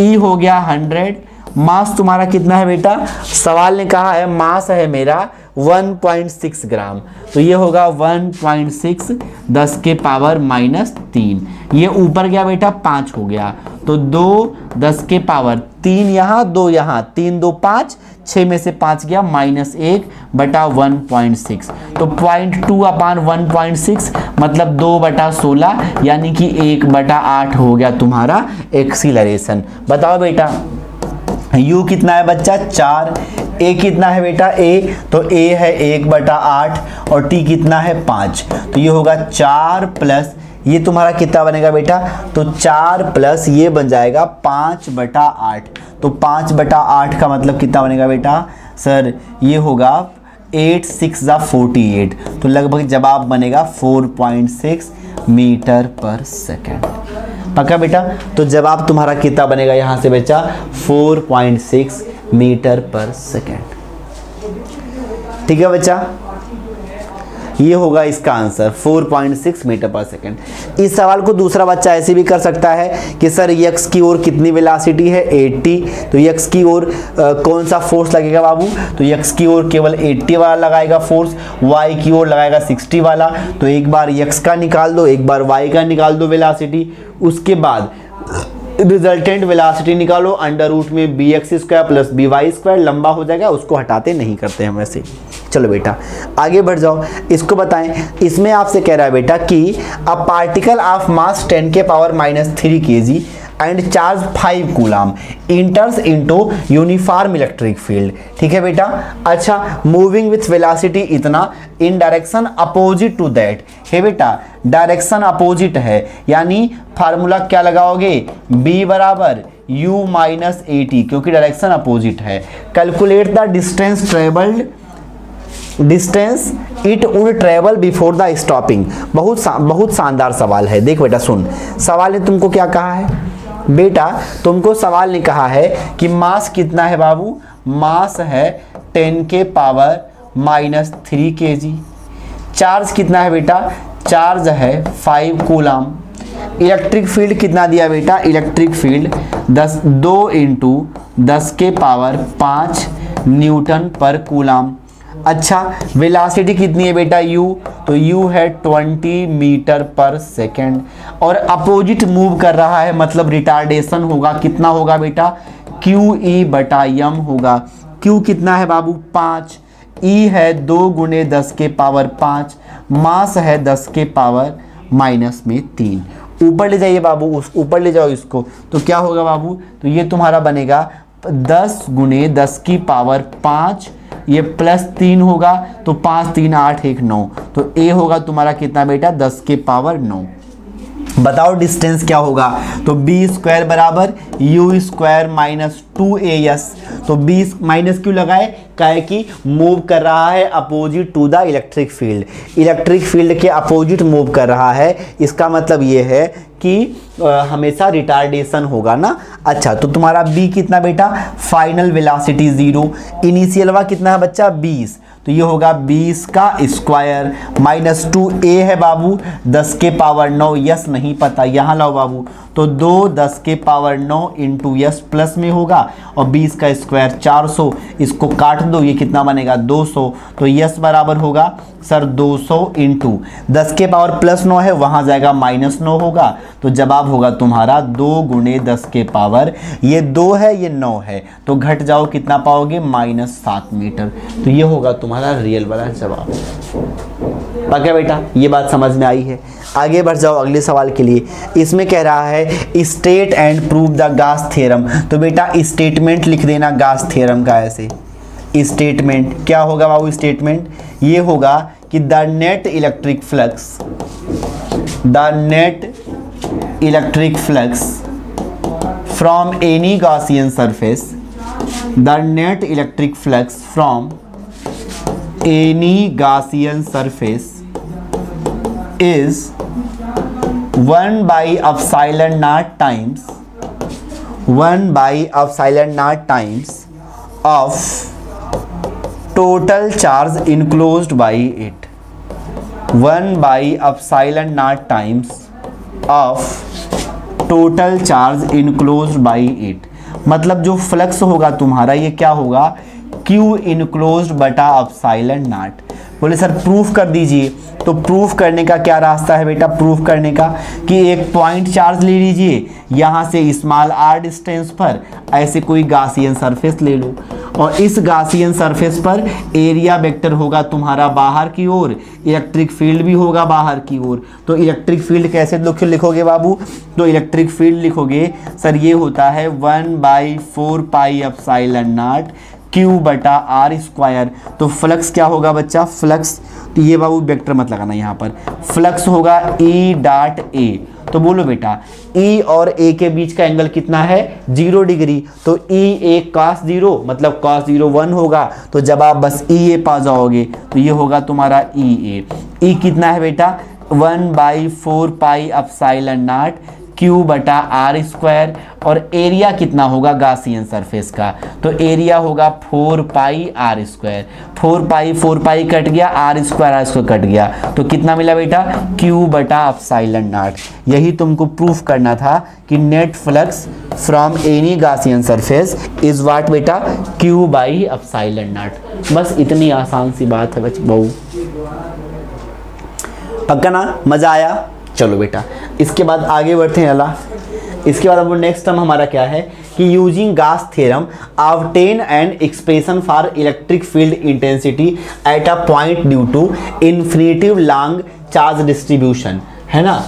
[SPEAKER 1] E हो गया 100। मास तुम्हारा कितना है बेटा? सवाल ने कहा है मास है मेरा 1.6 ग्राम, तो ये होगा 1.6 10 के पावर -3। ये ऊपर गया बेटा 5 हो गया, तो 2 10 के पावर 3 यहाँ 2 यहाँ, 3 2 5, 6 में से 5 गया -1 बटा 1.6, तो 0.2/1.6 मतलब 2/16, यानी कि 1/8 हो गया तुम्हारा एक्सीलरेशन। बताओ बेटा U कितना है बच्चा? 4। A कितना है बेटा? A तो A है 1/8 और T कितना है? 5, तो ये होगा 4 प्लस ये तुम्हारा कितना बनेगा बेटा? तो 4 प्लस ये बन जाएगा 5/8, तो 5/8 का मतलब कितना बनेगा बेटा? सर ये होगा 8 6 × 48, तो लगभग जवाब बनेगा 4.6 मीटर पर सेकेंड। पक्का बेटा? तो जवाब तुम्हारा कितना बनेगा यहाँ से बच्चा? 4.6 मीटर पर सेकेंड। ठीक है बच्चा, ये होगा इसका आंसर 4.6 मीटर पर सेकेंड। इस सवाल को दूसरा बच्चा ऐसे भी कर सकता है कि सर x की ओर कितनी वेलोसिटी है? 80, तो x की ओर कौन सा फोर्स लगेगा बाबू? तो x की ओर केवल 80 वाला लगाएगा फोर्स, y की ओर लगाएगा 60 वाला, तो एक बार x का निकाल दो, एक बार y का निकाल दो वेलोसिटी, उसके बाद रिजल्टेंट वेलोसिटी निकालो, अंडर रूट में bx² प्लस by² लंबा हो जाएगा, उसको हटाते नहीं करते हम वैसे। चलो बेटा आगे बढ़ जाओ, इसको बताएं। इसमें आपसे कह रहा है बेटा कि अ पार्टिकल ऑफ मास 10 के power -3 kg and charge 5 coulomb enters into uniform electric field. ठीक है बेटा? अच्छा, मूविंग विथ वेलोसिटी इतना in direction opposite to that. है बेटा, डायरेक्शन अपोजिट है, यानी फार्मूला क्या लगाओगे? B बराबर U - AT, क्योंकि डायरेक्शन अपोजिट है। Calculate the distance travelled, distance it would travel before the stopping. बहुत शानदार सवाल है। देख बेटा सुन, सवाल ने तुमको क्या कहा है बेटा? तुमको सवाल ने कहा है कि मास कितना है बाबू? मास है 10 के पावर -3 kg। चार्ज कितना है बेटा? चार्ज है 5 कूलम। इलेक्ट्रिक फील्ड कितना दिया बेटा? इलेक्ट्रिक फील्ड 2 × 10 के पावर 5 न्यूटन पर कूलम। अच्छा, वेलोसिटी कितनी है बेटा? U, तो U है 20 मीटर पर सेकेंड, और अपोजिट मूव कर रहा है, मतलब रिटार्डेशन होगा। कितना होगा बेटा? QE/m होगा। Q कितना है बाबू? 5। E है 2 × 10 के पावर 5, मास है 10 के पावर -3। ऊपर ले जाइए बाबू, उस ऊपर ले जाओ इसको, तो क्या होगा बाबू? तो ये तुम्हारा बनेगा 10 × 10 की पावर 5, ये +3 होगा, तो 5 3 8 1 9, तो A होगा तुम्हारा कितना बेटा? 10 के पावर 9। बताओ डिस्टेंस क्या होगा? तो b² बराबर U² - 2as, तो b माइनस क्यों लगाए? काहे कि मूव कर रहा है opposite to the electric field. Electric field के अपोजिट मूव कर रहा है, इसका मतलब ये है कि हमेशा रिटार्डेशन होगा ना। अच्छा, तो तुम्हारा b कितना बेटा? Final velocity 0। इनिशियल वा कितना है बच्चा? 20, तो ये होगा 20 का स्क्वायर -2a है बाबू 10 के पावर 9। यस नहीं पता, यहाँ लाओ बाबू, तो 2 10 के पावर 9 × यस प्लस में होगा, और 20 का स्क्वायर 400, इसको काट दो, ये कितना बनेगा? 200, तो यस बराबर होगा सर 200 × 10 के पावर +9 है, वहाँ जाएगा -9 होगा, तो जवाब होगा तुम्हारा 2 × 10 के पावर, ये 2 है ये 9 है, तो घट जाओ कितना पाओगे? -7 मीटर। तो ये होगा तुम्हारा रियल वाला जवाब। पक्का बेटा, ये बात समझ में आई है। आगे बढ़ जाओ अगले सवाल के लिए। इसमें कह रहा है स्टेट एंड प्रूव द गास थ्योरम। तो बेटा स्टेटमेंट लिख देना गास थ्योरम का ऐसे। स्टेटमेंट क्या होगा बाबू? स्टेटमेंट ये होगा कि the net electric flux from any Gaussian surface, the net electric flux from any Gaussian surface is 1 by epsilon naught times of total charge enclosed by it. 1 by epsilon naught times of total charge enclosed by it. मतलब जो flux होगा तुम्हारा ये क्या होगा? Q enclosed बटा epsilon not. बोले sir proof कर दीजिए। तो प्रूफ करने का क्या रास्ता है बेटा? प्रूफ करने का कि एक पॉइंट चार्ज ले लीजिए यहाँ से स्मॉल r डिस्टेंस पर, ऐसे कोई गासियन सरफेस ले लो और इस गासियन सरफेस पर एरिया वेक्टर होगा तुम्हारा बाहर की ओर, इलेक्ट्रिक फील्ड भी होगा बाहर की ओर। तो इलेक्ट्रिक फील्ड कैसे लिखोगे बाबू? तो इलेक्ट्रिक फील्ड लिखोगे सर ये होता है 1/4 पाई एप्सिलॉन नॉट Q बटा आर स्क्वायर। तो फ्लक्स क्या होगा बच्चा? फ्लक्स तो ये बाबू वेक्टर मत लगाना यहाँ पर, फ्लक्स होगा E डॉट A। तो बोलो बेटा E और A के बीच का एंगल कितना है? 0 डिग्री। तो E A cos 0 मतलब cos 0 1 होगा। तो जब आप बस E A पा जाओगे तो ये होगा तुम्हारा E A। E कितना है बेटा? 1/4 पाई एप्सिलॉन नॉट Q बटा आर स्क्वायर। और एरिया कितना होगा गासियन सरफेस का? तो एरिया होगा 4 पाई आर स्क्वायर। 4 पाई कट गया, आर स्क्वायर कट गया, तो कितना मिला बेटा? Q बटा एप्सिलॉन नॉट। यही तुमको प्रूफ करना था कि net flux from any Gaussian surface is what बेटा? Q by epsilon naught. बस इतनी आसान सी बात है बच्चों। पक्का ना? मजा आया? चलो बेटा इसके बाद आगे बढ़ते हैं। इसके बाद अब नेक्स्ट टर्म हमारा क्या है कि using Gauss theorem obtain an expression for electric field intensity at a point due to infinitive long charge distribution, है ना,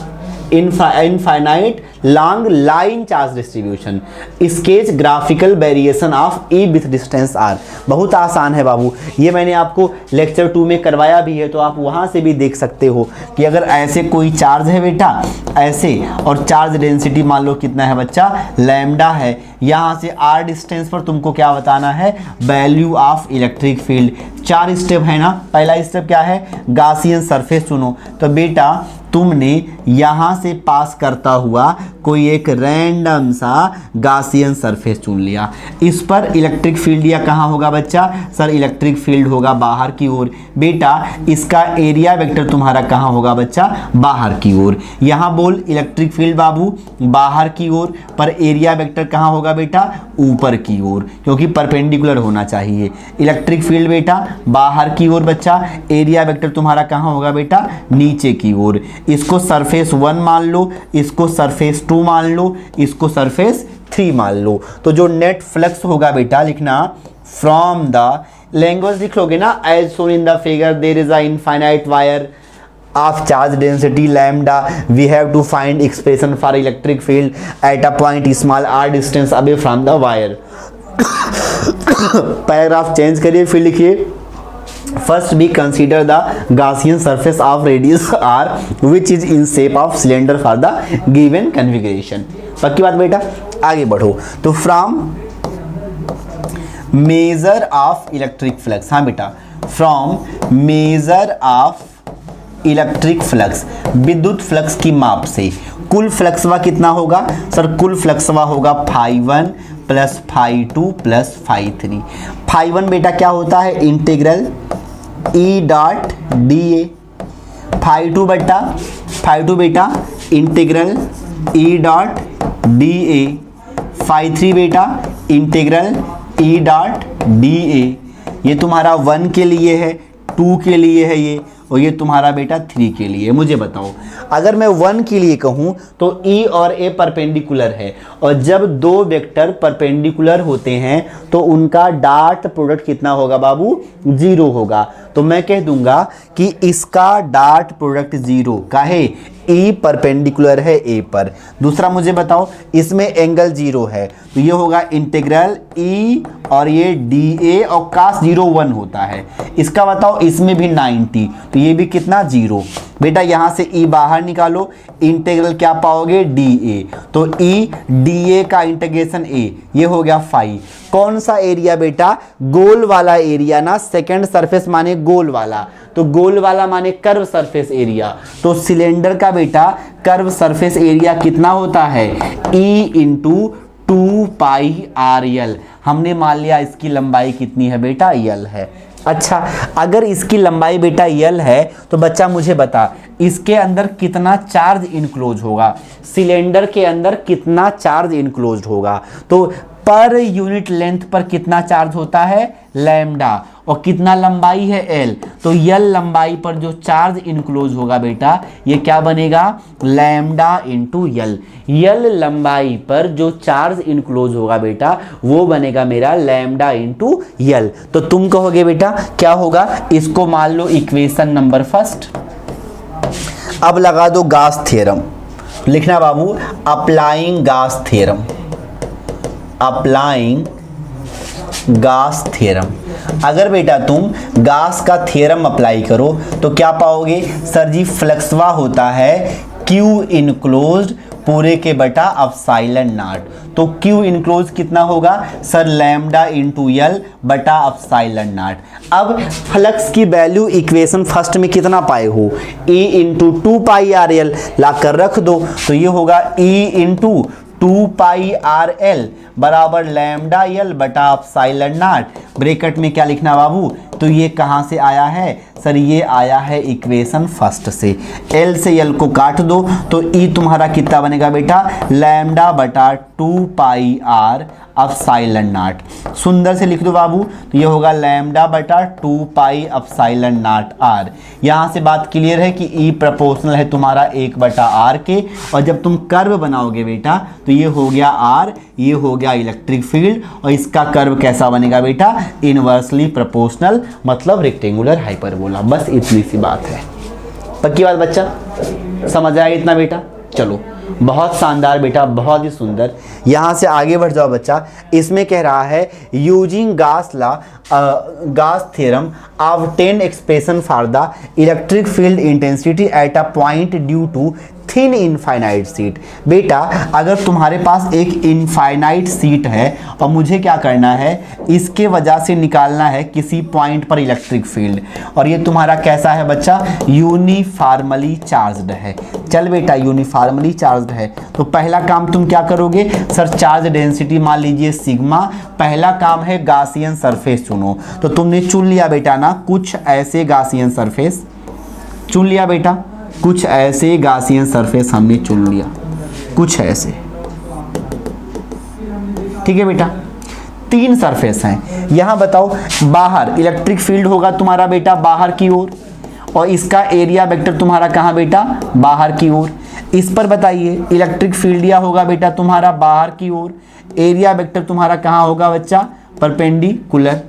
[SPEAKER 1] infinite long line charge distribution, sketch graphical variation of E with distance r. बहुत आसान है बाबू, ये मैंने आपको lecture 2 में करवाया भी है, तो आप वहाँ से भी देख सकते हो कि अगर ऐसे कोई चार्ज है बेटा ऐसे, और चार्ज डेंसिटी मान लो कितना है बच्चा? लैम्डा है। यहाँ से आर डिस्टेंस पर तुमको क्या बताना है? Value of electric field. 4 step है ना। पहला स्टेप क्या है? गासियन सरफेस चुनो। तो बेटा तुमने यहाँ से पास करता हुआ कोई एक रैंडम सा गासियन सरफेस चुन लिया। इस पर इलेक्ट्रिक फील्ड या कहाँ होगा बच्चा? सर इलेक्ट्रिक फील्ड होगा बाहर की ओर। बेटा इसका एरिया वेक्टर तुम्हारा कहाँ होगा बच्चा? बाहर की ओर। यहाँ बोल इलेक्ट्रिक फील्ड बाबू बाहर की ओर, पर एरिया वेक्टर कहाँ होगा बेटा? ऊपर की ओर, क्योंकि परपेंडिकुलर होना चाहिए। इलेक्ट्रिक फील्ड बेटा बाहर की ओर बच्चा, एरिया वेक्टर तुम्हारा कहाँ होगा बेटा? नीचे की ओर। इसको सरफेस 1 मान लो, इसको सरफेस 2 मान लो, इसको सरफेस 3 मान लो। तो जो नेट फ्लक्स होगा बेटा लिखना फ्रॉम द लैंग्वेज लिख लोगे ना, as shown in the figure there is a infinite wire of charge density lambda, we have to find expression for electric field at a point small r distance away from the wire। Paragraph change करिए, फिर लिखिए first be consider the Gaussian surface of radius r which is in shape of cylinder for the given configuration। पक्की बात बेटा, आगे बढ़ो। तो from major of electric flux, हाँ बेटा from major of electric flux, विद्युत फ्लक्स की माप से कुल फ्लक्सवा कितना होगा? सर कुल फ्लक्सवा होगा φ1 प्लस φ2 प्लस φ3। φ1 बेटा क्या होता है? Integral E dot d a. φ2 बेटा integral E dot d a. φ3 बेटा integral E dot d a. ये तुम्हारा 1 के लिए है, 2 के लिए है ये, और ये तुम्हारा बेटा 3 के लिए। मुझे बताओ, अगर मैं 1 के लिए कहूँ तो E और A परपेंडिकुलर है, और जब दो वेक्टर परपेंडिकुलर होते हैं तो उनका डॉट प्रोडक्ट कितना होगा बाबू? 0 होगा। तो मैं कह दूंगा कि इसका डॉट प्रोडक्ट 0 का है, E परपेंडिकुलर है A पर। दूसरा मुझे बताओ, इसमें एंगल 0 है तो ये होगा इंटीग्रल E और ये DA और cos 0 1 होता है। इसका बताओ, इसमें भी 90 तो ये भी कितना? 0। बेटा यहाँ से E बाहर निकालो, इंटीग्रल क्या पाओगे? DA। तो E DA का इंटीग्रेशन A, ये हो गया 5। कौन सा एरिया बेटा? गोल वाला एरिया ना, सेकंड सरफेस माने गोल वाला, तो गोल वाला माने कर्व सरफेस एरिया। तो सिलेंडर का बेटा कर्व सरफेस एरिया कितना होता है? E इंटू 2 पाई RL। हमने मान लिया इसकी लंबाई कितनी है बेटा? L है। अच्छा, अगर इसकी लंबाई बेटा L है तो बच्चा मुझे बता, इसके अंदर कितना चार्ज इनक्लोज होगा? सिलेंडर के अंदर कितना चार्ज इनक्लोज होगा? तो पर यूनिट लेंथ पर कितना चार्ज होता है? लैम्डा। और कितना लंबाई है? L। तो L लंबाई पर जो चार्ज इनक्लोज होगा बेटा, ये क्या बनेगा? Lambda into L। L लंबाई पर जो चार्ज इनक्लोज होगा बेटा, वो बनेगा मेरा लैम्डा इंटू L। तो तुम कहोगे बेटा क्या होगा? इसको मान लो इक्वेशन नंबर फर्स्ट। अब लगा दो गास थ्योरम। लिखना बाबू, अप्लाइंग गास थ्योरम। अप्लाइंग गास थ्योरम। अगर बेटा तुम गास का थ्योरम अप्लाई करो तो क्या पाओगे? सर जी फ्लक्सवा होता है Q इनक्लोज्ड पूरे के बटा एप्सिलॉन नॉट। तो Q इनक्लोज कितना होगा? सर लैम्डा इंटू L बटा एप्सिलॉन नॉट। अब फ्लक्स की वैल्यू इक्वेशन फर्स्ट में कितना पाए हो? E इंटू 2 पाई RL ला कर रख दो, तो ये होगा E इंटू 2 पाई RL बराबर लैम्डा L बटा एप्सिलॉन नॉट। ब्रैकेट में क्या लिखना बाबू? तो ये कहाँ से आया है? सर ये आया है इक्वेशन फर्स्ट से। L से L को काट दो तो E तुम्हारा कितना बनेगा बेटा? लैम्डा बटा 2 पाई R एप्सिलॉन नॉट। सुंदर से लिख दो बाबू, तो ये होगा लैम्डा बटा 2 पाई एप्सिलॉन नॉट R। यहाँ से बात क्लियर है कि E प्रोपोर्शनल है तुम्हारा 1 बटा R के, और जब तुम कर्व बनाओगे बेटा तो ये हो गया R, ये हो गया इलेक्ट्रिक फील्ड, और इसका कर्व कैसा बनेगा बेटा? इनवर्सली प्रोपोर्शनल, मतलब रेक्टेंगुलर हाइपरबोला। बस इतनी सी बात है। पक्की बात बच्चा? समझ आएगा इतना बेटा? चलो, बहुत शानदार बेटा, बहुत ही सुंदर। यहाँ से आगे बढ़ जाओ बच्चा। इसमें कह रहा है using Gauss law, Gauss theorem obtain expression for the electric field intensity at a point due to thin infinite sheet. बेटा अगर तुम्हारे पास एक इनफाइनाइट सीट है और मुझे क्या करना है? इसके वजह से निकालना है किसी पॉइंट पर इलेक्ट्रिक फील्ड, और ये तुम्हारा कैसा है बच्चा? यूनिफॉर्मली चार्ज्ड है। चल बेटा यूनिफॉर्मली चार्ज्ड है तो पहला काम तुम क्या करोगे? सर चार्ज डेंसिटी मान लीजिए सिग्मा। पहला काम है गासियन सरफेस चुनो। तो तुमने चुन लिया बेटा ना कुछ ऐसे गासियन सरफेस, चुन लिया बेटा कुछ ऐसे गासियन सरफेस हमने चुन लिया, कुछ ऐसे। ठीक है बेटा, 3 सरफेस हैं। यहां बताओ, बाहर इलेक्ट्रिक फील्ड होगा तुम्हारा बेटा बाहर की ओर, और इसका एरिया वेक्टर तुम्हारा कहां बेटा? बाहर की ओर। इस पर बताइए इलेक्ट्रिक फील्ड या होगा बेटा तुम्हारा बाहर की ओर, एरिया वेक्टर तुम्हारा कहां होगा बच्चा? परपेंडिकुलर,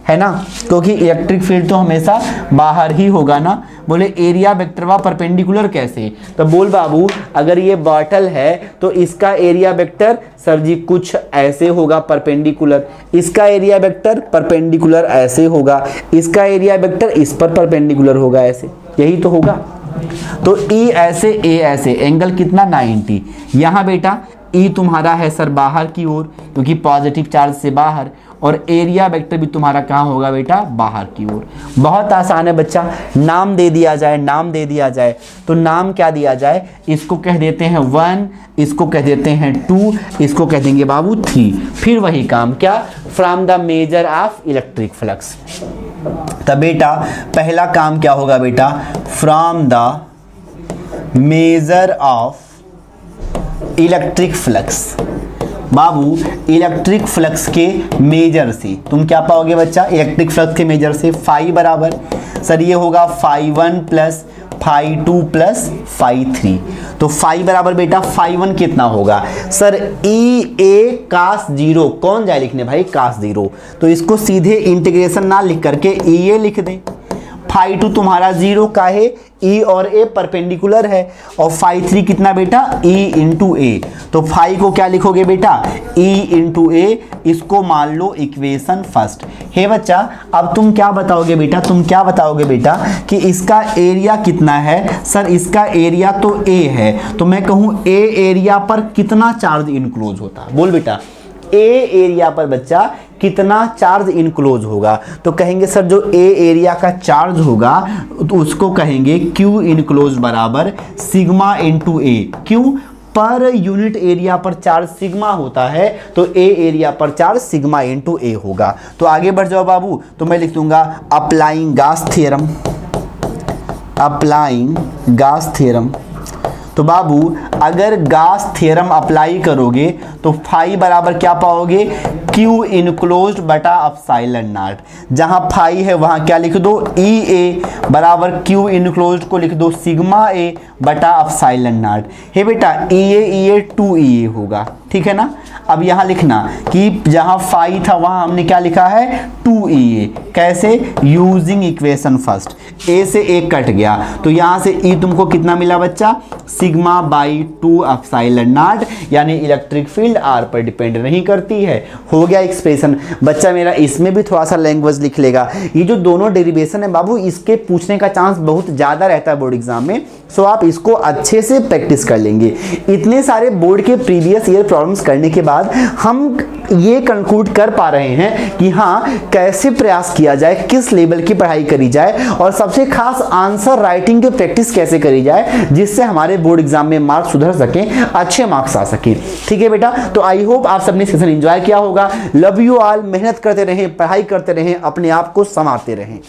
[SPEAKER 1] है ना, क्योंकि इलेक्ट्रिक फील्ड तो हमेशा बाहर ही होगा ना। बोले एरिया वेक्टर व परपेंडिकुलर कैसे? तो बोल बाबू, अगर ये बॉटल है तो इसका एरिया वेक्टर सर जी कुछ ऐसे होगा परपेंडिकुलर, इसका एरिया वेक्टर परपेंडिकुलर ऐसे होगा, इसका एरिया वेक्टर इस पर परपेंडिकुलर होगा ऐसे, यही तो होगा। तो E ऐसे, A ऐसे, एंगल कितना? 90। यहाँ बेटा E तुम्हारा है सर बाहर की ओर क्योंकि पॉजिटिव चार्ज से बाहर, और एरिया वेक्टर भी तुम्हारा कहाँ होगा बेटा? बाहर की ओर। बहुत आसान है बच्चा, नाम दे दिया जाए, नाम दे दिया जाए। तो नाम क्या दिया जाए? इसको कह देते हैं 1, इसको कह देते हैं 2, इसको कह देंगे बाबू 3। फिर वही काम क्या? From the measure of electric flux. तब बेटा पहला काम क्या होगा बेटा? From the measure of electric flux. बाबू इलेक्ट्रिक फ्लक्स के मेजर से तुम क्या पाओगे बच्चा, इलेक्ट्रिक फ्लक्स के मेजर से फाई बराबर, सर ये होगा phi 1 plus phi 2 plus phi 3। तो फाई बराबर बेटा फाई 1 कितना होगा, सर ई ए कास 0, कौन जाए लिखने भाई, कास 0। तो इसको सीधे इंटीग्रेशन ना लिख करके ई ए लिख दें। फाई 2 तुम्हारा 0 का है, ई और ए परपेंडिकुलर है, और फाई 3 कितना बेटा, ई इंटू ए। तो फाई को क्या लिखोगे बेटा, ई इंटू ए, इसको मान लो इक्वेशन फर्स्ट। हे बच्चा अब तुम क्या बताओगे बेटा, तुम क्या बताओगे बेटा कि इसका एरिया कितना है, सर इसका एरिया तो ए है, तो मैं कहूँ ए एरिया पर कितना चार्ज इनक्लोज होता, बोल बेटा ए एरिया पर बच्चा कितना चार्ज इनक्लोज होगा। तो कहेंगे सर जो ए एरिया का चार्ज होगा तो उसको कहेंगे क्यू इनक्लोज बराबर सिग्मा इंटू ए। क्यों, पर यूनिट एरिया पर चार्ज सिग्मा होता है, तो ए एरिया पर चार्ज सिग्मा इंटू ए होगा। तो आगे बढ़ जाओ बाबू, तो मैं लिख दूंगा अप्लाइंग गास थ्योरम, अप्लाइंग गास थ्योरम। तो बाबू अगर गास थ्योरम अप्लाई करोगे तो फाई बराबर क्या पाओगे, क्यू इनक्लोज्ड बटा एप्सिलॉन नॉट। जहां फाई है वहां क्या लिख दो, ई ए बराबर क्यू इनक्लोज्ड को लिख दो सिग्मा ए बटा एप्सिलॉन नॉट। हे बेटा ई ए 2 ई ए होगा, ठीक है ना। अब यहां लिखना कि जहां फाई था वहां हमने क्या लिखा है, 2 ई ए। कैसे, यूजिंग इक्वेशन फर्स्ट, ए से ए कट गया, तो यहां से ई तुमको कितना मिला बच्चा, सिग्मा बाई 2 एप्सिलॉन नॉट, यानी इलेक्ट्रिक फील्ड आर पर डिपेंड नहीं करती है। हो गया एक्सप्रेशन। बच्चा मेरा इसमें भी थोड़ा सा लैंग्वेज लिख लेगा। ये जो दोनों डेरिवेशन है बाबू, इसके पूछने का चांस बहुत ज़्यादा रहता है बोर्ड एग्जाम में, सो आप इसको अच्छे से प्रैक्टिस कर लेंगे। इतने सारे बोर्ड के प्रीवियस ईयर प्रॉब्लम्स करने के बाद हम ये कंक्लूड कर पा रहे हैं कि हाँ कैसे प्रयास किया जाए, किस लेवल की पढ़ाई करी जाए, और सबसे खास आंसर राइटिंग की प्रैक्टिस कैसे करी जाए जिससे हमारे बोर्ड एग्जाम में मार्क्स सुधर सकें, अच्छे मार्क्स आ सकें। ठीक है बेटा, तो आई होप आप सबने सेशन एंजॉय किया होगा। लव यू ऑल, मेहनत करते रहें, पढ़ाई करते रहें, अपने आप को संवारते रहें।